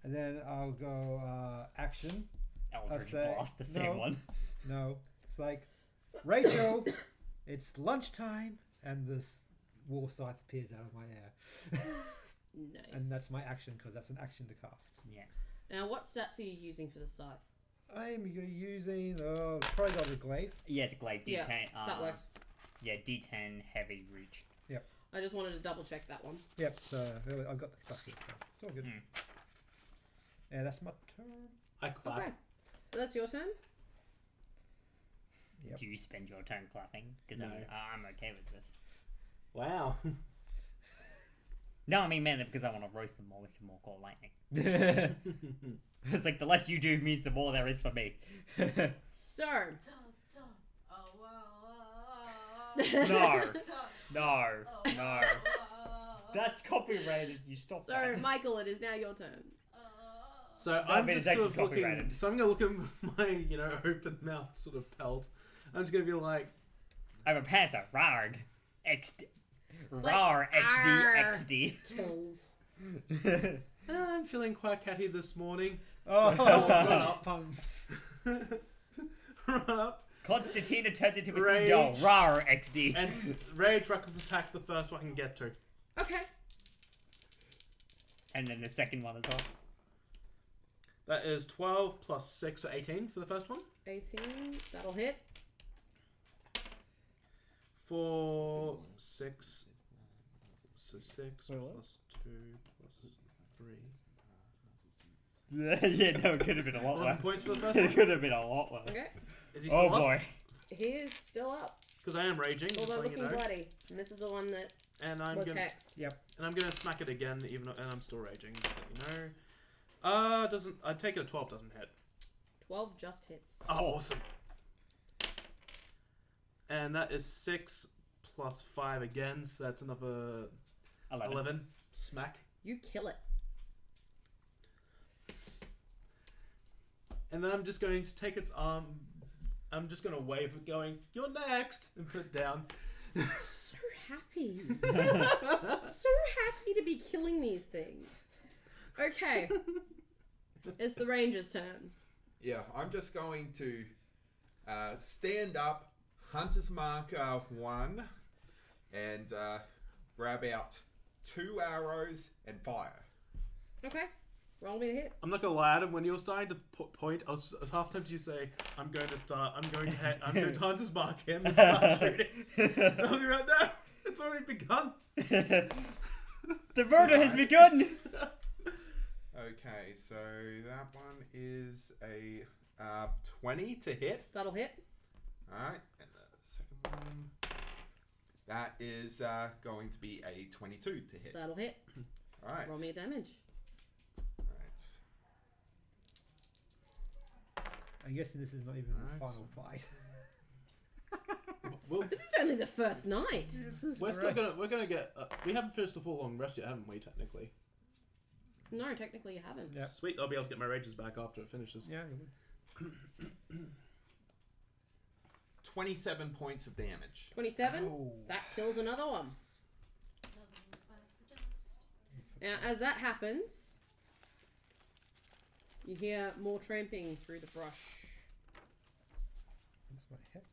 And then I'll go action. Eldritch say- Blast, the same no. one. No, it's like, Rachel, it's lunchtime. And this war scythe appears out of my air. Nice. And that's my action because that's an action to cast. Yeah. Now, what stats are you using for the scythe? I'm using probably got the glaive. Yeah, it's glaive D10. Yeah, that works. Yeah, D10 heavy reach. I just wanted to double check that one. Yep. So I've got the stuff here. So it's all good. Mm. Yeah, that's my turn. I clap. Okay. So that's your turn? Yep. Do you spend your turn clapping? Because No. I'm okay with this. Wow. No, I mean, man, because I want to roast them all with some more cold lightning. It's like the less you do means the more there is for me. So. Dun, dun. Oh, wow. No. Dun, No. oh, No. wow. That's copyrighted. You stop So, that. Michael, it is now your turn. So That I'm bit just is sort of actually looking. copyrighted. So I'm gonna look at my, open mouth sort of pelt. I'm just gonna be like, I'm a panther. Rawr. XD. like, Rawr. "Arr." XD. Kills. I'm feeling quite catty this morning. Oh, God. puns. Run up Constantina turned into a Rage. seagull. Rawr. XD. and rage reckless attack the first one I can get to. Okay. And then the second one as well. That is 12 plus 6, so 18 for the first one. 18. That'll hit. 4, 6. So 6 Wait, what? plus 2 plus 3. Yeah, no, it could have been a lot 11 worse. points for the first It one. could have been a lot worse. Okay. Is he still Oh up? boy. He is still up. Because I am raging, just Although letting you looking know. bloody. And this is the one that And I'm was gonna hexed. smack it again, and I'm still raging. Just let you know. Doesn't I take it a 12 doesn't hit? 12 just hits. Oh, awesome. And that is 6 plus 5 again, so that's another 11. Smack. You kill it. And then I'm just going to take its arm. I'm just going to wave it, going, "You're next," and put it down. So happy. So happy to be killing these things. Okay. It's the ranger's turn. Yeah, I'm just going to stand up, Hunter's Mark 1, and grab out 2 arrows and fire. Okay. Roll me to hit. I'm not gonna lie, Adam. When you were starting to point, I was half tempted to say, I'm going to Hunter's Mark him and start shooting. And I was right now. It's already begun. The murder has begun. Okay, so that one is a 20 to hit. That'll hit. Alright, and the second one, that is going to be a 22 to hit. That'll hit. Alright. Roll me a damage. I'm guessing this is not even the final fight. This is only the first night. We're gonna get. We haven't finished the full long rest yet, haven't we? Technically. No, technically you haven't. Yeah. Sweet. I'll be able to get my rages back after it finishes. Yeah. 27 points of damage. 27. Ow. That kills another one. Now, as that happens, you hear more tramping through the brush. That's my hex.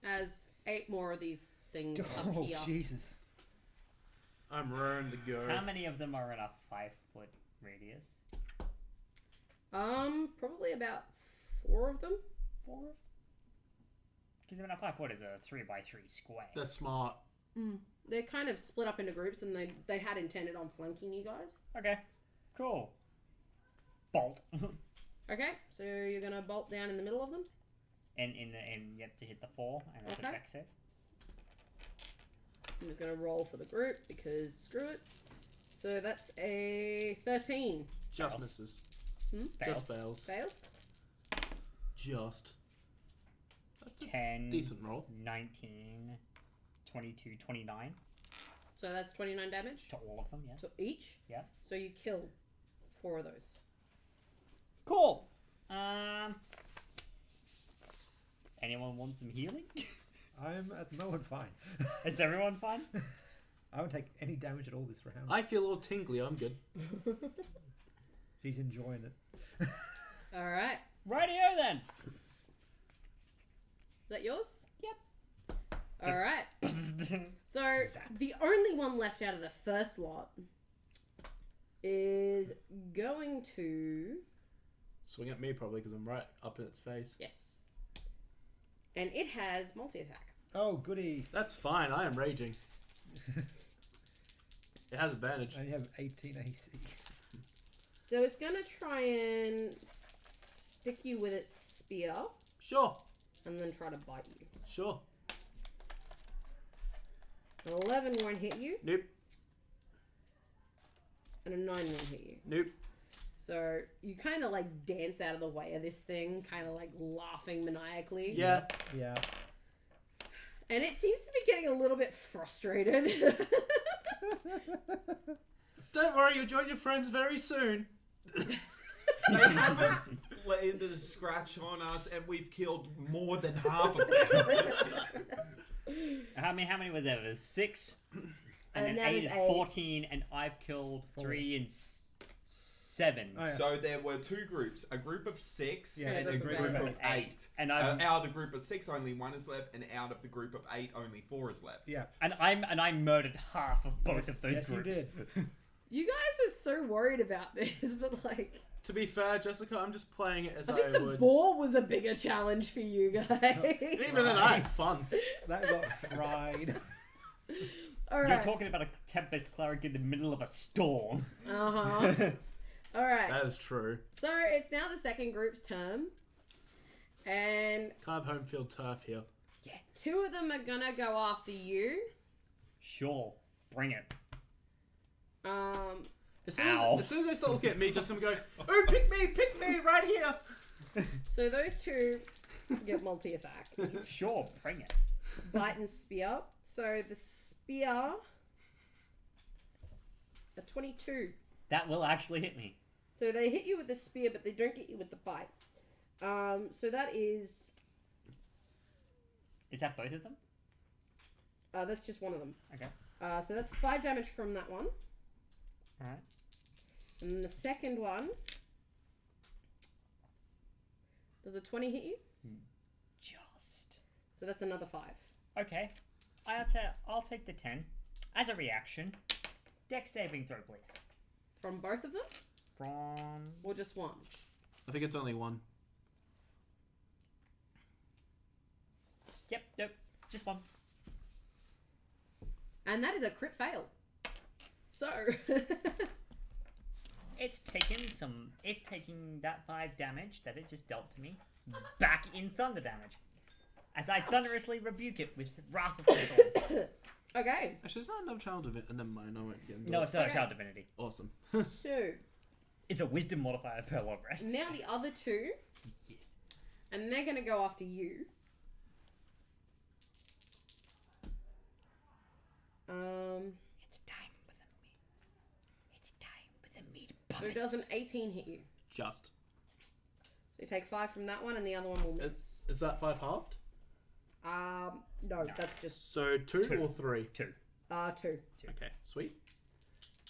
As 8 more of these things Oh, appear. Jesus. I'm raring to go. How many of them are in a 5-foot radius? Probably about 4 of them. 4? Because I mean, a 5 foot is a 3x3 square. That's smart. They're kind of split up into groups, and they had intended on flanking you guys. Okay, cool. Bolt. Okay, so you're gonna bolt down in the middle of them. and you have to hit the 4, and it's Okay. a dex save. I'm just gonna roll for the group because screw it. So that's a 13. Just Fails. misses. Hmm? Just fails. Fails. just. That's a 10, decent roll. 19, 22, 29 So that's 29 damage to all of them, yeah. to each. Yeah. So you kill 4 of those. Cool. Anyone want some healing? I'm at the moment fine. Is everyone fine? I won't take any damage at all this round. I feel all tingly. I'm good. She's enjoying it. All right. Rightio then. Is that yours? Yep. All right. So the only one left out of the first lot is going to Swing at me probably because I'm right up in its face. yes, and it has multi-attack. Oh, goody. That's fine. I am raging. It has advantage. I only have 18 AC. So it's gonna try and stick you with its spear Sure. and then try to bite you. Sure. An 11 won't hit you, Nope. and a 9 won't hit you. Nope. So you kind of like dance out of the way of this thing, kind of like laughing maniacally. Yeah. Yeah. And it seems to be getting a little bit frustrated. Don't worry, you'll join your friends very soon. They haven't landed a scratch on us, and we've killed more than half of them. How many were there? There's 6. And then that 8 is is 8. 14, and I've killed 3 and 7. Oh, yeah. So there were 2 groups, a group of 6 Yeah, and a group of 8. And I've Out of the group of 6, only 1 is left, and out of the group of 8, only 4 is left. Yeah. I murdered half of both of those yes, groups. You did. You guys were so worried about this, but like, To be fair, Jessica, I'm just playing it as I think the would. boar was a bigger challenge for you guys. Even then, I had fun. That got fried. All You're right. talking about a Tempest Cleric in the middle of a storm. Uh-huh. All right. That is true. So it's now the second group's turn, and Kind of home field turf here. 2 of them are gonna go after you. Sure, bring it. As soon Ow. as they start looking at me, just gonna go, oh, pick me, right here. So those 2 get multi-attack. Sure, bring it. Bite and spear. So the spear, a 22. That will actually hit me. So they hit you with the spear, but they don't get you with the bite. So that is Is that both of them? that's just one of them. Okay. So that's 5 damage from that one. Alright. And then the second one, does a 20 hit you? Just. So that's another 5. Okay. I'll take the 10. As a reaction, dex saving throw, please. From both of them? From... Or just one? I think it's only 1. Yep, nope. Just 1. And that is a crit fail. So, It's taking that 5 damage that it just dealt to me back in thunder damage. As I thunderously rebuke it with Wrath of the Storm. okay. Actually, is that another child of it? Never mind, I won't get into No, it. it's not Okay. a child divinity. Awesome. So, It's a wisdom modifier per long rest. now the other 2, and they're going to go after you. It's time for the meat. It's time for the meat So puppets. does an 18 hit you? Just. So you take 5 from that one, and the other one will miss. Is that 5 halved? No, that's just So 2 2. or 3? 2. 2. Okay, sweet.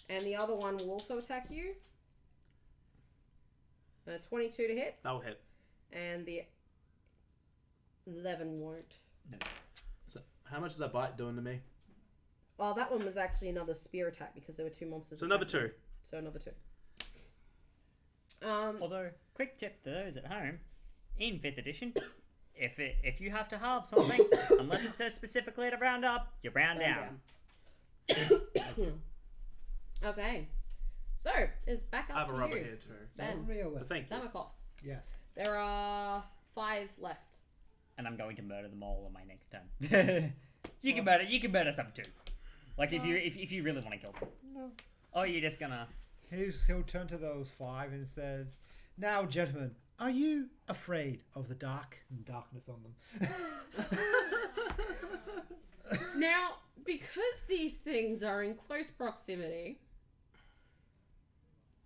And the other one will also attack you. 22 to hit, That will hit. and the 11 won't. So how much is that bite doing to me? Oh, that one was actually another spear attack because there were 2 monsters. So another attacking. 2. So another 2. Although, quick tip to those at home, in 5th edition, if you have to halve something, unless it says specifically to round up, you round down. Okay. So, it's back I up have a to rubber you. here too. Ben. Really? Thank you. Damakos. Yes. There are 5 left. And I'm going to murder them all on my next turn. You can murder some too. Like if you really want to kill them. No. Oh, you're just gonna... He'll turn to those 5 and says, "Now, gentlemen, Are you afraid of the dark and darkness on them? Now, because these things are in close proximity,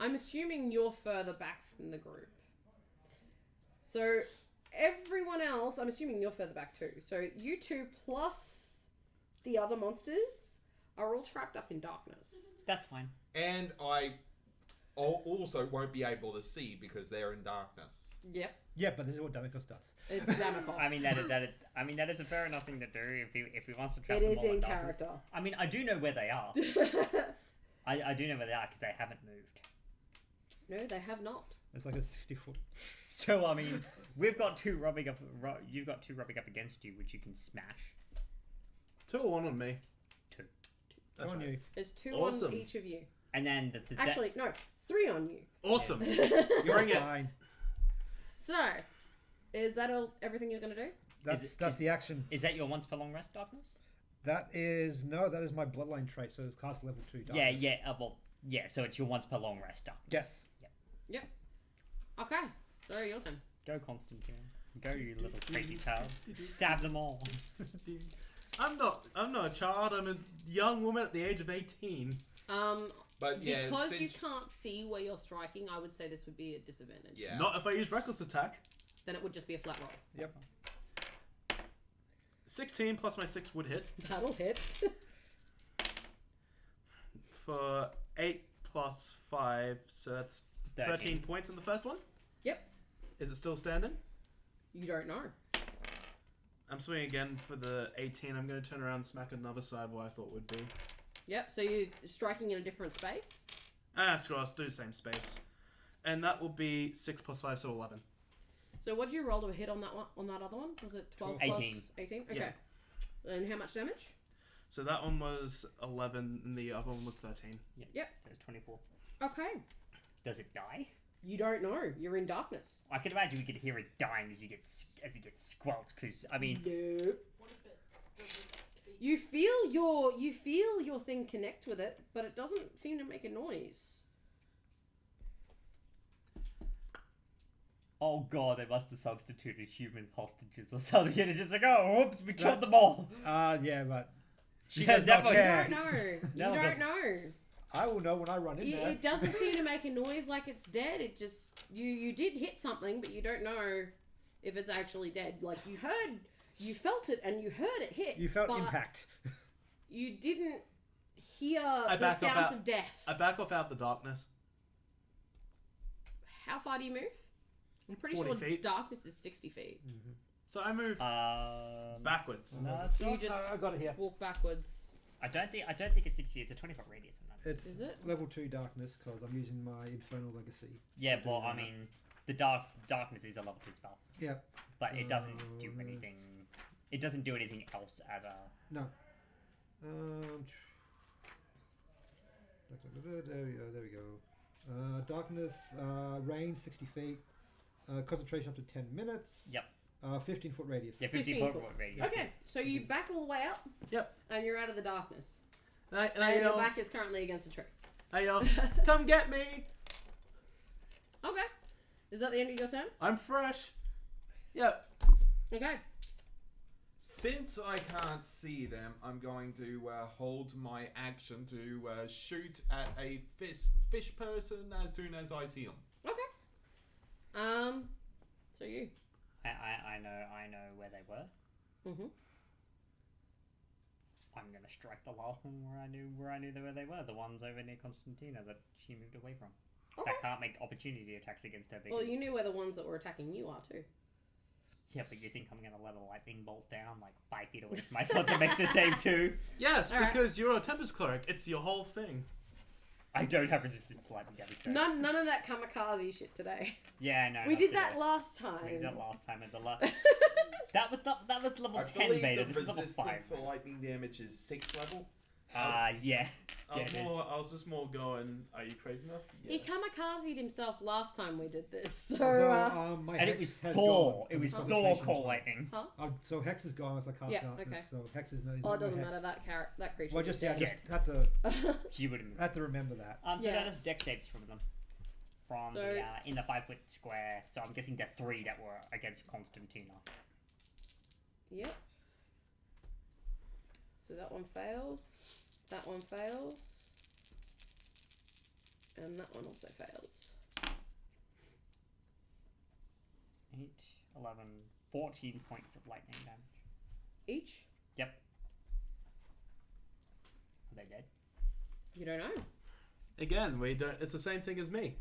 I'm assuming you're further back from the group. So everyone else, I'm assuming you're further back too. So you two plus the other monsters are all trapped up in darkness. That's fine. And I also won't be able to see because they're in darkness. Yep, Yeah, but this is what Damocles does. it's Damocles. I mean that is a fair enough thing to do if he wants to trap it them is all in darkness. character. I mean, I do know where they are. I do know where they are because they haven't moved. No, they have not. It's like a 60-foot. So I mean, we've got two rubbing up. You've got two rubbing up against you, which you can smash. 2 or 1 on me. Two. That's on right. you. There's 2 Awesome. on each of you. And then Actually, no, 3 on you. Awesome. You're Bring it. fine. So, is that everything you're going to do? That's the action. is that your once per long rest darkness? That is my bloodline trait, so it's class level 2 darkness. Yeah. So it's your once per long rest darkness. Yes. Yep. Okay, so your turn. Go, Constantine. Go, you little crazy child. Stab them all. I'm not a child. I'm a young woman at the age of 18. But yeah, Because since, you can't see where you're striking, I would say this would be a disadvantage. yeah. Not if I use reckless attack. Then it would just be a flat roll. Yep. 16 plus my 6 would hit That'll hit. for 8 plus 5, so that's 13 points in the first one. Yep. Is it still standing? You don't know. I'm swinging again for the 18. I'm going to turn around and smack another side where I thought would be. Yep, so you're striking in a different space. Screw it, let's do the same space. And that will be 6 plus 5, so 11. So what did you roll to hit on that one? On that other one? Was it 12 plus 18. 18? Okay. Yeah. And how much damage? So that one was 11 and the other one was 13. Yep. So it's 24. Okay. Does it die? You don't know. You're in darkness. I could imagine we could hear it dying as it gets squelched. Because I mean, No. What if it doesn't speak? You feel your thing connect with it, but it doesn't seem to make a noise. oh god, they must have substituted human hostages or something. And it's just like, oh, whoops, we killed them all. Yeah, but she Yeah, does not definitely. You care. don't know. No, You it don't know. I will know when I run in there. It doesn't seem to make a noise like it's dead. It just you did hit something, but you don't know if it's actually dead. Like you felt it and you heard it hit. You felt but impact. You didn't hear the back off sounds out- of death. I back off out the darkness. How far do you move? I'm pretty 40 sure feet. darkness is 60 feet. So I move backwards. No, it's So you not. just I got it here. walk backwards. I don't think it's 60. It's a 20-foot radius. In that. It's Is it? level 2 darkness because I'm using my Infernal Legacy. Yeah, to do well, that. I mean, the darkness is a level 2 spell, Yeah. but it doesn't do anything. It doesn't do anything else at a. No. There we go. Darkness, range 60 feet. Concentration up to 10 minutes. Yep. 15-foot radius. Yeah, 15 15-foot foot. radius. Okay, so you back all the way up. Yep. And you're out of the darkness. And I And your yell, back is currently against a tree. I yell, come get me! Okay. Is that the end of your turn? I'm fresh. Yep. Okay. Since I can't see them, I'm going to hold my action to shoot at a fish person as soon as I see them. Okay. So you. I know where they were. Mm-hmm. I'm gonna strike the last one where I knew where they were. The ones over near Constantina that she moved away from. Okay. That can't make opportunity attacks against her. Because, Well, you knew where the ones that were attacking you are too. Yeah, but you think I'm gonna let a lightning bolt down like 5 feet away from myself to make the same too? Yes, All right. because you're a Tempest Cleric. It's your whole thing. I don't have resistance to lightning damage. So. None of that kamikaze shit today. Yeah, no. We not did today. that last time. We did that last time at the that was level I 10 believe beta. the This is level 5. resistance to lightning damage is 6th level. Yeah. I Yeah, was, it is. I was just more going, are you crazy enough? He kamikazed himself last time we did this. So, So, my And Hex it was has Thor. gone. It was From Thor concentration call slot. lightning. So Hex is gone as I cast Yeah, darkness. okay. So Hex is no. oh, it no doesn't Hex. matter. That creature. Well, was just yeah, dead. just had to She would have moved. had to remember that. So Yeah. that is deck saves from them. from So- the in the 5 foot square. So I'm guessing the 3 that were against Constantina. Yep. So that one fails. That one fails. And that one also fails. 8, 11, 14 points of lightning damage. Each? Yep. Are they dead? You don't know. Again, we don't. It's the same thing as me.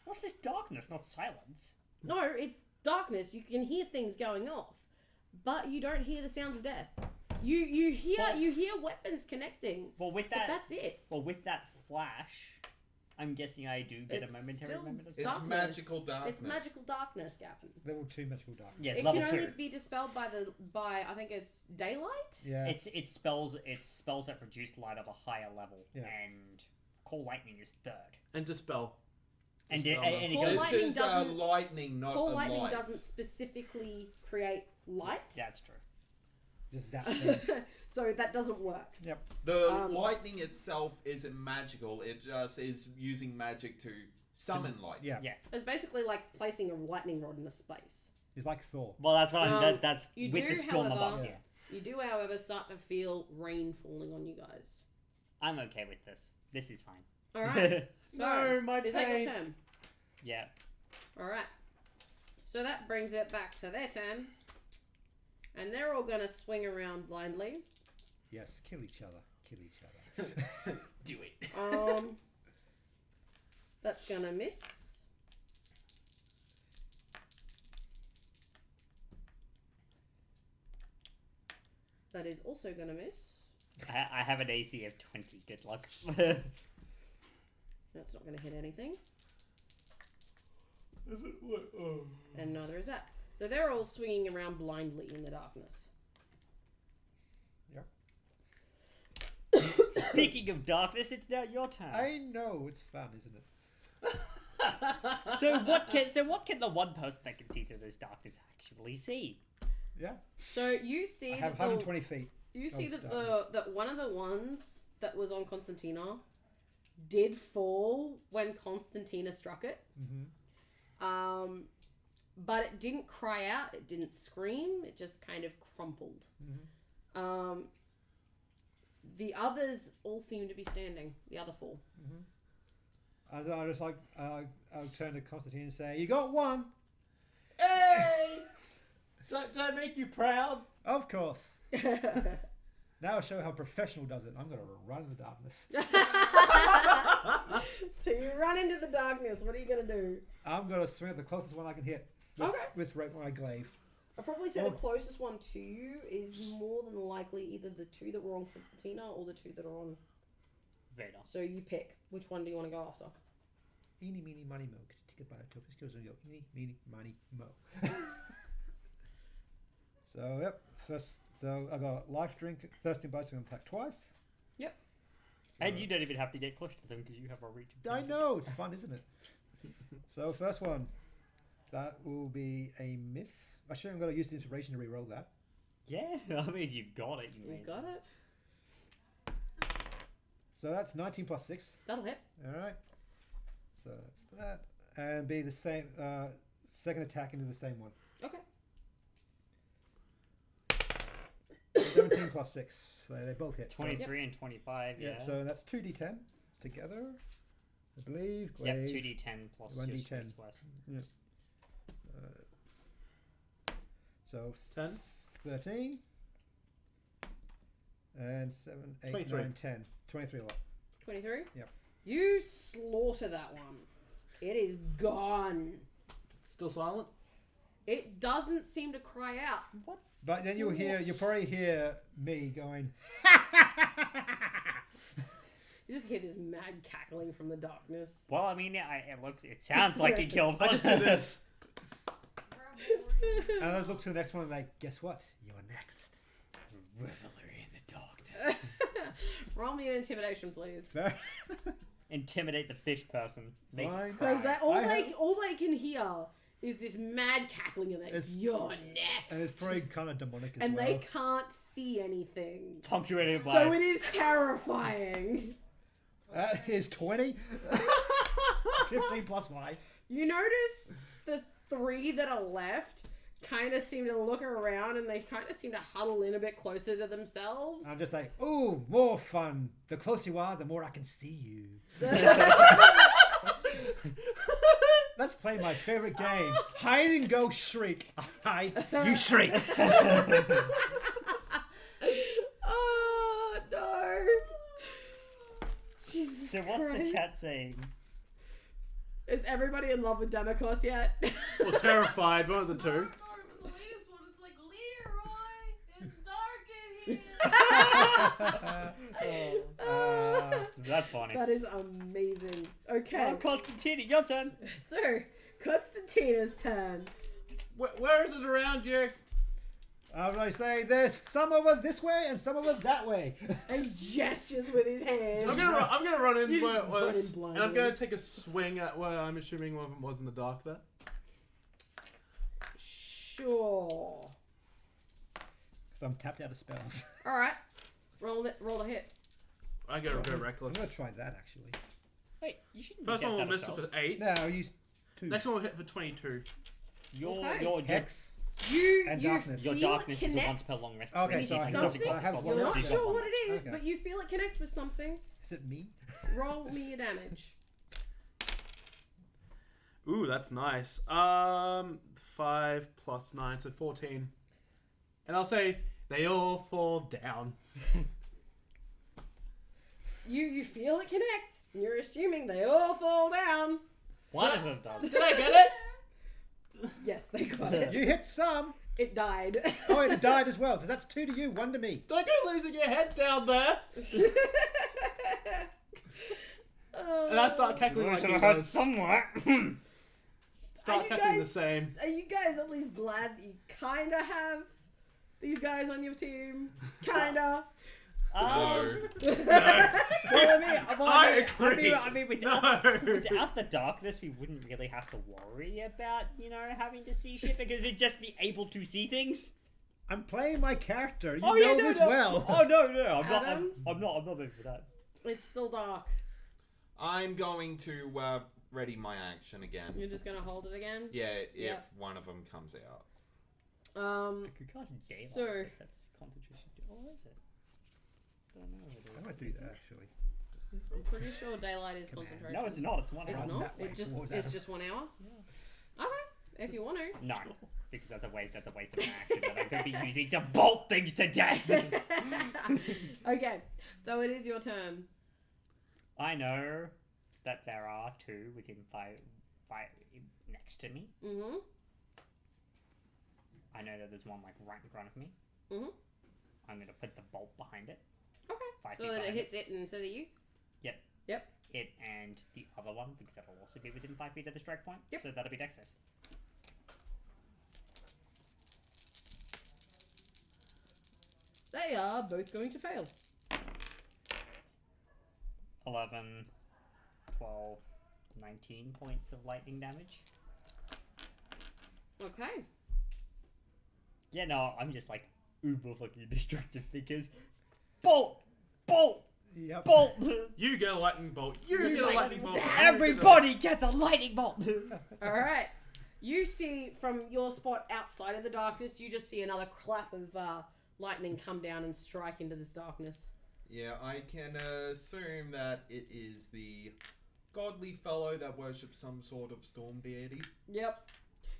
What's this darkness, not silence? No, it's darkness. You can hear things going off, but you don't hear the sounds of death. You hear Well- you hear weapons connecting, Well, with but that, that's it. flash, I'm guessing I do get It's a momentary still moment of It's silence. darkness. magical darkness. It's magical darkness, Gavin. Level 2 magical darkness. Yes, It level can 2. only be dispelled by I think it's daylight. Yeah. It's spells that produce light of a higher level, Yeah. and call lightning is 3rd. And dispel. And Dispel it Call goes. lightning This is doesn't- lightning, not Call a lightning light. doesn't specifically create light, That's true. Just zap things. so that doesn't work. The Um, lightning itself isn't magical. It just is using magic to summon light. Yeah. Yeah. It's basically like placing a lightning rod in a space. It's like Thor. Well, that's what that's you with do, the storm however- above. Yeah. Yeah. You do, however, start to feel rain falling on you guys. I'm okay with this. This is fine. All right. So, No, my is that your pain. turn? Yeah. All right. So that brings it back to their turn, and they're all gonna swing around blindly. Yes, kill each other. Kill each other. Do it. That's gonna miss. That is also gonna miss. I have an AC of 20. Good luck. That's not gonna hit anything, Is it? What? Oh. and neither is that. So they're all swinging around blindly in the darkness. Speaking of darkness, it's now your turn. I know, it's fun, isn't it? So what can the one person that can see through this darkness actually see? Yeah. So you see I have that the 120 feet. You see Oh, that darkness. that one of the ones that was on Constantina did fall when Constantina struck it. Mm-hmm. But it didn't cry out. It didn't scream. It just kind of crumpled. Mm-hmm. The others all seem to be standing. The other four. Mm-hmm. I just like I'll turn to Constantine and say, "You got one." Hey! Did I make you proud? Of course. Now I'll show how professional does it. I'm gonna run in the darkness. So you run into the darkness. What are you gonna do? I'm gonna swing at the closest one I can hit. With, Okay. With my glaive. I'd probably say Oh. the closest one to you is more than likely either the two that were on Constantina or the two that are on. Vader. So you pick. Which one do you want to go after? Eeny, meeny, miny, mo. Take a bite of tofu skills and go. Eeny, meeny, miny, mo. So yep. First, so I got life drink, thirsting bites. I'm gonna attack twice. Yep. And you don't even have to get close to them because you have a reach. of I 10. know, it's fun, isn't it? So first one, that will be a miss. Actually, I'm going to use the inspiration to re-roll that. Yeah, I mean you got it. You got it. So that's 19 plus 6. That'll hit. All right. So that's that, and be the same. Second attack into the same one. Okay. 17 plus 6. So they both hit. So, 23 and 25. Yeah. yeah. So that's 2d10 together, I believe. Yep. Glaive. 2d10 plus 1d10. your strength twice. So 10? 13. And 7, 8, 23. 9, 10. 23 a lot. 23? Yep. You slaughter that one. It is gone. Still silent? It doesn't seem to cry out. What? But then you'll probably hear me going, You just hear this mad cackling from the darkness. Well, I mean, it sounds like he killed one. I just do this. and let's look to the next one and like, guess what? You're next. Revelry in the darkness. Roll me an intimidation, please. So, Intimidate the fish person. Make Fine. it cry. Because all they can hear is this mad cackling and It's- you're next. and it's probably kind of demonic as and well. they can't see anything. Punctuated by. So it is terrifying. That is 20. 15 plus 5. You notice the 3 that are left kind of seem to look around and they kind of seem to huddle in a bit closer to themselves. I'm just like, ooh, more fun. The closer you are, the more I can see you. Let's play my favorite game. Hide and go shriek. Hide, you shriek. Oh, no. Jesus So what's Christ. the chat saying? Is everybody in love with Democos yet? Or terrified, one of the No, two. no, the latest one, it's like, Leroy, it's dark in here. That's funny. That is amazing. Okay, Oh, Constantine, your turn. so Constantina's turn. Where is it around you? I'm going to say there's some over this way and some over that way. And gestures with his hands. I'm gonna run in You where just it was, run in and blindly. I'm gonna take a swing at where I'm assuming one of them was in the dark there. Sure. So I'm tapped out of spells. All right. Roll a hit. I go I'm reckless. going to try that, actually. Wait, you shouldn't First get one will that miss spells. with 8. No, I'll use 2. Next one will hit for 22. Your Hex. You And darkness. Your feel darkness it is a connect once per long rest. Okay, with so I It have doesn't something. cost I have spells. You're one not more. sure what it is, Okay. but you feel it connect with something. Is it me? Roll me your damage. Ooh, that's nice. 5 plus 9, so 14. And I'll say they all fall down. You feel it connect. And you're assuming they all fall down. One of them does. Did I get it? Yes, they got it. You hit some. It died. Oh, it died as well. So that's 2 to you, 1 to me. Don't go losing your head down there. And I start cackling like you guys. somewhere. Start Are you cackling the guys- same. Are you guys at least glad that you kind of have these guys on your team? Kind of. No. Well, I agree. I mean, without, No. without the darkness, we wouldn't really have to worry about, having to see shit because we'd just be able to see things. I'm playing my character. You Oh, know yeah, no, this no. well. Oh no, I'm not. Adam? I'm not in for that. It's still dark. I'm going to ready my action again. You're just gonna hold it again. Yeah, if Yeah. one of them comes out. I could cast daylight. So- but that's concentration. Or is it? I don't know what it is. I might do that, actually. I'm pretty sure daylight is Command. concentration. No, it's not. It's 1 It's hour. Run not. that way It just towards it's Adam. just 1 hour. Yeah. Okay, if you want to. No, because that's a waste of an action that I could be using to bolt things to death. Okay, so it is your turn. I know that there are 2 within 5 next to me. Mhm. I know that there's one like right in front of me. Mhm. I'm gonna put the bolt behind it. Okay. 5 So feet that it behind hits it instead of you. it and the other one because that'll also be within 5 feet of the strike point. Yep. So that'll be dex saves. They are both going to fail. 11, 12, 19 points of lightning damage. Okay. Yeah, no, I'm just like uber fucking destructive because bolt, bolt, Yep. bolt. You get a lightning bolt. You He's get a like, lightning bolt. zap. Everybody gets a lightning bolt. All right. You see from your spot outside of the darkness, you just see another clap of lightning come down and strike into this darkness. Yeah, I can assume that it is the godly fellow that worships some sort of storm deity. Yep.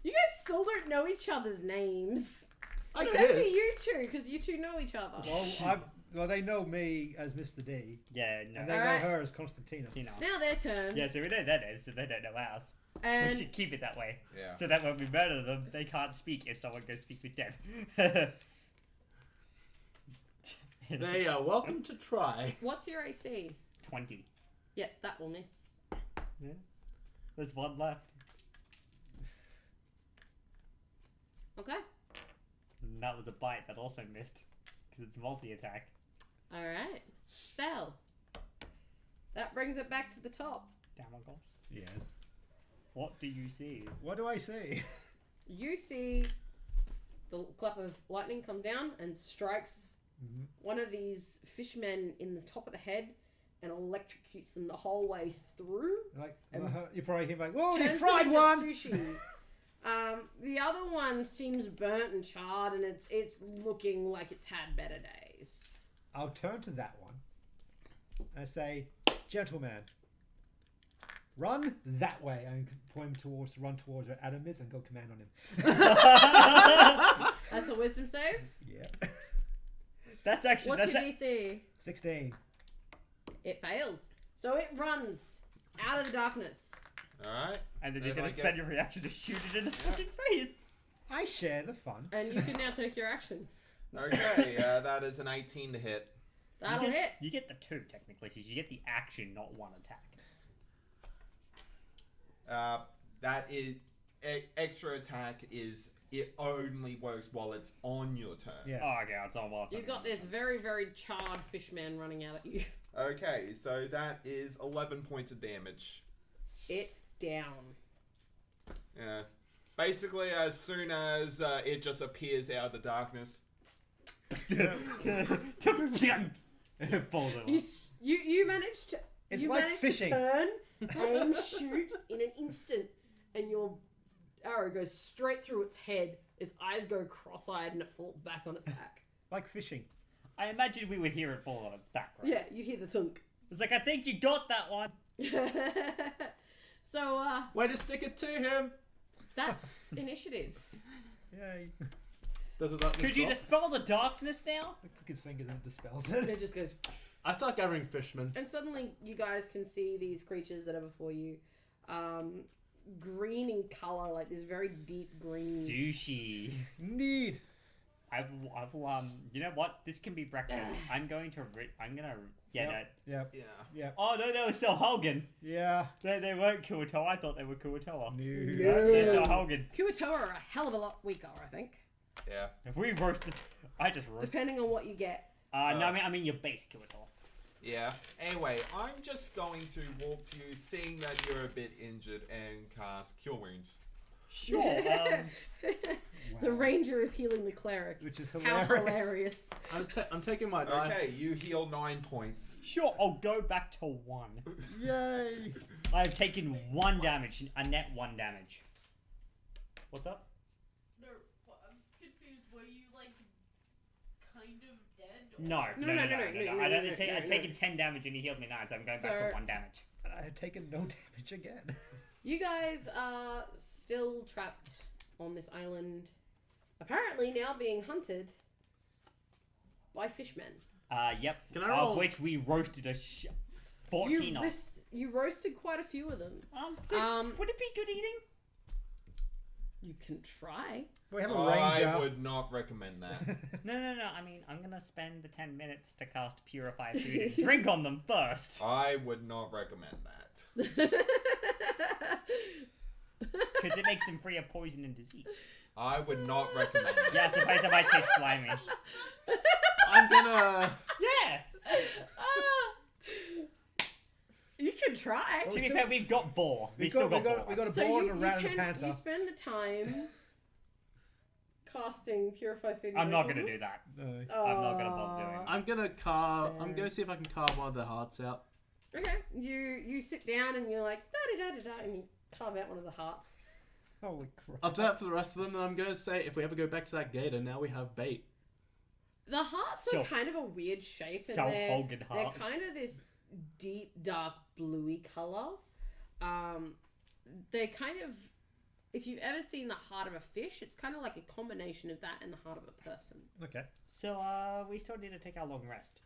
You guys still don't know each other's names. I know Except for his. you two, because you two know each other. Well, they know me as Mr. D, Yeah, no. and they Alright. know her as Constantina. You know. It's now their turn. Yeah, so we know their names, so they don't know ours. We And should keep it that way, Yeah. so that when we murder them, they can't speak if someone goes speak with them. They are welcome to try. what's your AC? 20. Yeah, that will miss. Yeah. There's one left. Okay. And that was a bite that also missed, because it's multi-attack. All right. Fell. That brings it back to the top. Damn on boss. Yes. What do you see? What do I say? You see the clap of lightning come down and strikes one of these fishmen in the top of the head, and electrocutes them the whole way through. Like And you probably hear like, "Oh, you Turns them fried into one!" sushi. The other one seems burnt and charred, and it's looking like it's had better days. I'll turn to that one and say, "Gentleman, run that way." And point him run towards where Adam is, and go command on him. That's a wisdom save. Yeah. That's actually What's your that's DC? 16. It fails. So it runs out of the darkness. Alright. and then If you're gonna I spend get- your reaction to shoot it in the fucking face. I share the fun. And you can now take your action. Okay, that is an 18 to hit. That'll you get, hit. You get the 2 technically, because you get the action, not 1 attack. That is extra attack is it only works while it's on your turn. Yeah. Oh, okay, it's on while it's You've on got your this very, very charred fishman running out at you. Okay, so that is 11 points of damage. It's down. Yeah. Basically, as soon as it just appears out of the darkness. turn. It falls over. You managed to. It's you like managed fishing. to turn, aim, shoot in an instant, and your arrow goes straight through its head. Its eyes go cross-eyed, and it falls back on its back. Like fishing. I imagine we would hear it fall on its back, right? Yeah, you hear the thunk. It's like, I think you got that one. So, Way to stick it to him. that's initiative. Yay. Does it not Could you drop? dispel the darkness now? Click his fingers and it dispels it. It just goes, I start gathering fishmen. and suddenly you guys can see these creatures that are before you, green in color, like this very deep green. Sushi. Need. I've you know what? This can be breakfast. I'm gonna get it. Yep. Yeah. Oh no, they were Selhogan. Yeah. They weren't Kuotoa. I thought they were Kuotoa. No. They're Selhogan. Kuotoa are a hell of a lot weaker, I think. Yeah. If we roasted, I just roasted. Depending on what you get. No, I mean your base Kuotoa. Yeah. Anyway, I'm just going to walk to you, seeing that you're a bit injured, and cast Cure Wounds. Sure. The ranger is healing the cleric. Which is How hilarious. hilarious. I'm taking my knife. Okay, you heal 9 points. Sure. I'll go back to 1. Yay. I've taken 1 damage, a net 1 damage. What's up? No, I'm confused. Were you like kind of dead? Or... No. I've no. taken 10 damage and he healed me 9, so I'm going back to 1 damage. And I had taken no damage again. You guys are still trapped on this island, apparently now being hunted by fishmen. Yep. Can I roll? Of which we roasted 14 of. You roasted quite a few of them. Would it be good eating? You can try. We have a I ranger. would not recommend that. No. I mean, I'm gonna spend the 10 minutes to cast Purify Food and drink on them first. I would not recommend that. Because it makes them free of poison and disease. I would not recommend that. Yeah, I suppose I might taste slimy. I'm gonna. Yeah! You can try. To be fair, we've got boar. We still got we got a So boar you, and a rat and a you panther. spend the time casting Purify Food. I'm not gonna do that. No. I'm not gonna bother doing it. I'm gonna carve. I'm gonna see if I can carve one of their hearts out. Okay, you sit down and you're like da da da da, and you carve out one of the hearts. Holy crap. I'll do that for the rest of them, and I'm gonna say if we ever go back to that gator, now we have bait. The hearts are kind of a weird shape, and Self-Hogan they're hearts. kind of this deep, dark, bluey color. They're kind of, if you've ever seen the heart of a fish, it's kind of like a combination of that and the heart of a person. Okay. So, we still need to take our long rest.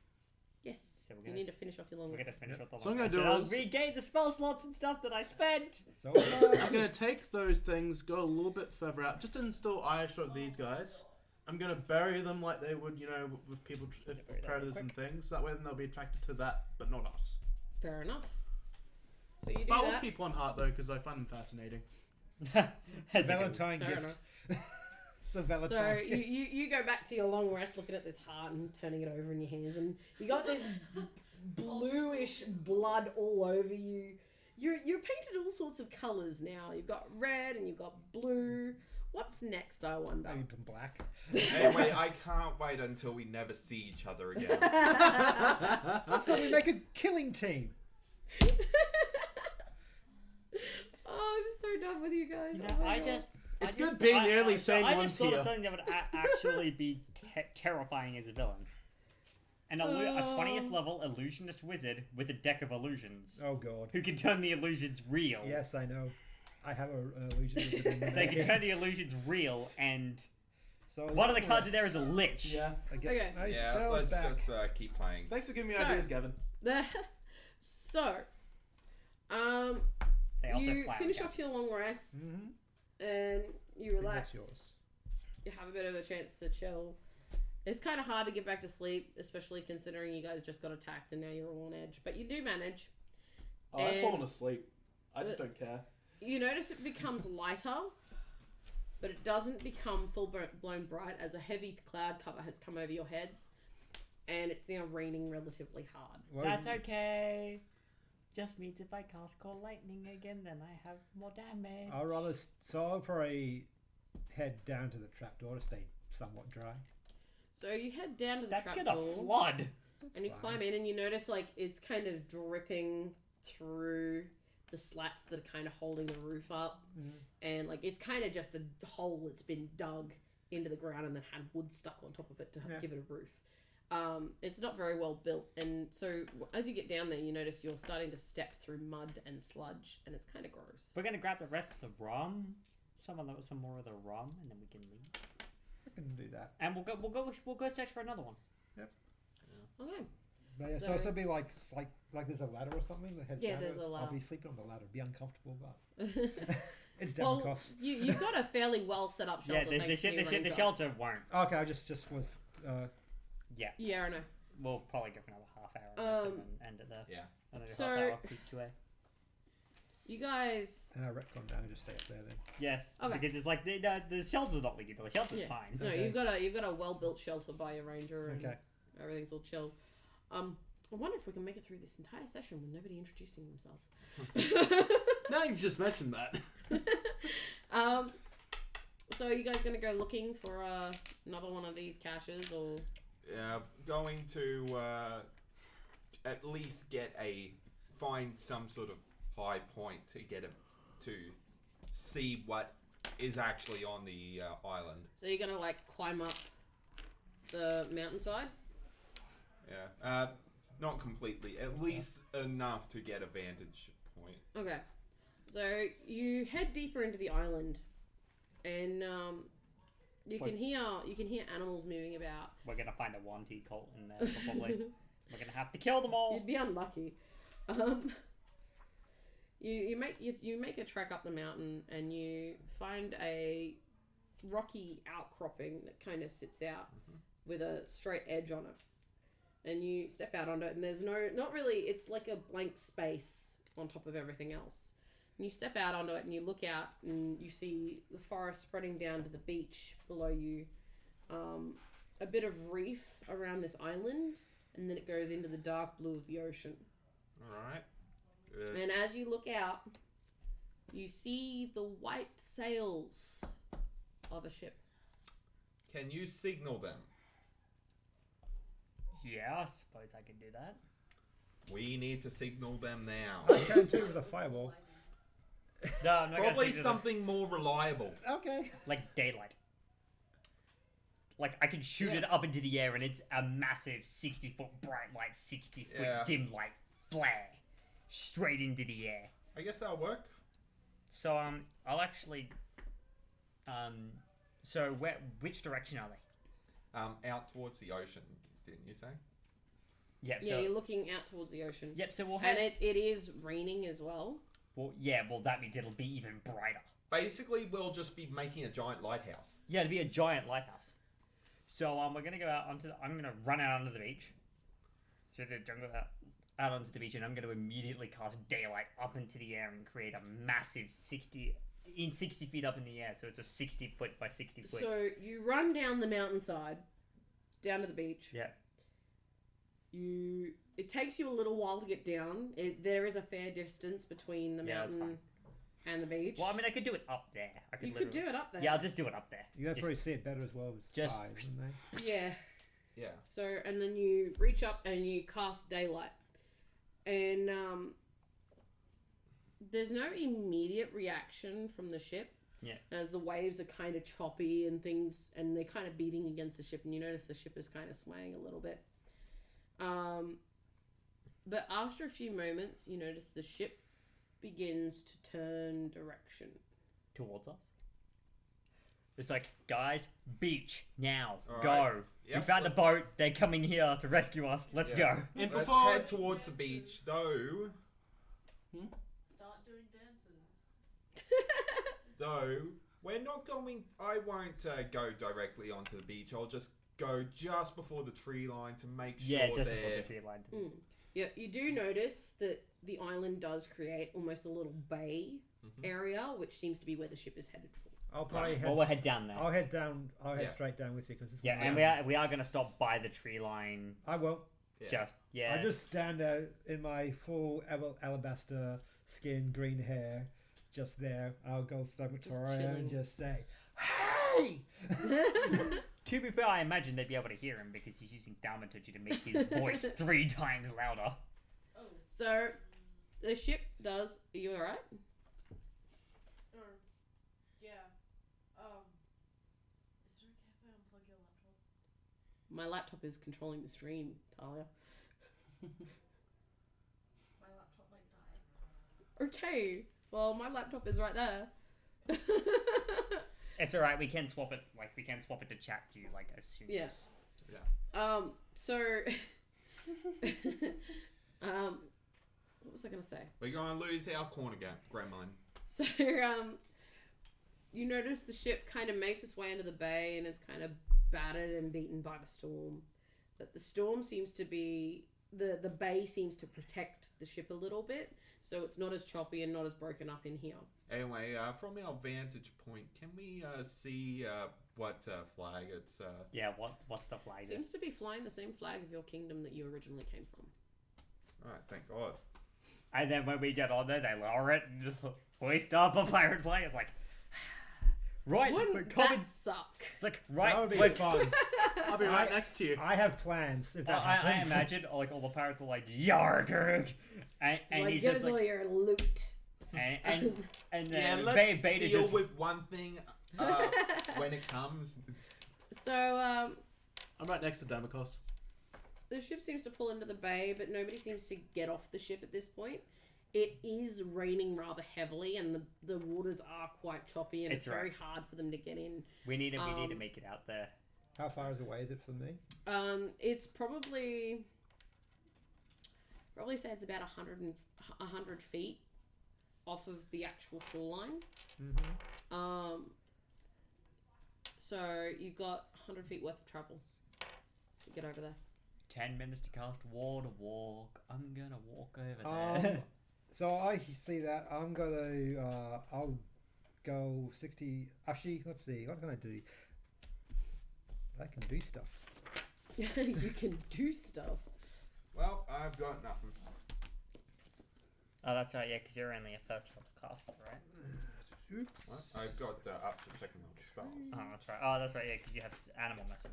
Yes, So we're you gonna- need to finish off your long We're rest. gonna finish off the So I'm long gonna rest. do And I'll is- regain the spell slots and stuff that I spent. So I'm gonna take those things, go a little bit further out, just to instill eye shot these guys. I'm gonna bury them like they would, with people, Bury that predators real and things. That way, then they'll be attracted to that, but not us. Fair enough. So you do But I will that. keep one heart though, because I find them fascinating. That's a good Valentine Fair gift. enough. It's a Valentine So gift. you go back to your long rest, looking at this heart and turning it over in your hands, and you got this bluish blood all over you. You're painted all sorts of colours now. You've got red and you've got blue, What's next, I wonder? Maybe some black. Anyway, I can't wait until we never see each other again. I thought we make a killing team. Oh, I'm so done with you guys. You know, Oh my I God. just. It's good being the only sane I ones just thought here. of something that would actually be terrifying as a villain. A 20th level illusionist wizard with a deck of illusions. Oh god. Who can turn the illusions real. Yes, I know. I have an illusion. They can turn the illusions real, and So one of the cards in there is a lich. Yeah. I get Okay. nice Yeah, spells let's back. just keep playing. Thanks for giving me So- ideas, Gavin. So, They also you flower finish gases. off your long rest Mm-hmm. and you relax. That's yours. You have a bit of a chance to chill. It's kind of hard to get back to sleep, especially considering you guys just got attacked and now you're all on edge. But you do manage. Oh, I've And- fallen asleep. I just don't care. You notice it becomes lighter, but it doesn't become full-blown bright as a heavy cloud cover has come over your heads, and it's now raining relatively hard. Well, That's okay. Just means if I cast Call Lightning again, then I have more damage. I'd rather so I'll probably head down to the trapdoor to stay somewhat dry. So you head down to the That's gonna trapdoor, flood. and you Fine. climb in, and you notice like it's kind of dripping through the slats that are kind of holding the roof up, and like it's kind of just a hole that's been dug into the ground and then had wood stuck on top of it to give it a roof. It's not very well built, and so as you get down there, you notice you're starting to step through mud and sludge, and it's kind of gross. We're gonna grab the rest of the rum, some more of the rum, and then we can leave. I can do that. And we'll go search for another one. Okay. But yeah, so So- it'll be like there's a ladder or something that heads Yeah, down. there's a ladder. I'll be sleeping on the ladder. It'd be uncomfortable, but it's down Well, the cost. you've got a fairly well set up shelter. Yeah, the thanks to your the ranger. shelter won't. Okay, I just was. Yeah, I know. We'll probably go for another half hour and end at the Yeah. another So- half hour QA. You guys. And I retcon down and just stay up there then. Yeah, Okay. because it's like the shelter's not leaking, but the shelter's Yeah. fine. No, Okay. you've got a well built shelter by your ranger, and Okay. everything's all chill. I wonder if we can make it through this entire session with nobody introducing themselves. Now you've just mentioned that. So are you guys gonna go looking for another one of these caches, or? Yeah, going to at least find some sort of high point to to see what is actually on the island. So you're gonna like climb up the mountainside? Yeah, not completely. At least enough to get a vantage point. Okay. So you head deeper into the island, and you can hear animals moving about. We're gonna find a Wanty cult in there probably. We're gonna have to kill them all. You'd be unlucky. You make a trek up the mountain, and you find a rocky outcropping that kind of sits out with a straight edge on it. And you step out onto it, and there's not really, it's like a blank space on top of everything else. And you step out onto it, and you look out, and you see the forest spreading down to the beach below you. A bit of reef around this island, and then it goes into the dark blue of the ocean. Alright. Good. And as you look out, you see the white sails of a ship. Can you signal them? Yeah, I suppose I can do that. We need to signal them now. I can too with a fireball. No, I'm not gonna Probably signal them. something more reliable. Okay. Like daylight. Like I can shoot it up into the air, and it's a massive 60-foot bright light, 60-foot Yeah. dim light flare straight into the air. I guess that'll work. So I'll actually so which direction are they? Out towards the ocean, didn't you say? Yep. Yeah, So you're looking out towards the ocean. yep. So we'll have. And it is raining as well. Well, yeah. Well, that means it'll be even brighter. Basically, we'll just be making a giant lighthouse. Yeah, it'll be a giant lighthouse. So we're gonna go out I'm gonna run out onto the beach. So the jungle out onto the beach, and I'm gonna immediately cast daylight up into the air and create a massive 60 feet up in the air. So it's a 60 foot by 60 foot. So you run down the mountainside, down to the beach. Yeah. It takes you a little while to get down. There is a fair distance between the Yeah, that's mountain and the beach. Well, I mean, I could do it up there. You could do it up there. Yeah, I'll just do it up there. You guys Just- probably see it better as well with just- eyes, wouldn't they? Yeah. Yeah. So, and then you reach up and you cast daylight. And there's no immediate reaction from the ship. Yeah. As the waves are kind of choppy and things, and they're kind of beating against the ship, and you notice the ship is kind of swaying a little bit. But after a few moments, you notice the ship begins to turn direction. Towards us. It's like, guys, beach, now, All go. right. We Yep. found a boat, they're coming here to rescue us, let's Yeah. go. In Let's forward. head towards the beach, though. Start doing dances. Though we're not going. I won't go directly onto the beach. I'll just go just before the tree line to make sure Yeah, just before they're. the tree line. Yeah, you do notice that the island does create almost a little bay area, which seems to be where the ship is headed for. I'll probably head. Well, we'll head down there. I'll head down. I'll head Yeah. straight down with you because Yeah, and we are going to stop by the tree line. I won't. Yeah. I just stand there in my full alabaster skin, green hair, just there. I'll go Thaumaturge chilling. and just say, "Hey!" To be fair, I imagine they'd be able to hear him because he's using Thaumaturge to make his voice 3 times louder. Oh, So, the ship does. Are you alright? or yeah. Is it okay if I unplug your laptop? My laptop is controlling the stream, Talia. My laptop might die. Okay. Well, my laptop is right there. It's alright, we can swap it to chat view, like, as soon Yeah. as... So, what was I gonna say? We're going to lose our corner gremlin. So, you notice the ship kind of makes its way into the bay, and it's kind of battered and beaten by the storm. But the storm seems to be the bay seems to protect the ship a little bit, so it's not as choppy and not as broken up in here. Anyway, from our vantage point, can we see what flag it's? Yeah, what's the flag? Seems to be flying the same flag of your kingdom that you originally came from. All right, thank God. And then when we get on there, they lower it and hoist up a pirate flag. It's like, right, we're Wouldn't coming. that suck? It's like, right, That would be we're fun. I'll be right next to you. I have plans. If that I happens. imagine like all the pirates are like Yargurg, and Like, he's give just us all like, your loot. and Yeah, then let's Beta deal just with one thing when it comes. So, I'm right next to Damocos. the ship seems to pull into the bay, but nobody seems to get off the ship at this point. It is raining rather heavily, and the waters are quite choppy, and it's It's very hard for them to get in. we need to make it out there. How far away is it from me? It's probably say it's about 100 feet off of the actual shoreline. Mm-hmm. So you've got 100 feet worth of travel to get over there. 10 minutes to cast water walk. I'm gonna walk over there. So I see that. I'm gonna. I'll go 60. Actually, let's see. What can I do? I can do stuff. You can do stuff. Well, I've got nothing. Oh, that's right, yeah, because you're only a first level caster, right? Oops. What? I've got up to second level spells. Oh, that's right. Oh, that's right, yeah, because you have animal message.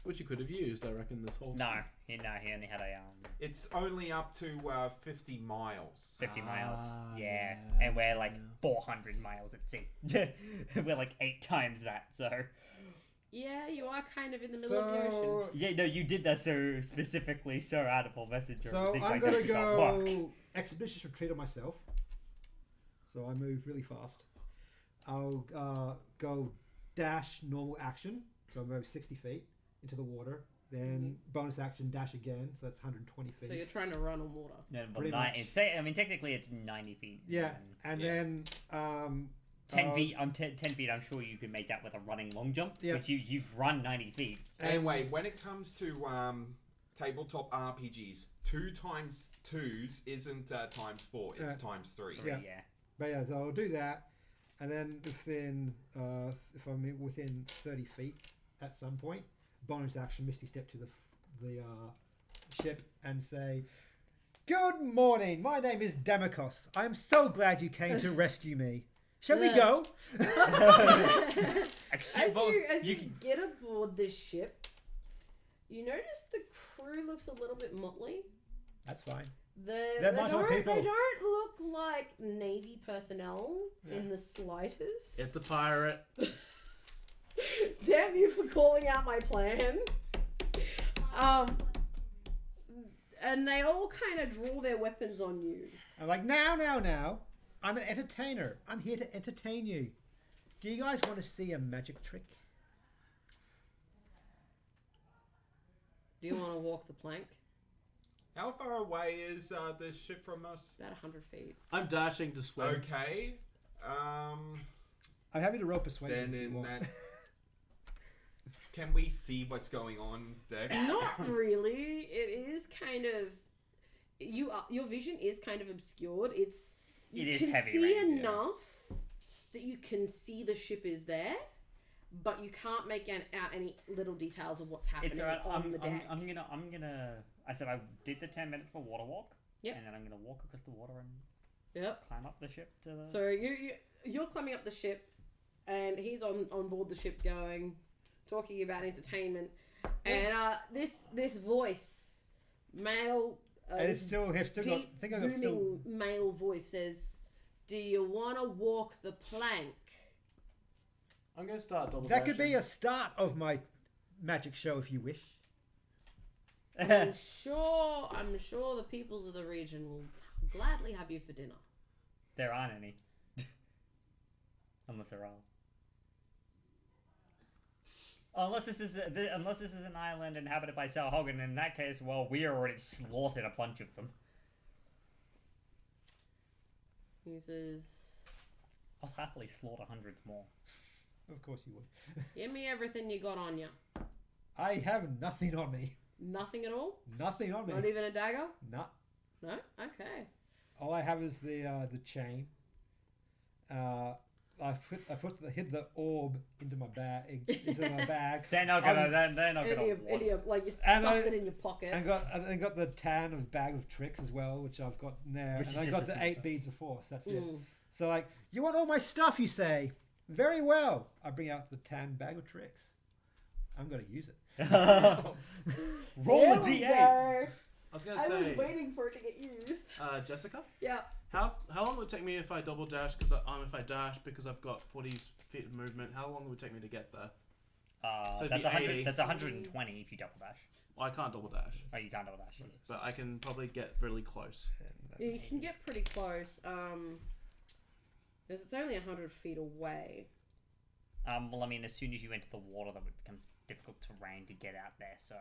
Which you could have used, I reckon, this whole No, time. he only had a It's only up to 50 miles. 50 miles. Ah, Yeah, yes, and we're like yeah. 400 miles at sea. We're like 8 times that. So Yeah, you are kind of in the middle of the ocean. So, yeah, no, you did that so specifically, so animal messenger. and so things I'm like gonna that you got luck. go expeditious retreat on myself. So I move really fast. I'll go dash normal action. So I move 60 feet into the water. Then bonus action dash again. So that's 120 feet. So you're trying to run on water. No, well, pretty much. I mean, technically it's 90 feet. Yeah, and Yeah. then 10 feet. 10 feet. I'm sure you can make that with a running long jump. Yeah. Which you've run 90 feet. Anyway, when it comes to tabletop RPGs, 2 times 2s isn't times 4, it's times 3. Yeah. Yeah. But yeah, so I'll do that, and then within if I'm within 30 feet at some point, bonus action Misty Step to the ship and say, Good morning. My name is Demikos. I am so glad you came to rescue me. Shall we Yeah. go? As you get aboard this ship, you notice the crew looks a little bit motley. That's fine. They They're my don't people. look like Navy personnel in the slightest. It's a pirate. Damn you for calling out my plan. And they all kind of draw their weapons on you. I'm like, now. I'm an entertainer. I'm here to entertain you. Do you guys want to see a magic trick? Do you want to walk the plank? How far away is this ship from us? About 100 feet. I'm dashing to swim. Okay. I'm happy to roll persuasion. Then if you in want. that, can we see what's going on there? Not really. It is kind of your vision is kind of obscured. You It is can heavy see rain, yeah. enough that you can see the ship is there, but you can't make out any little details of what's happening It's alright. on the deck. I'm gonna. I said I did the 10 minutes for water walk. Yep. And then I'm gonna walk across the water and Yep. climb up the ship to the. So you're climbing up the ship, and he's on board the ship talking about entertainment, and this voice, male, And it's still, have still got. deep I think I've got booming still. male voice says, "Do you want to walk the plank?" I'm going to start double That could be dashing. a start of my magic show if you wish. I'm sure the peoples of the region will gladly have you for dinner. There aren't any. Unless there are. Unless this is an island inhabited by Sal Hogan, in that case, well, we already slaughtered a bunch of them. He says, I'll happily slaughter hundreds more. Of course you would. "Give me everything you got on you." I have nothing on me. Nothing at all. Nothing on me. Not even a dagger. No. No. Okay. All I have is the chain. I hid the orb into my bag. They're not gonna. They're not gonna. Like you And stuffed I- it in your pocket. And got the tan of bag of tricks as well, which I've got in there. Which And is I just got a the sneaker. 8 beads of force. That's it. Mm. So like, you want all my stuff? You say. Very well. I bring out the tan bag of tricks. I'm gonna use it. Roll a There we D8. go. I was going to I say, was waiting for it to get used. Jessica, Yeah. how long would it take me if I double dash? Because if I dash because I've got 40 feet of movement, how long would it take me to get there? So it'd That's be 100. 80. That's 120 if you double dash. Well, I can't double dash, Oh, you can't double dash. but I can probably get really close. Yeah, you can get pretty close. Because it's only 100 feet away. Well, I mean, as soon as you enter the water, then it becomes difficult terrain to get out there. So,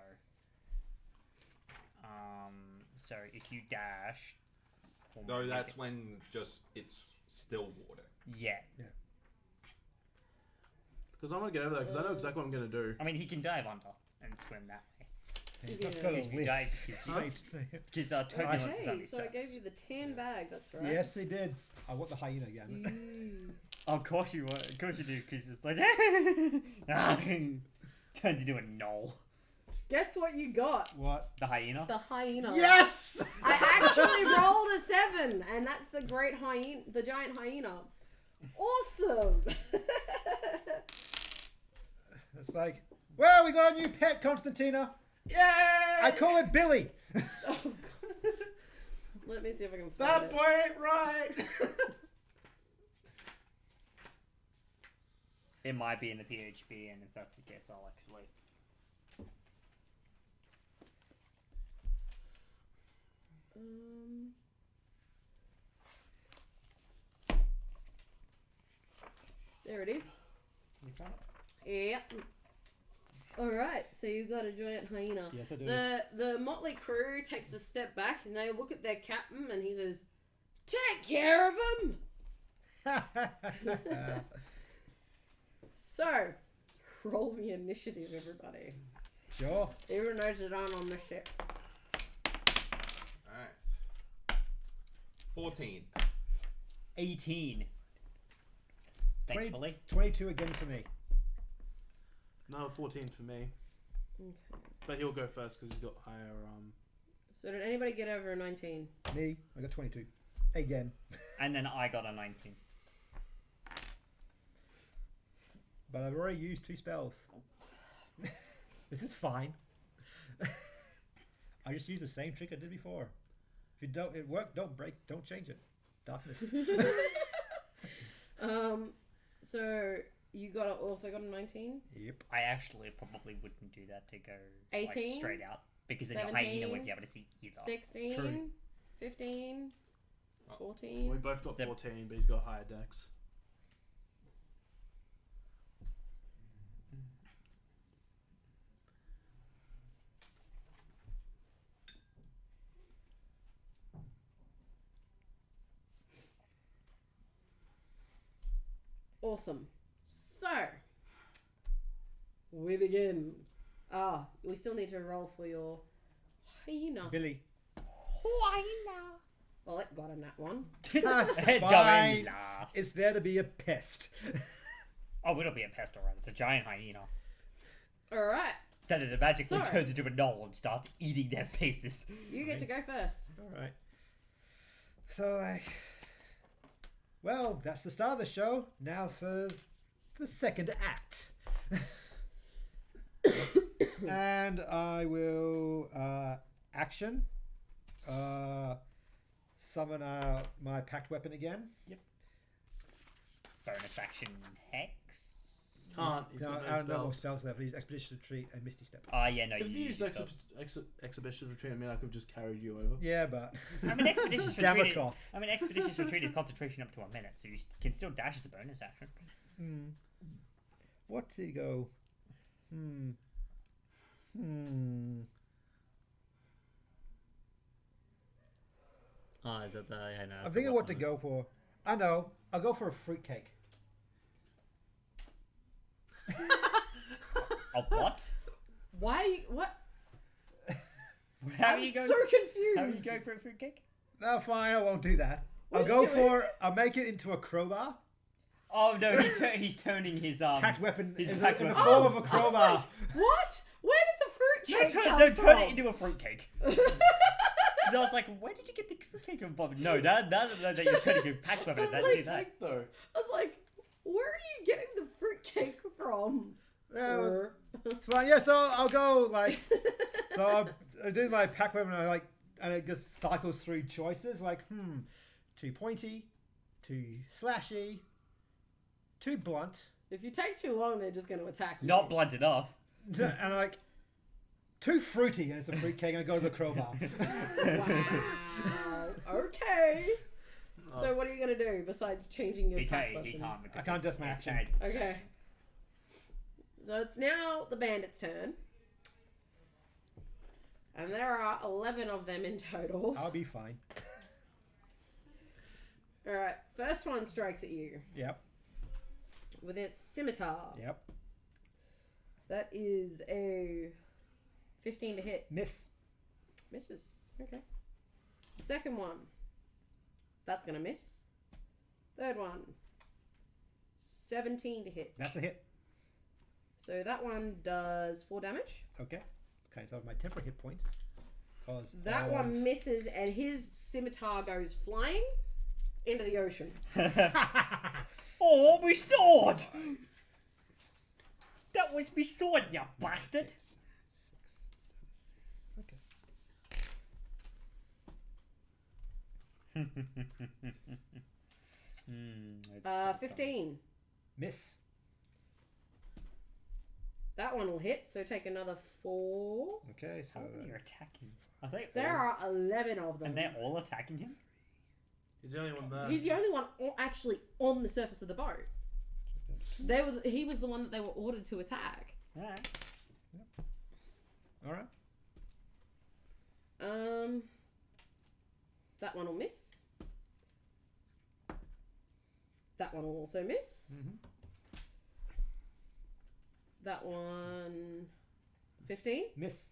so if you dash, No, that's when it's still water. yeah. Because I want to get over there because I know exactly what I'm going to do. I mean, he can dive under and swim that way. He's Yeah. not got a If you lift. dive, because turbulence is Okay, only so I gave surface. you the tan bag, that's right. Yes, he did. I want the hyena again. You- Of course you would. Of course you do. Because it's like turned into a knoll. Guess what you got? What? The hyena. The hyena. Yes! I actually rolled a 7, and that's the great hyena, the giant hyena. Awesome! It's like, well, we got a new pet, Constantina. Yay! I call it Billy. Oh, God. Let me see if I can find That it. boy ain't right. It might be in the PHP, and if that's the case, I'll actually. There it is. You found it? Yep. Alright, so you've got a giant hyena. Yes, I do. The motley crew takes a step back and they look at their captain and he says, "Take care of him!" So, roll me initiative, everybody. Sure. Even those that aren't on the ship. Alright. 14. 18. Thankfully. 22 again for me. No, 14 for me. Okay. But he'll go first because he's got higher. So did anybody get over a 19? Me, I got 22. Again. And then I got a 19. But I've already used 2 spells. This is fine. I just used the same trick I did before. If it worked, don't break, don't change it. Darkness. So you also got a 19? Yep. I actually probably wouldn't do that to go 18? like, straight out. Because then your 17? hyena won't be able to see either. 16? True. 15? We 14? both got Yep. 14, but he's got higher dex. Awesome. So, we begin. We still need to roll for your hyena. Billy. Hyena. Well, it got in that one. That's It's fine. going last. It's there to be a pest. Oh, it'll be a pest, alright. It's a giant hyena. Alright, Then it magically So- turns into a gnoll and starts eating their faces. you get to go first. Alright. So, well, that's the start of the show. Now for the second act. And I will action. Summon my packed weapon again. Bonus action hex. Can't. He's No, got I don't know no more spells. spells left. He's Expedition Retreat and Misty Step. Yeah, no, If you you used used your Exhibition Retreat, I mean, I could have just carried you over. Yeah, but I mean, Expeditions Retreat. Davakos. I mean, Expeditions Retreat is concentration up to 1 minute, so you can still dash as a bonus action. What to go? Oh, is that the? Yeah, no, I'm thinking what to go for. I know. I'll go for a fruitcake. A what? Why? What? How are I'm you going? so How are you confused. going for a fruitcake? No, fine. I won't do that. What I'll are go you doing? for. I'll make it into a crowbar. Oh no, he's turning his Packed weapon his is packed in the weapon. form of a I was crowbar. like, what? Where did the fruitcake come turn from? it into a fruitcake. So I was like, where did you get the fruitcake from, Bob? No, that you're turning a packed weapon. That's That's like do that. Though. I was like, where are you getting the fruitcake from? It's fine. Yeah, so I'll go like. So I do my pack weapon and it just cycles through choices like too pointy, too slashy, too blunt, If you take too long, they're just going to attack you. Not blunt enough. and like too fruity, and it's a fruitcake, and I go to the crowbar. Wow. Okay. So what are you going to do besides changing your pack He weapon? can't. I can't just my action. Okay. So it's now the bandit's turn. And there are 11 of them in total. I'll be fine. Alright, first one strikes at you Yep. with its scimitar. Yep. That is a 15 to hit. Miss. Misses. Okay. Second one. That's going to miss. Third one. 17 to hit. That's a hit. So that one does 4 damage. Okay. Okay, so my temporary hit points. Cause That of- one misses and his scimitar goes flying into the ocean. Oh, my sword! That was my sword, you bastard! Okay. 15. Miss. That one will hit, so take another 4. Okay, so How many are attacking? Are they There all, are 11 of them. and they're all attacking him? He's the only one there. He's the only one actually on the surface of the boat. He was the one that they were ordered to attack. Alright. all right. That one will miss. That one will also miss. Mhm. That one 15. Miss.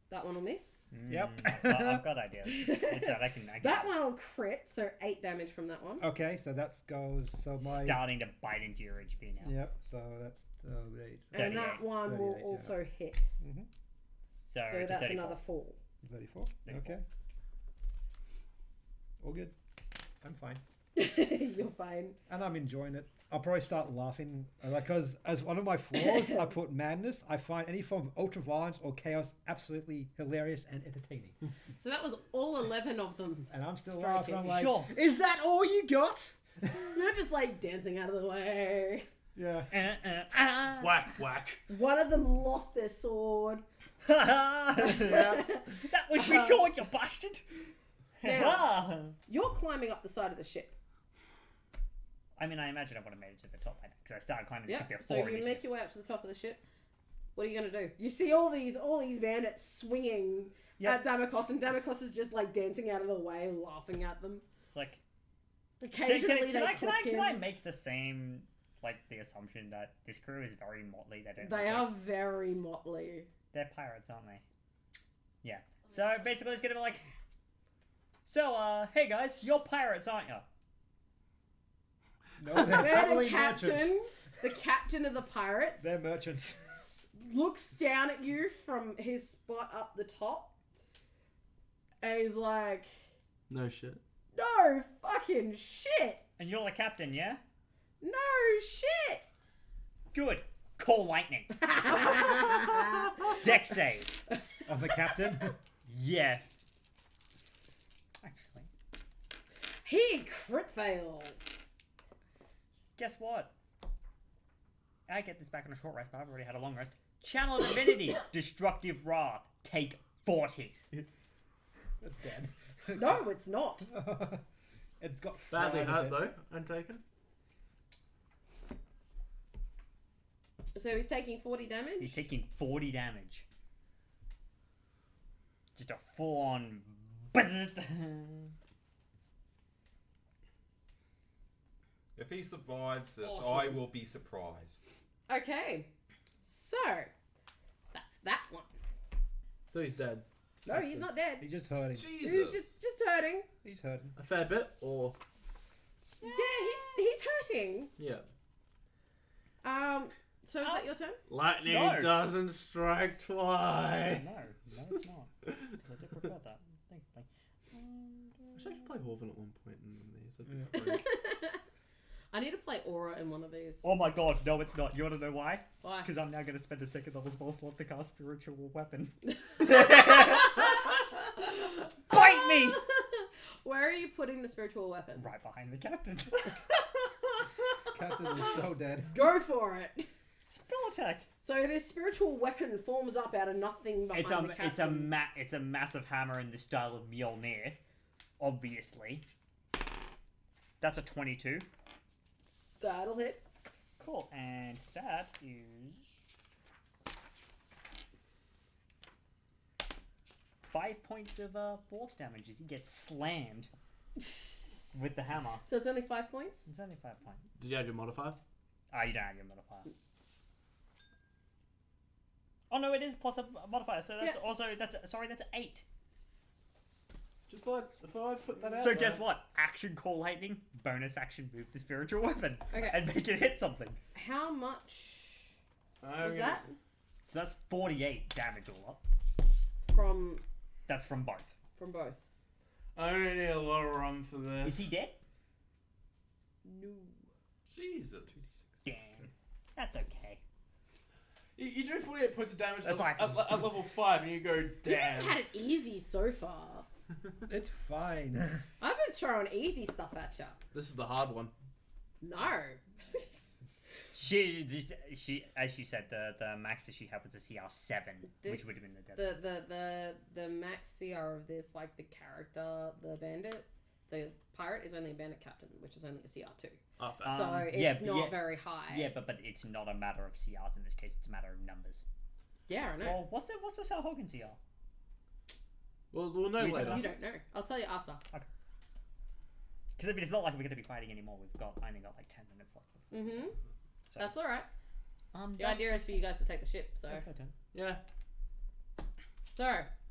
That one will miss. Yep. I've got ideas. It's alright, I can That one will crit, so 8 damage from that one. Okay, so that goes. So my. starting to bite into your HP now. Yep. So that's 8. And that 38. one will 38, yeah. also hit. Mhm. So, So to that's 34. another 4. 34. 34. Okay. All good. I'm fine. You're fine. And I'm enjoying it. I'll probably start laughing. Because as one of my flaws, I put madness. I find any form of ultra violence or chaos absolutely hilarious and entertaining. So that was all 11 of them. And I'm still Striking. laughing. I'm like, Sure. is that all you got? You're just like dancing out of the way. Yeah. Whack, whack. One of them lost their sword. That was my sword, you bastard! Now, you're climbing up the side of the ship. I mean, I imagine I would have made it to the top because I started climbing the Yeah. ship So before. you make your way up to the top of the ship. What are you gonna do? You see all these bandits swinging at Damocos, and Damocos is just like dancing out of the way, laughing at them. It's like, Occasionally can I make the same, like, the assumption that this crew is very motley? They are very motley. They're pirates, aren't they? Yeah. So basically, it's gonna be like, so, hey guys, you're pirates, aren't you? No, they're Where the traveling captain, merchants. the captain of the pirates, They're merchants. looks down at you from his spot up the top, and he's like, No shit. "No fucking shit! And you're the captain, yeah? No shit!" Good. Call lightning. Deck save. Of the captain. Yes. Actually, He crit fails. guess what? I get this back on a short rest, but I've already had a long rest. Channel Divinity. Destructive Wrath. Take 40. That's dead. No, it's not. It's got Badly fried a hurt bit. though, and taken. So he's taking 40 damage. He's taking 40 damage. Just a full-on... If he survives this, Awesome. I will be surprised. Okay, so that's that one. So he's dead. No, he's not dead. He's just hurting. Jesus. He's just hurting. He's hurting. A fair bit, or Yeah, he's hurting. yeah. So is that your turn? Lightning No. doesn't strike twice. No, it's not. 'Cause I did prefer that. Thanks, mate. I should actually play Horvin at one point in these. That'd be great. I need to play Aura in one of these. Oh my god, no it's not. You wanna know why? Why? Because I'm now gonna spend a second on the spell slot to cast Spiritual Weapon. Bite me! Where are you putting the spiritual weapon? Right behind the captain. Captain is so dead. Go for it. Spell attack. So this spiritual weapon forms up out of nothing behind the captain. It's a massive hammer in the style of Mjolnir, obviously. That's a 22. That'll hit. Cool, and that is 5 points of force damage as he gets slammed with the hammer. So it's only 5 points. It's only 5 points. Did you add your modifier? Ah, you don't have your modifier. Oh no, it is plus a modifier. So that's that's 8. Just thought if I put that out. So guess what? Action call lightning, bonus action move the spiritual weapon, Okay. and make it hit something. How much I'm was gonna- that So that's 48 damage all up. from That's from both. both? I only need a lot of rum for this. Is he dead? No. Jesus. Damn. That's okay. You do 48 points of damage That's at, like- at level 5, and you go, You guys damn. have had it easy so far. It's fine. I've been throwing easy stuff at you. This is the hard one. No. She, as she said, the max that she had was a CR 7, which This- would have been the death. The max CR of this, like the character, the bandit, the pirate is only a bandit captain, which is only a CR 2. Oh, fair. So it's yeah, not very high. Yeah, but it's not a matter of CRs in this case. It's a matter of numbers. Yeah, I know. Well, what's the Sal Hogan CR? We'll know You later. You don't know. I'll tell you after. Because I mean, it's not like we're going to be fighting anymore. I only got like 10 minutes left. Mm-hmm. So, That's all right. The yeah. idea is for you guys to take the ship. So That's my turn. Yeah.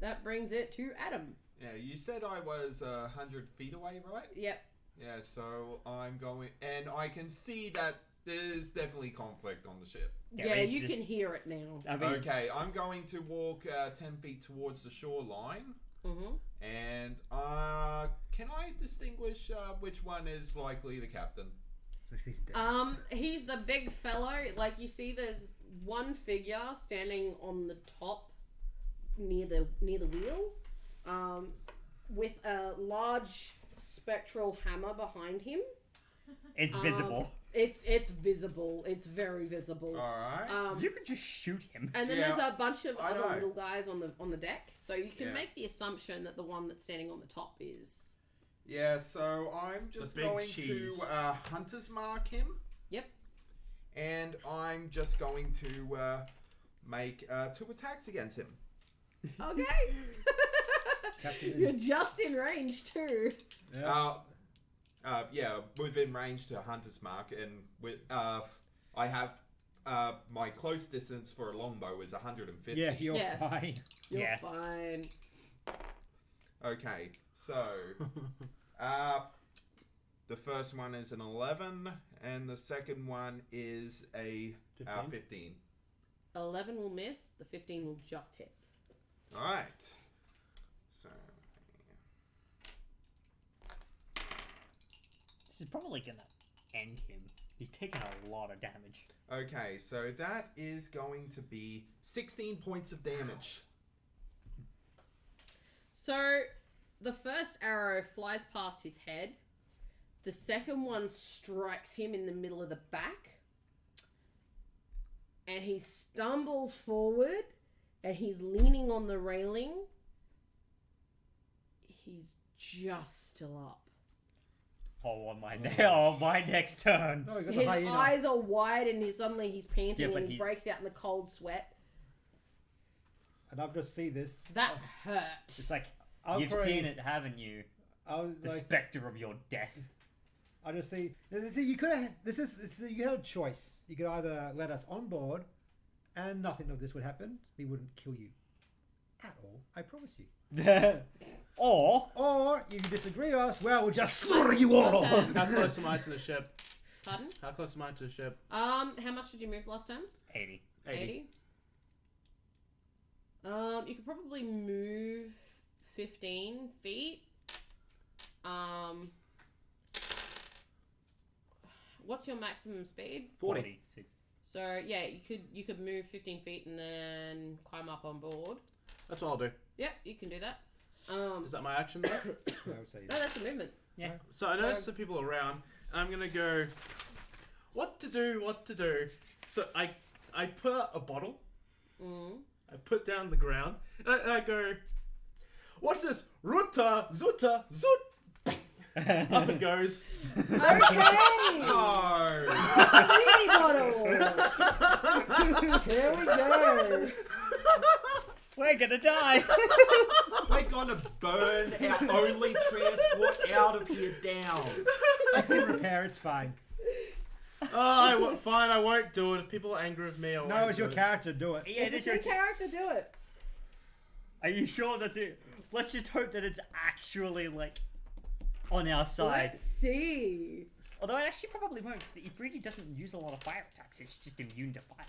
that brings it to Adam. Yeah, you said I was 100 feet away, right? Yep. Yeah, so I'm going, and I can see that there's definitely conflict on the ship. Yeah, you can hear it now. I mean, Okay, I'm going to walk 10 feet towards the shoreline. Mm-hmm. And can I distinguish which one is likely the captain? He's the big fellow. Like, you see, there's one figure standing on the top near the wheel, with a large spectral hammer behind him. it's visible. It's visible. It's very visible. All right. You could just shoot him. And then Yeah, there's a bunch of I other know. little guys on the deck, so you can Yeah. make the assumption that the one that's standing on the top is. Yeah, so I'm just big going cheese. to hunter's mark him. Yep. And I'm just going to make 2 attacks against him. Okay. Captain You're just in range too. Yeah, within range to hunter's mark, and with I have my close distance for a longbow is 150. Yeah, you're Yeah. fine. You're Yeah. fine. Okay, so the first one is an 11, and the second one is a 15. 11 will miss. The 15 will just hit. All right. So This is probably gonna end him. He's taken a lot of damage. okay, so that is going to be 16 points of damage. So, the first arrow flies past his head. The second one strikes him in the middle of the back. And he stumbles forward. And he's leaning on the railing. He's just still up. Oh, on my next turn. No, you got His the hyena. eyes are wide and he's panting Yeah, but and he he- breaks out in the cold sweat. And I've just seen this. That hurt. It's like, I'll you've probably- seen it, haven't you? I'll The like. specter of your death. I just see. You could have. You had a choice. You could either let us on board, and nothing of this would happen. We wouldn't kill you at all. I promise you. Or Or you can disagree with us. Well, we'll just slaughter you all. Okay. How close am I to the ship? Pardon? How close am I to the ship? How much did you move last time? 80. 80. You could probably move 15 feet. What's your maximum speed? 40. So yeah, you could move 15 feet and then climb up on board. That's what I'll do. Yep, you can do that. Is that my action there? I would say No, that's a movement. Yeah. So I noticed the people around, and I'm gonna go, what to do? So I put out a bottle, I put down the ground, and I go, what's this? Ruta, Zuta, Zut! Up it goes. Okay! Oh! Mini bottle! Here we go! We're gonna die. We're gonna burn our only transport out of here down. I can repair. It's fine. Fine, I won't do it. If people are angry with me, I won't No, it's do your it. character. Do it. Yeah, If it it's is your your character, do it. Are you sure that's it? Let's just hope that it's actually like on our side. Let's see. Although it actually probably won't, because it really doesn't use a lot of fire attacks. It's just immune to fire.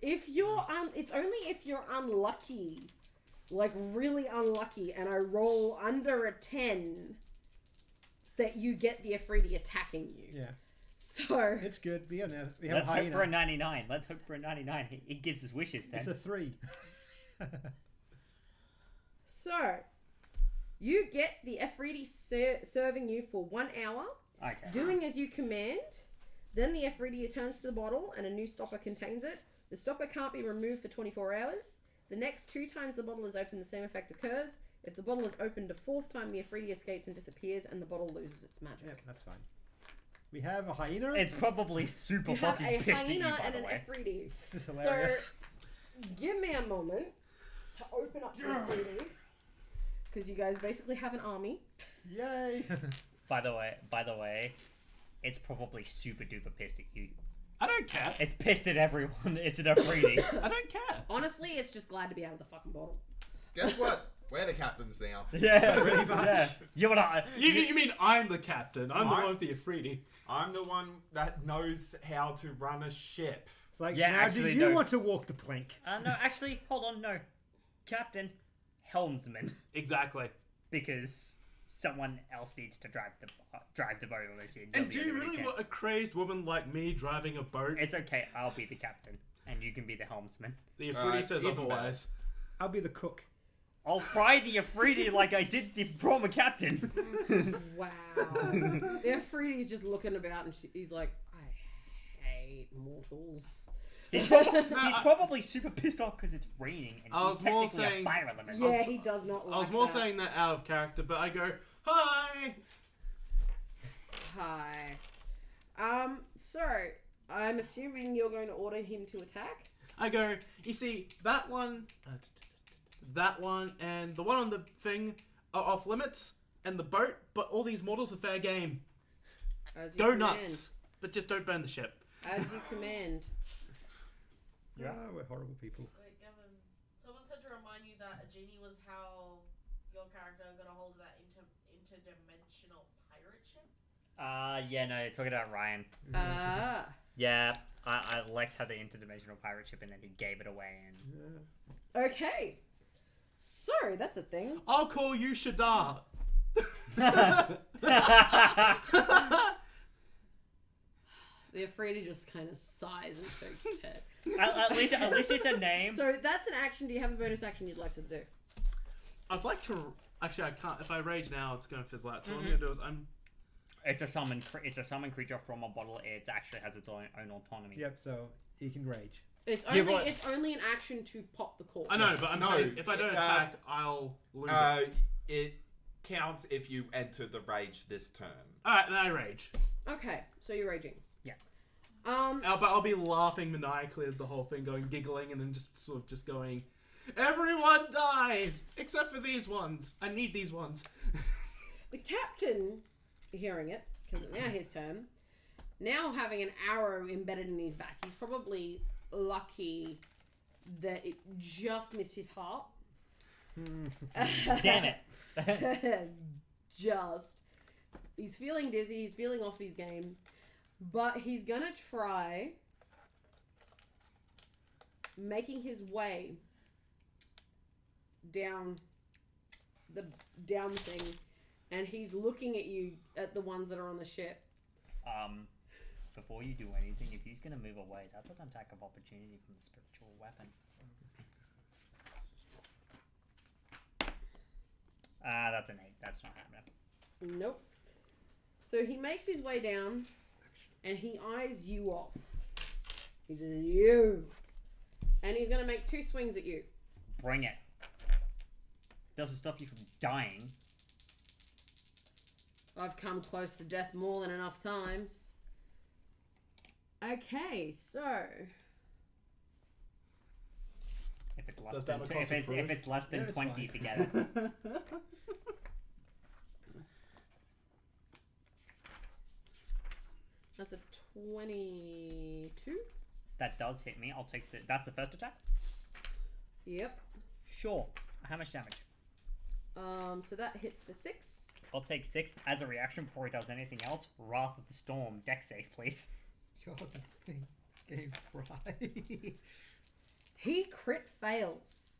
If you're it's only if you're unlucky, like really unlucky, and I roll under a 10, that you get the Afridi attacking you. Yeah, So it's good. We have Let's a hope for a hyena. 99. Let's hope for a 99. It gives us wishes then. It's a 3. So you get the Afridi serving you for 1 hour, Okay. doing as you command. Then the Afridi returns to the bottle, and a new stopper contains it. The stopper can't be removed for 24 hours. The next 2 times the bottle is opened, the same effect occurs. If the bottle is opened a 4th time, the Afridi escapes and disappears, and the bottle loses its magic. Yeah, that's fine. We have a hyena. It's probably super You have fucking a pissed at you, hyena by and the an way. Afridi. This is hilarious. Give me a moment to open up your Afridi, because you guys basically have an army. Yay! By the way, it's probably super duper pissed at you. I don't care. It's pissed at everyone. It's an Afridi. I don't care. Honestly, it's just glad to be out of the fucking bottle. Guess what? We're the captains now. Yeah, Pretty much. yeah. You and I. You mean I'm the captain? I'm the I- one with the Afridi. I'm the one that knows how to run a ship. It's like, Yeah, now actually, do you no. want to walk the plank? No, actually, hold on, no. Captain, helmsman, Exactly. because someone else needs to drive the boat on this scene. And do you really want a crazed woman like me driving a boat? It's okay. I'll be the captain, and you can be the helmsman. The Afridi says even otherwise. I'll be the cook. I'll fry the Afridi like I did the former captain. Wow. The Afridi's just looking about and he's like, I hate mortals. He's probably super pissed off because it's raining and I he's was more technically a saying- fire element. Yeah, he does not like I was more that. saying that out of character, but I go, hi! Hi. So, I'm assuming you're going to order him to attack? I go, you see, that one, and the one on the thing are off limits, and the boat, but all these models are fair game. As you Go command. nuts, but just don't burn the ship. As you command. Yeah. We're horrible people. Wait, Gavin. Someone said to remind you that a genie was how your character got a hold of that interdimensional pirate ship. Yeah, no, talking about Ryan. Ah. Yeah, Lex had the interdimensional pirate ship and then he gave it away and... Okay. So, that's a thing. I'll call you Shadar. The Afridi just kind of sighs and shakes his head. at least it's a name. So, that's an action. Do you have a bonus action you'd like to do? I'd like to... Actually, I can't. If I rage now, it's going to fizzle out. So what I'm going to do is It's a summon creature from a bottle. It actually has its own autonomy. Yep, so you can rage. It's Yeah, only right. it's only an action to pop the cork. I know, but I'm No, saying if I don't attack, I'll lose it. It counts if you enter the rage this turn. Alright, then I rage. Okay, so you're raging. Yeah. But I'll be laughing maniacally at the whole thing, giggling, and then just sort of just going, everyone dies! Except for these ones. I need these ones. The captain, hearing it, because it's now his turn, now having an arrow embedded in his back, he's probably lucky that it just missed his heart. Damn it. Just. He's feeling dizzy, he's feeling off his game, but he's gonna try making his way down the thing, and he's looking at you, at the ones that are on the ship. Before you do anything, if he's gonna move away, that's an attack of opportunity from the spiritual weapon. That's an 8. That's not happening. Nope. So he makes his way down, and he eyes you off. He says, you. And he's going to make 2 swings at you. Bring it. Doesn't stop you from dying. I've come close to death more than enough times. Okay, so... If it's less Does than that two, look if it's approved? less than Yeah, it's 20, fine. forget it. That's a 22? That does hit me. I'll take the. That's the first attack. Yep. Sure. How much damage? So that hits for 6. I'll take 6 as a reaction before he does anything else. Wrath of the Storm. Deck save, please. God, that thing gave fry. He crit fails.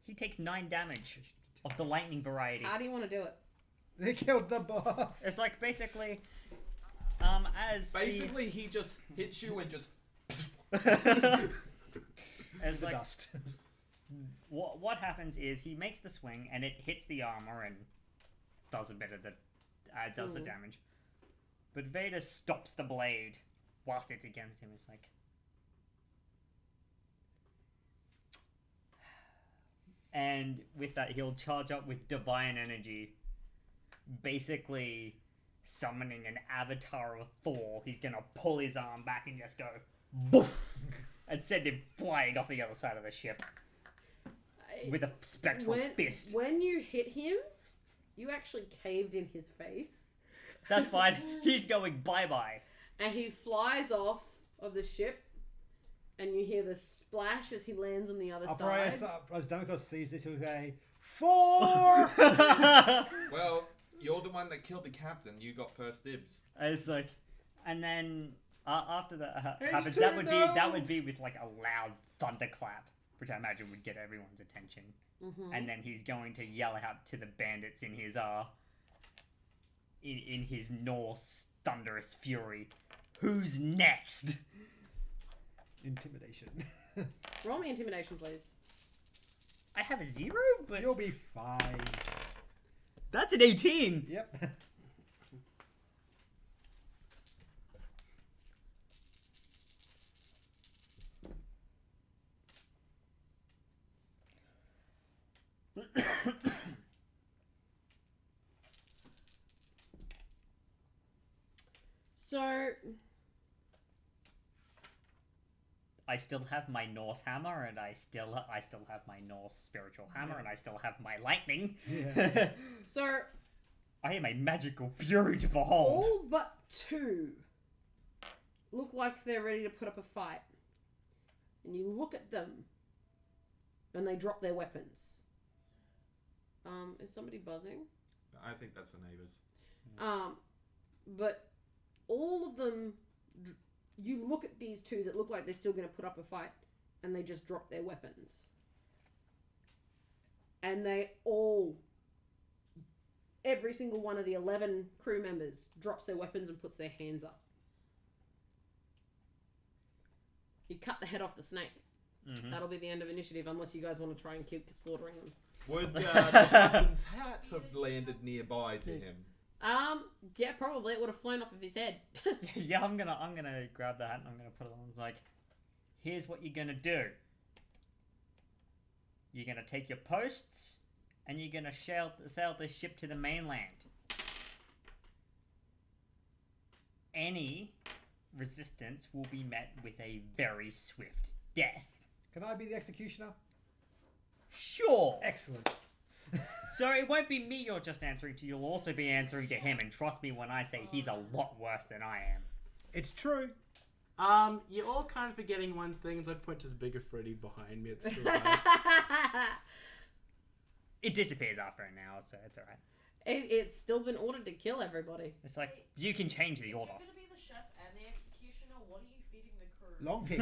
He takes 9 damage of the lightning variety. How do you want to do it? They killed the boss. It's like basically, as Basically, he just hits you and just. the, as The like dust. what happens is he makes the swing and it hits the armor and does a bit of the does the damage, but Vader stops the blade whilst it's against him. It's like, and with that he'll charge up with divine energy, basically summoning an avatar of Thor. He's gonna pull his arm back and just go boof and send him flying off the other side of the ship with a spectral fist. When you hit him, you actually caved in his face. That's fine. He's going bye-bye. And he flies off of the ship and you hear the splash as he lands on the other Probably side. as Damocles sees this, he'll say, 4! Well, you're the one that killed the captain. You got first dibs. It's like, and then after that happens, H2 that would be with like a loud thunderclap, which I imagine would get everyone's attention. And then he's going to yell out to the bandits in his in his Norse thunderous fury, "Who's next?" Intimidation. Roll me intimidation, please. I have a 0, but You'll be fine. that's an 18. Yep. So, I still have my Norse hammer, and I still have my Norse spiritual hammer, and I still have my lightning. Yeah. so I am a magical fury to behold. all but 2 look like they're ready to put up a fight. And you look at them, and they drop their weapons. Is somebody buzzing? I think that's the neighbours. But all of them, you look at these 2 that look like they're still going to put up a fight, and they just drop their weapons. And they all, every single one of the 11 crew members drops their weapons and puts their hands up. You cut the head off the snake. That'll be the end of initiative, unless you guys want to try and keep slaughtering them. Would the captain's hat have landed nearby to him? Yeah, probably. It would have flown off of his head. Yeah, I'm gonna grab that and I'm gonna put it on. It's like, here's what you're gonna do. You're gonna take your posts and you're gonna sail the ship to the mainland. Any resistance will be met with a very swift death. Can I be the executioner? Sure. Excellent. So it won't be me you're just answering to. You'll also be answering to him, and trust me when I say he's a lot worse than I am. It's true. You're all kind of forgetting one thing. As I point to the bigger Freddy behind me, it's still there. It disappears after an hour, so it's alright. It's still been ordered to kill everybody. It's like, you can change the If order. you're gonna be the chef and the executioner, what are you feeding the crew? Long pig.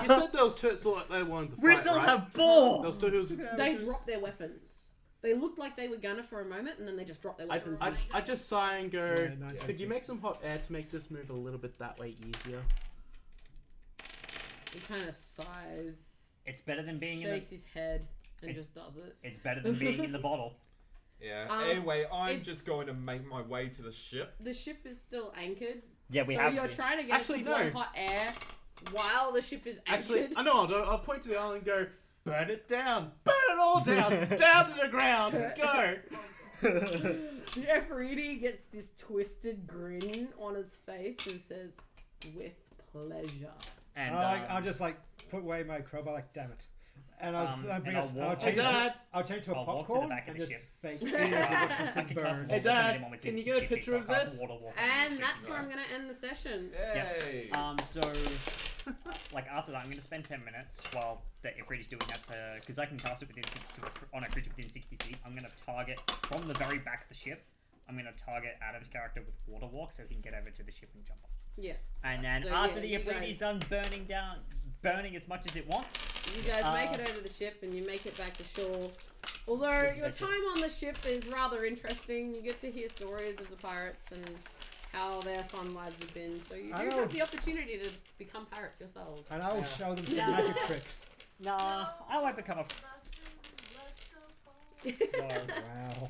You said those two still like they wanted to fight, We still right? have ball! Those two who's... They dropped their weapons. They looked like they were gonna for a moment, and then they just dropped their weapons. I just sigh and go, Yeah, could you make some hot air to make this move a little bit that way easier? He kind of sighs, It's better than being in shakes the... his head, and It's- just does it. It's better than being in the bottle. Yeah. Anyway, I'm it's- just going to make my way to the ship. The ship is still anchored. Yeah, we so have... you're trying to get Actually, it to blow no. hot air while the ship is anchored. Actually, I know, I'll point to the island and go, burn it down! Burn it all down! Down to the ground! Go! Jeffrey gets this twisted grin on its face and says, "With pleasure." And, I'll just like put away my crowbar, like damn it, and I'll bring and us. I'll I'll walk- change. Hey, Dad. I'll change to a I'll walk to the popcorn back of and the just ship. fake eat as it watches this I thing can cast burn. water Hey, Dad, from anyone within can you 60 get a feet, picture so of I'll cast this? water walk on And the ship. that's where I'm going to end the session. Yay! So, like, after that, I'm going to spend 10 minutes while the Ifrit is doing that, because I can cast it within 60, on a creature within 60 feet. I'm going to target, from the very back of the ship, I'm going to target Adam's character with Water Walk so he can get over to the ship and jump off. Yeah. And then So, after yeah, the you Ifrit guys- is done burning as much as it wants, You guys make it over the ship and you make it back to shore. Although your time on the ship is rather interesting. You get to hear stories of the pirates and how their fun lives have been. So you do I know. have the opportunity to become pirates yourselves. And I will Yeah. show them some Yeah. magic tricks. nah, I won't become a... Wow.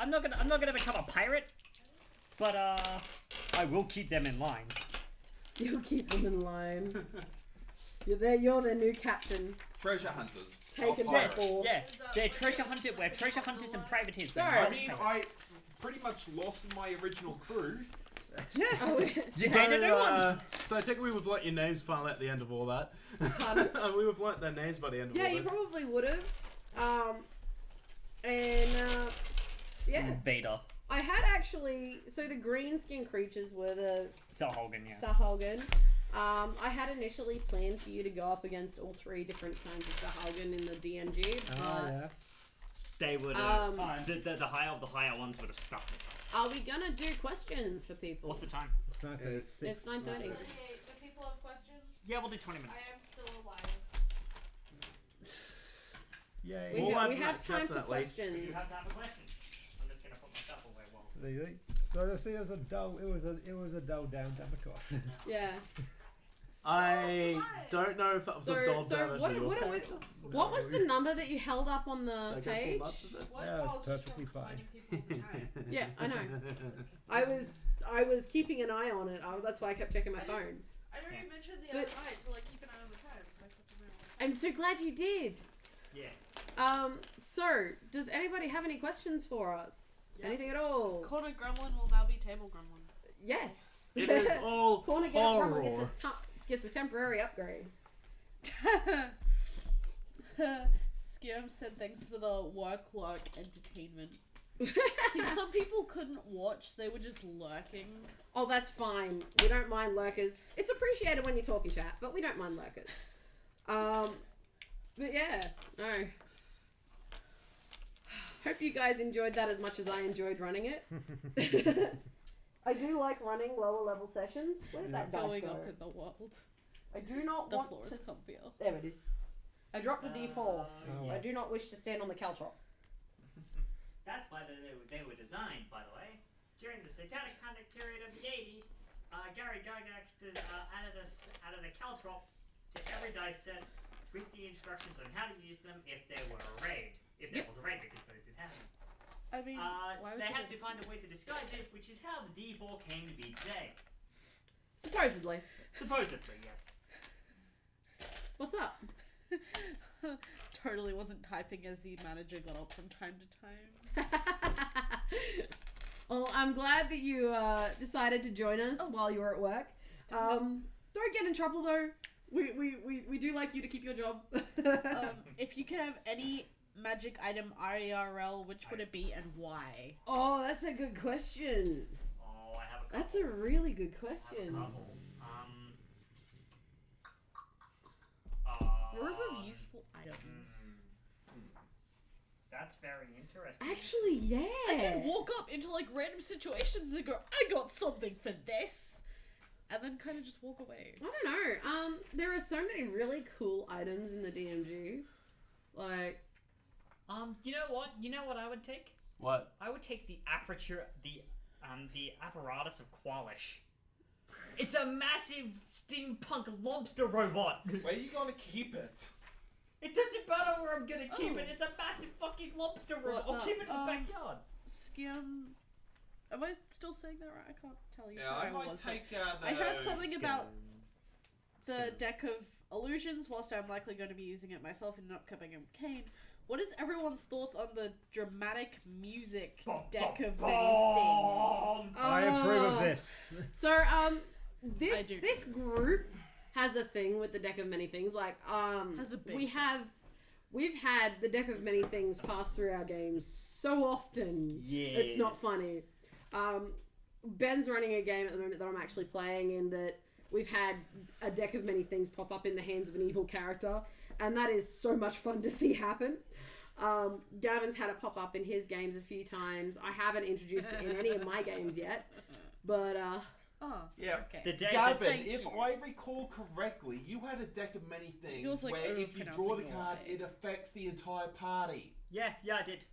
I'm not gonna become a pirate, but I will keep them in line. You'll keep them in line. You're their new captain. Treasure hunters. Taken of by pirates. force. Yeah, we're treasure hunters and privateers. Sorry. I mean, I pretty much lost my original crew. Oh, You gained a new one. So I take it we would have learnt your names finally at the end of all that. Pardon? We would have learnt their names by the end of yeah, all you this. probably would have. Yeah. Vader. I had actually. So the green skin creatures were the Sahuagin, yeah. Sahuagin. I had initially planned for you to go up against all 3 different kinds of Sahuagin in the DMG. Oh, yeah. They would have. The higher ones would have stuck this up. Are we gonna do questions for people? What's the time? It's 9:30. It's 9:30. Okay, do people have questions? Yeah, we'll do 20 minutes. I am still alive. Yay. We, We'll we have time for definitely. questions. You have time for questions. I'm just gonna put my stuff away. Well, So see, it was a dull down course. Yeah. I don't know if that was a dog damage what, or your what, character. what was the number that you held up on the Did I go page? full nuts with it? What? Yeah, Oh, it's I was just perfectly fine. reminding people of the time. Yeah, I know. I was keeping an eye on it. That's why I kept checking my phone. I already mentioned the But- other night to like keep an eye on the time, so I kept an eye on the time. I'm so glad you did. yeah. So does anybody have any questions for us? Yeah. Anything at all? Corner Gremlin will now be Table Gremlin. Yes. It is all Corner horror. Gremlin gets a temporary upgrade. Skim said thanks for the work entertainment. See, some people couldn't watch, they were just lurking. Oh, that's fine. We don't mind lurkers. It's appreciated when you talk in chat, but we don't mind lurkers. But yeah, no. Hope you guys enjoyed that as much as I enjoyed running it. I do like running lower level sessions. Where did that dice Going go? up in the world. I do not The want floor to... is comfier. There it is. I dropped a D4. Oh, I do not wish to stand on the caltrop. That's why they were designed, by the way. During the Satanic Panic period of the 80s, Gary Gygax added a caltrop to every dice set with the instructions on how to use them if there were a raid. If there was a raid, because those did happen. I mean, why was They it had to find a way to disguise it, which is how the D4 came to be today. Supposedly. Supposedly, yes. What's up? Totally wasn't typing as the manager got up from time to time. Well, I'm glad that you decided to join us while you were at work. Don't get in trouble though. We do like you to keep your job. If you could have any magic item IRL, which would it be and why? Oh, that's a good question. Oh, I have a couple. That's a really good I have a question. couple. Group of useful items. That's very interesting. Actually, yeah. I can walk up into like random situations and go, I got something for this, and then kind of just walk away. I don't know. There are so many really cool items in the DMG. Like, You know what? You know what I would take? What? I would take the aperture, the apparatus of Qualish. It's a massive steampunk lobster robot. Where are you gonna keep it? It doesn't matter where I'm gonna keep Oh. it. It's a massive fucking lobster robot. What's I'll up? keep it in the backyard. Skim. Am I still saying that right? I can't tell you. Yeah, Sorry, I might was, take but I heard something about the deck of illusions. Whilst I'm likely going to be using it myself and not coming in Kane. What is everyone's thoughts on the dramatic music deck of many things? I approve of this. So, I do this group has a thing with the deck of many things. Like, Has a big we've had the deck of many things pass through our games so often. Yes. It's not funny. Ben's running a game at the moment that I'm actually playing in that we've had a deck of many things pop up in the hands of an evil character, and that is so much fun to see happen. Gavin's had it pop up in his games a few times. I haven't introduced it in any of my games yet, but Oh, Yeah. okay. The day Gavin, Thank if you. I recall correctly, you had a deck of many things Feels like where if you draw the overpronouncing card, Y. it affects the entire party. Yeah, I did.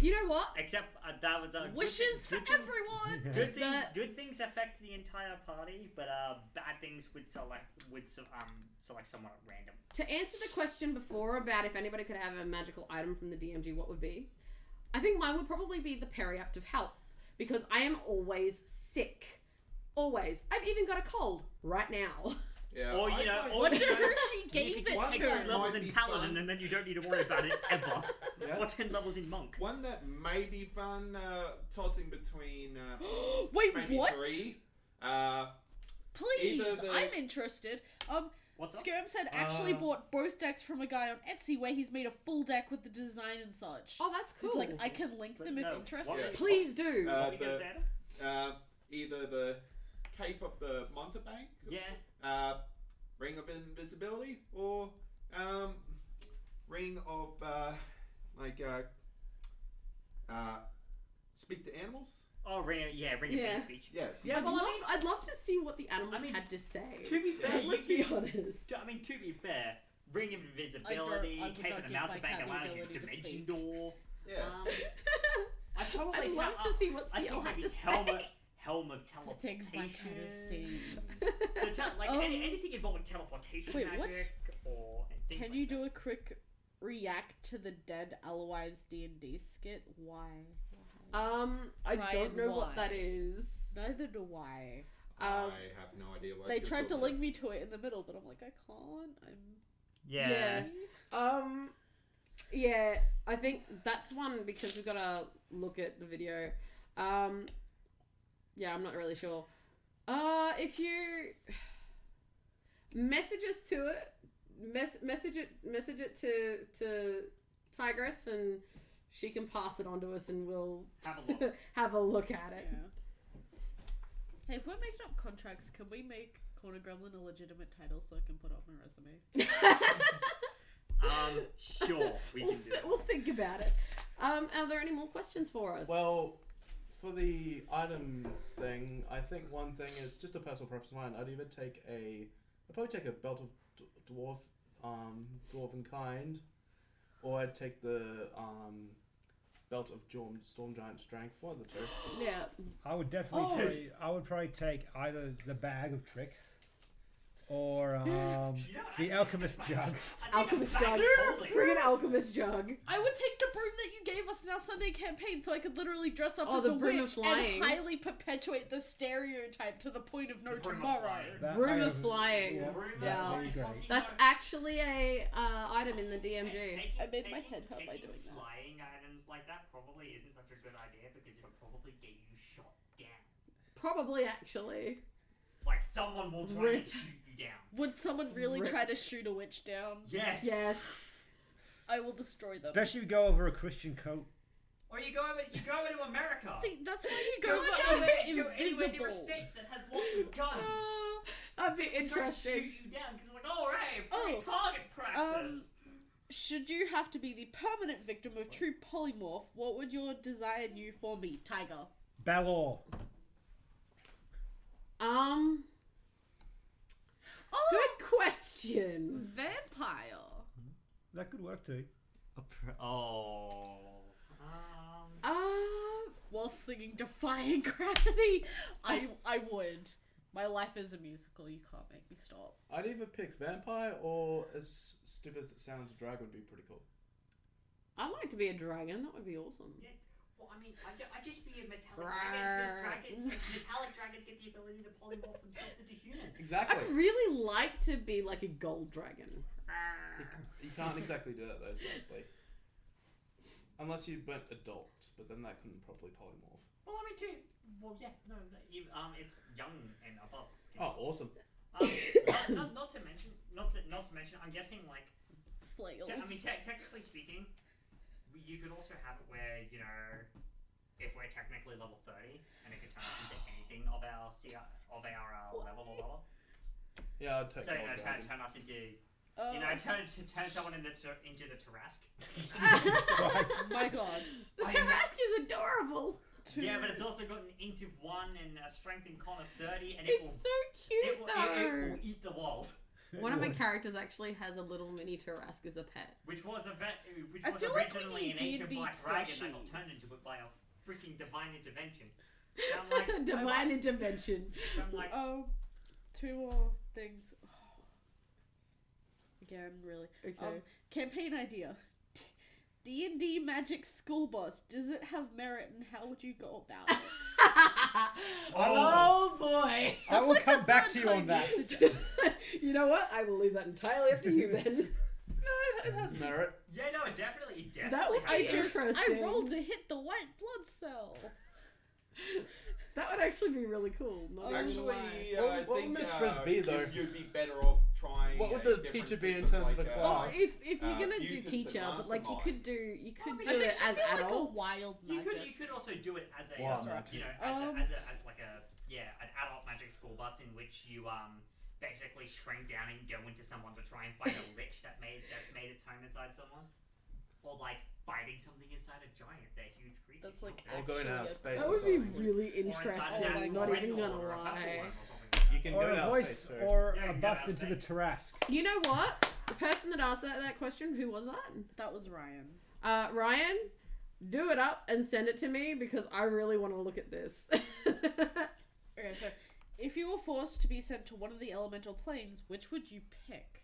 you know what? Except that was a Wishes for good thing- everyone. Good things affect the entire party, but bad things would select someone at random. To answer the question before about if anybody could have a magical item from the DMG, what would be? I think mine would probably be the Periapt of Health, because I am always sick. Always. I've even got a cold right now. Yeah. Or, you I know, might- or Wonder you know, who she you gave could it just take to. 2 levels Might in be Paladin fun. and then you don't need to worry about it ever. Yeah. Or 10 levels in Monk. One that may be fun, tossing between Wait, maybe what? 3. Please, Either the- I'm interested. What's up? Skirm said actually bought both decks from a guy on Etsy where he's made a full deck with the design and such. Oh, that's cool. It's like, I can link them No, if interested. what- Please do. What were you gonna say, Adam? Either the Cape of the Montebank, Yeah. Ring of Invisibility, or Ring of Speak to Animals. Oh, ring of Yeah. free speech. Yeah. Yeah, well, I'd love to see what the animals I mean, had to say. to be fair, Let's you be can- honest. I mean, to be fair, ring of invisibility, I would Cape not of the give my Mountebank cat the allows you ability to dimension speak. door. Yeah. I probably I'd love to see what I Seal think had maybe to helm of The teleportation. things my cat has seen. So anything involving teleportation Wait, magic what? or things Can like you that. do a quick react to the Dead Alowives D&D skit? Why? I Ryan, don't know what why? that is. Neither do I. I have no idea what They you're tried to talking link me to it in the middle, but I'm like, I can't. Yeah. Yeah, I think that's one because we've got to look at the video. Yeah, I'm not really sure. If you message us to it, message it to Tigress, and she can pass it on to us, and we'll Have a look. have a look at it. Yeah. Hey, if we're making up contracts, can we make Corner Gremlin a legitimate title so I can put it on my resume? Sure, we can do that. We'll think about it. Are there any more questions for us? Well, for the item thing, I think one thing is just a personal preference of mine. I'd probably take a belt of dwarven kind, or I'd take the belt of Storm Giant Strength. One of the two. yeah. I would definitely I would probably take either the Bag of Tricks or the Alchemist Jug. Alchemist jug. Bring an alchemist jug. I would take the broom that you gave us in our Sunday campaign so I could literally dress up Oh, as the a broom of witch flying. and highly perpetuate the stereotype to the point of no The broom of tomorrow. flying. That Broom item- of flying. Yeah, Yeah. that'd be great. That's actually a item in the DMG. I made my head hurt by taking doing that. Flying items like that probably isn't such a good idea because it'll probably get you shot down. Probably actually. Like someone will try Rip. and shoot you down. Would someone really Rip. try to shoot a witch down? Yes. Yes. I will destroy them. Especially if you go over a Christian coat. Or you go over to America. See, that's why you Go go anywhere for near a invisible. state that has lots of guns. That'd be Try to interesting. shoot you down because like, all right, free Oh, target practice. Should you have to be the permanent victim of true polymorph, what would your desired new form be? Tiger. Balor. Good question. Vampire. That could work too. While singing Defying Gravity, I would. My life is a musical. You can't make me stop. I'd either pick vampire or, as stupid as it sounds, dragon would be pretty cool. I'd like to be a dragon. That would be awesome. Yeah. Well, I mean, I'd just be a metallic dragon because metallic dragons get the ability to polymorph themselves into humans. Exactly. I'd really like to be like a gold dragon. You can't exactly do that though, sadly. Unless you went adult, but then that couldn't properly polymorph. Well, I mean, too. Well, yeah, no, it's young and above. Oh, awesome. Not to mention, I'm guessing like, Flails. I mean, technically speaking, you could also have it where if we're technically level 30 and it could turn us into anything of our level or lower. Yeah, I'd take So gold dragon. turn us into. Oh. Turn someone into the Tarrasque. My god. The Tarrasque is adorable. Yeah, but it's also got an int of 1 and a strength and con of 30, and it It's so cute will though. eat the world. One of my characters actually has a little mini Tarrasque as a pet. Which was I feel like we originally need an ancient D&D black dragon that got plushies. turned into it by a freaking divine intervention. So I'm like, Divine intervention. so I'm like, two more things. Again, really. Okay. Campaign idea. D&D Magic School Bus. Does it have merit, and how would you go about it? Oh boy. I will come back to you on that. You know what? I will leave that entirely up to you then. No, it has merit. yeah, no, it definitely That would has be merit. interesting. I rolled to hit the white blood cell. That would actually be really cool. Not even gonna lie. Actually, What- I what think would Miss Frisbee, you'd- though? You'd be better off trying. What would a the different teacher be in system terms of like, a Oh, class? if you're gonna do mutants teacher, and but like you could do masterminds. you could I do think it she as feels like a adults. wild You magic. could also do it as a Wow, you know as like a an adult magic school bus in which you basically shrink down and go into someone to try and find a lich that's made its home inside someone, or like fighting something inside a giant. They're huge creatures. That's like Or going actually out a of space That or would be something. really Or inside interesting. a Oh my Not God. even gonna or a purple lie. one or something like You that. can Or go a out voice, space too. or Yeah, you a can go bust out into the space. Tarrasque. You know what? The person that asked that question, who was that? That was Ryan. Ryan, do it up and send it to me because I really want to look at this. Okay, so if you were forced to be sent to one of the elemental planes, which would you pick?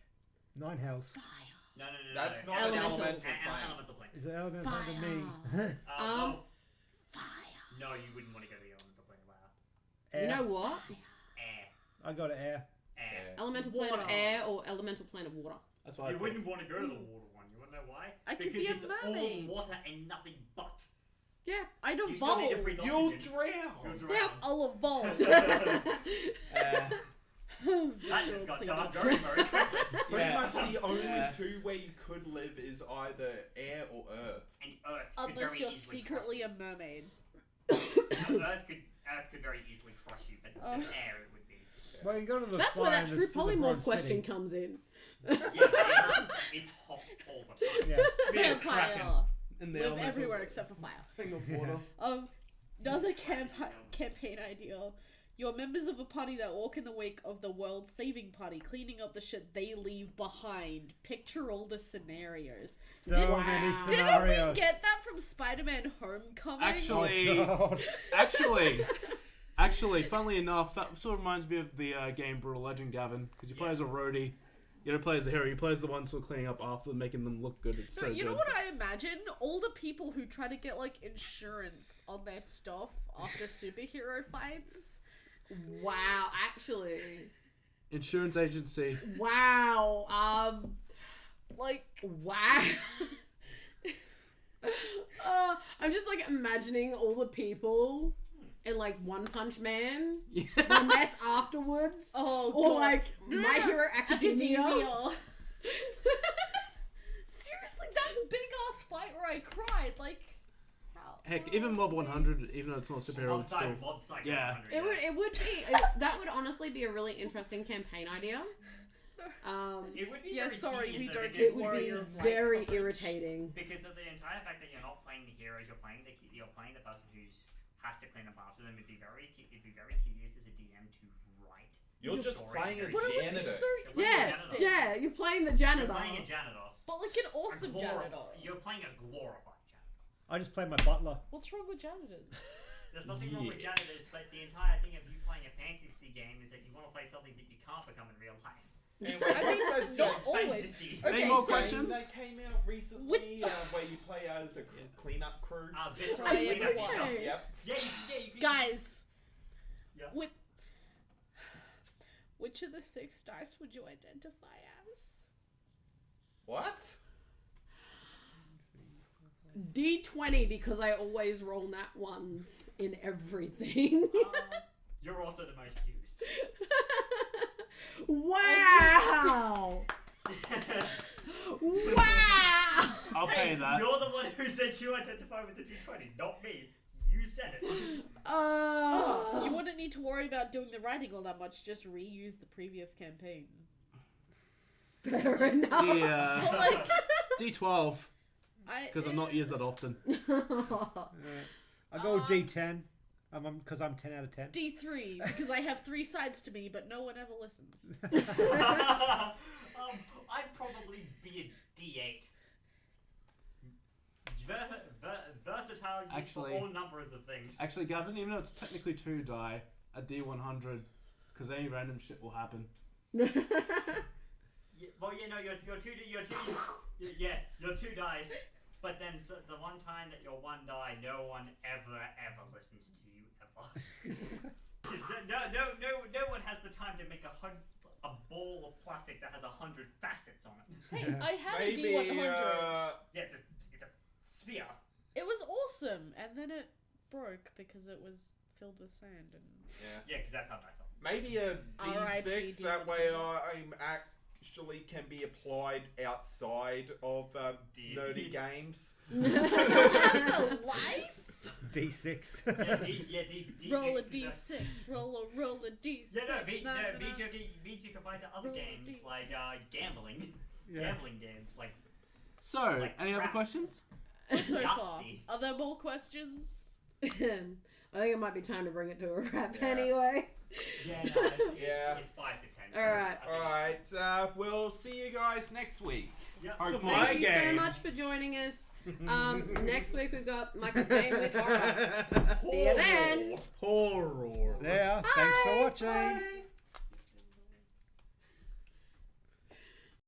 9 health. Fire. No. That's not Elemental. an elemental An plane. elemental plane. Is it element under me? Well, Fire. no, you wouldn't want to go to the elemental plane. Wow. You Air. know what? Air. I go to air. Air. Elemental plane of Water. air or elemental plane of water? That's why I You picked. wouldn't want to go to the water one. You want to know why? I could because be a it's mermaid. all water and nothing but. Yeah. I'd You still need to evolve. breathe You'll oxygen. drown. You'll Yeah. drown. I'll evolve. That just got dark very, very quickly. Pretty Yeah. much the only Yeah. two where you could live is either air or earth. And Earth could Unless very you're easily secretly crush a mermaid. you. Earth could very easily crush you, but Oh. air it would be. Well, you go to the That's fly where that in the true s- the polymorph Bronze question City. comes in. Yeah, but it's hot all the time. Yeah. Be a kraken Vampire. in the Live elemental everywhere except for fire. thing of water. Another campaign idea. You're members of a party that walk in the wake of the world saving party, cleaning up the shit they leave behind. Picture all the scenarios. So Did- many Wow. Didn't scenarios. we get that from Spider-Man Homecoming? Actually, Oh, God. actually, funnily enough, that sort of reminds me of the game Brutal Legend, Gavin, because you play as a roadie. You don't play as the hero. You play as the one sort of cleaning up after them, making them look good. It's No, so you good. know what I imagine? All the people who try to get like insurance on their stuff after superhero fights. Wow, actually. Insurance agency. Wow. Like, Wow. I'm just like imagining all the people in like One Punch Man, the Yeah. mess afterwards, oh, or God. like No, My no, Hero Academia. Seriously, that big ass fight where I cried, like, how? Heck, even Mob 100, even though it's not a superhero, it's still. Mob Psycho Yeah. 100, It would be that would honestly be a really interesting campaign idea. It would be Yeah, very sorry, tedious, we though, don't because- do It would be Warrior fight very coverage. irritating. Because of the entire fact that you're not playing the heroes, you're playing the person who has to clean up after them. It'd be very tedious as a DM to write. You're the just story playing a very But it would be janitor. so You're playing a Yeah, janitor. yeah, you're playing the You're janitor. playing a janitor. But like an awesome A glor- janitor. You're playing a glorified janitor. I just play my butler. What's wrong with janitors? There's nothing wrong with Yeah. janitors, but the entire thing of you playing a fantasy game is that you want to play something that you can't become in real life. Anyway, I mean, what's that not game? always. Fantasy. Okay, Any more so- questions? That came out recently where you play as a cleanup crew. Visceral Try cleanup everyone. stuff. Yep. Yeah, you can. Guys, Yeah. which of the 6 dice would you identify as? What? D20 because I always roll nat ones in everything. You're also the most used. Wow! Wow! I'll pay Hey, that. you're the one who said you identify with the D20, not me. You said it. You wouldn't need to worry about doing the writing all that much, just reuse the previous campaign. Fair enough. But like, D12, I because I'm not used that often. I go D10. Because I'm 10 out of 10. D3 because I have 3 sides to me, but no one ever listens. I'd probably be a D8. Versatile used Actually- for all numbers of things. Actually, Gavin, even though it's technically 2 die, a D100, because any random shit will happen. You're 2 dice. But then the one time that you're 1 die, no one ever listens to you ever. 'Cause no one has the time to make a ball of plastic that has 100 facets on it. Hey, I had a Maybe, D100. Yeah, it's a sphere. It was awesome, and then it broke because it was filled with sand and. Yeah. Yeah, because that's how nice. Maybe a R.I.P. D6. That way, DnD. I'm actually can be applied outside of nerdy games. The life. D6. Roll a d6. Roll a d6. Yeah, no, means Nah, nah, nah. you can find other Roll a games D6. like gambling. Yeah. Gambling games like. So, Like any other craps. questions? So far, Yahtzee. are there more questions? I think it might be time to bring it to a wrap Yeah. anyway. Yeah, no, it's, Yeah. it's 5 to 10. So Alright. Alright, we'll see you guys next week. Yep. Hopefully. Thank you so game. much for joining us. Next week we've got Michael's Game with Horror. See you then. Horror. There. Thanks for watching. Bye.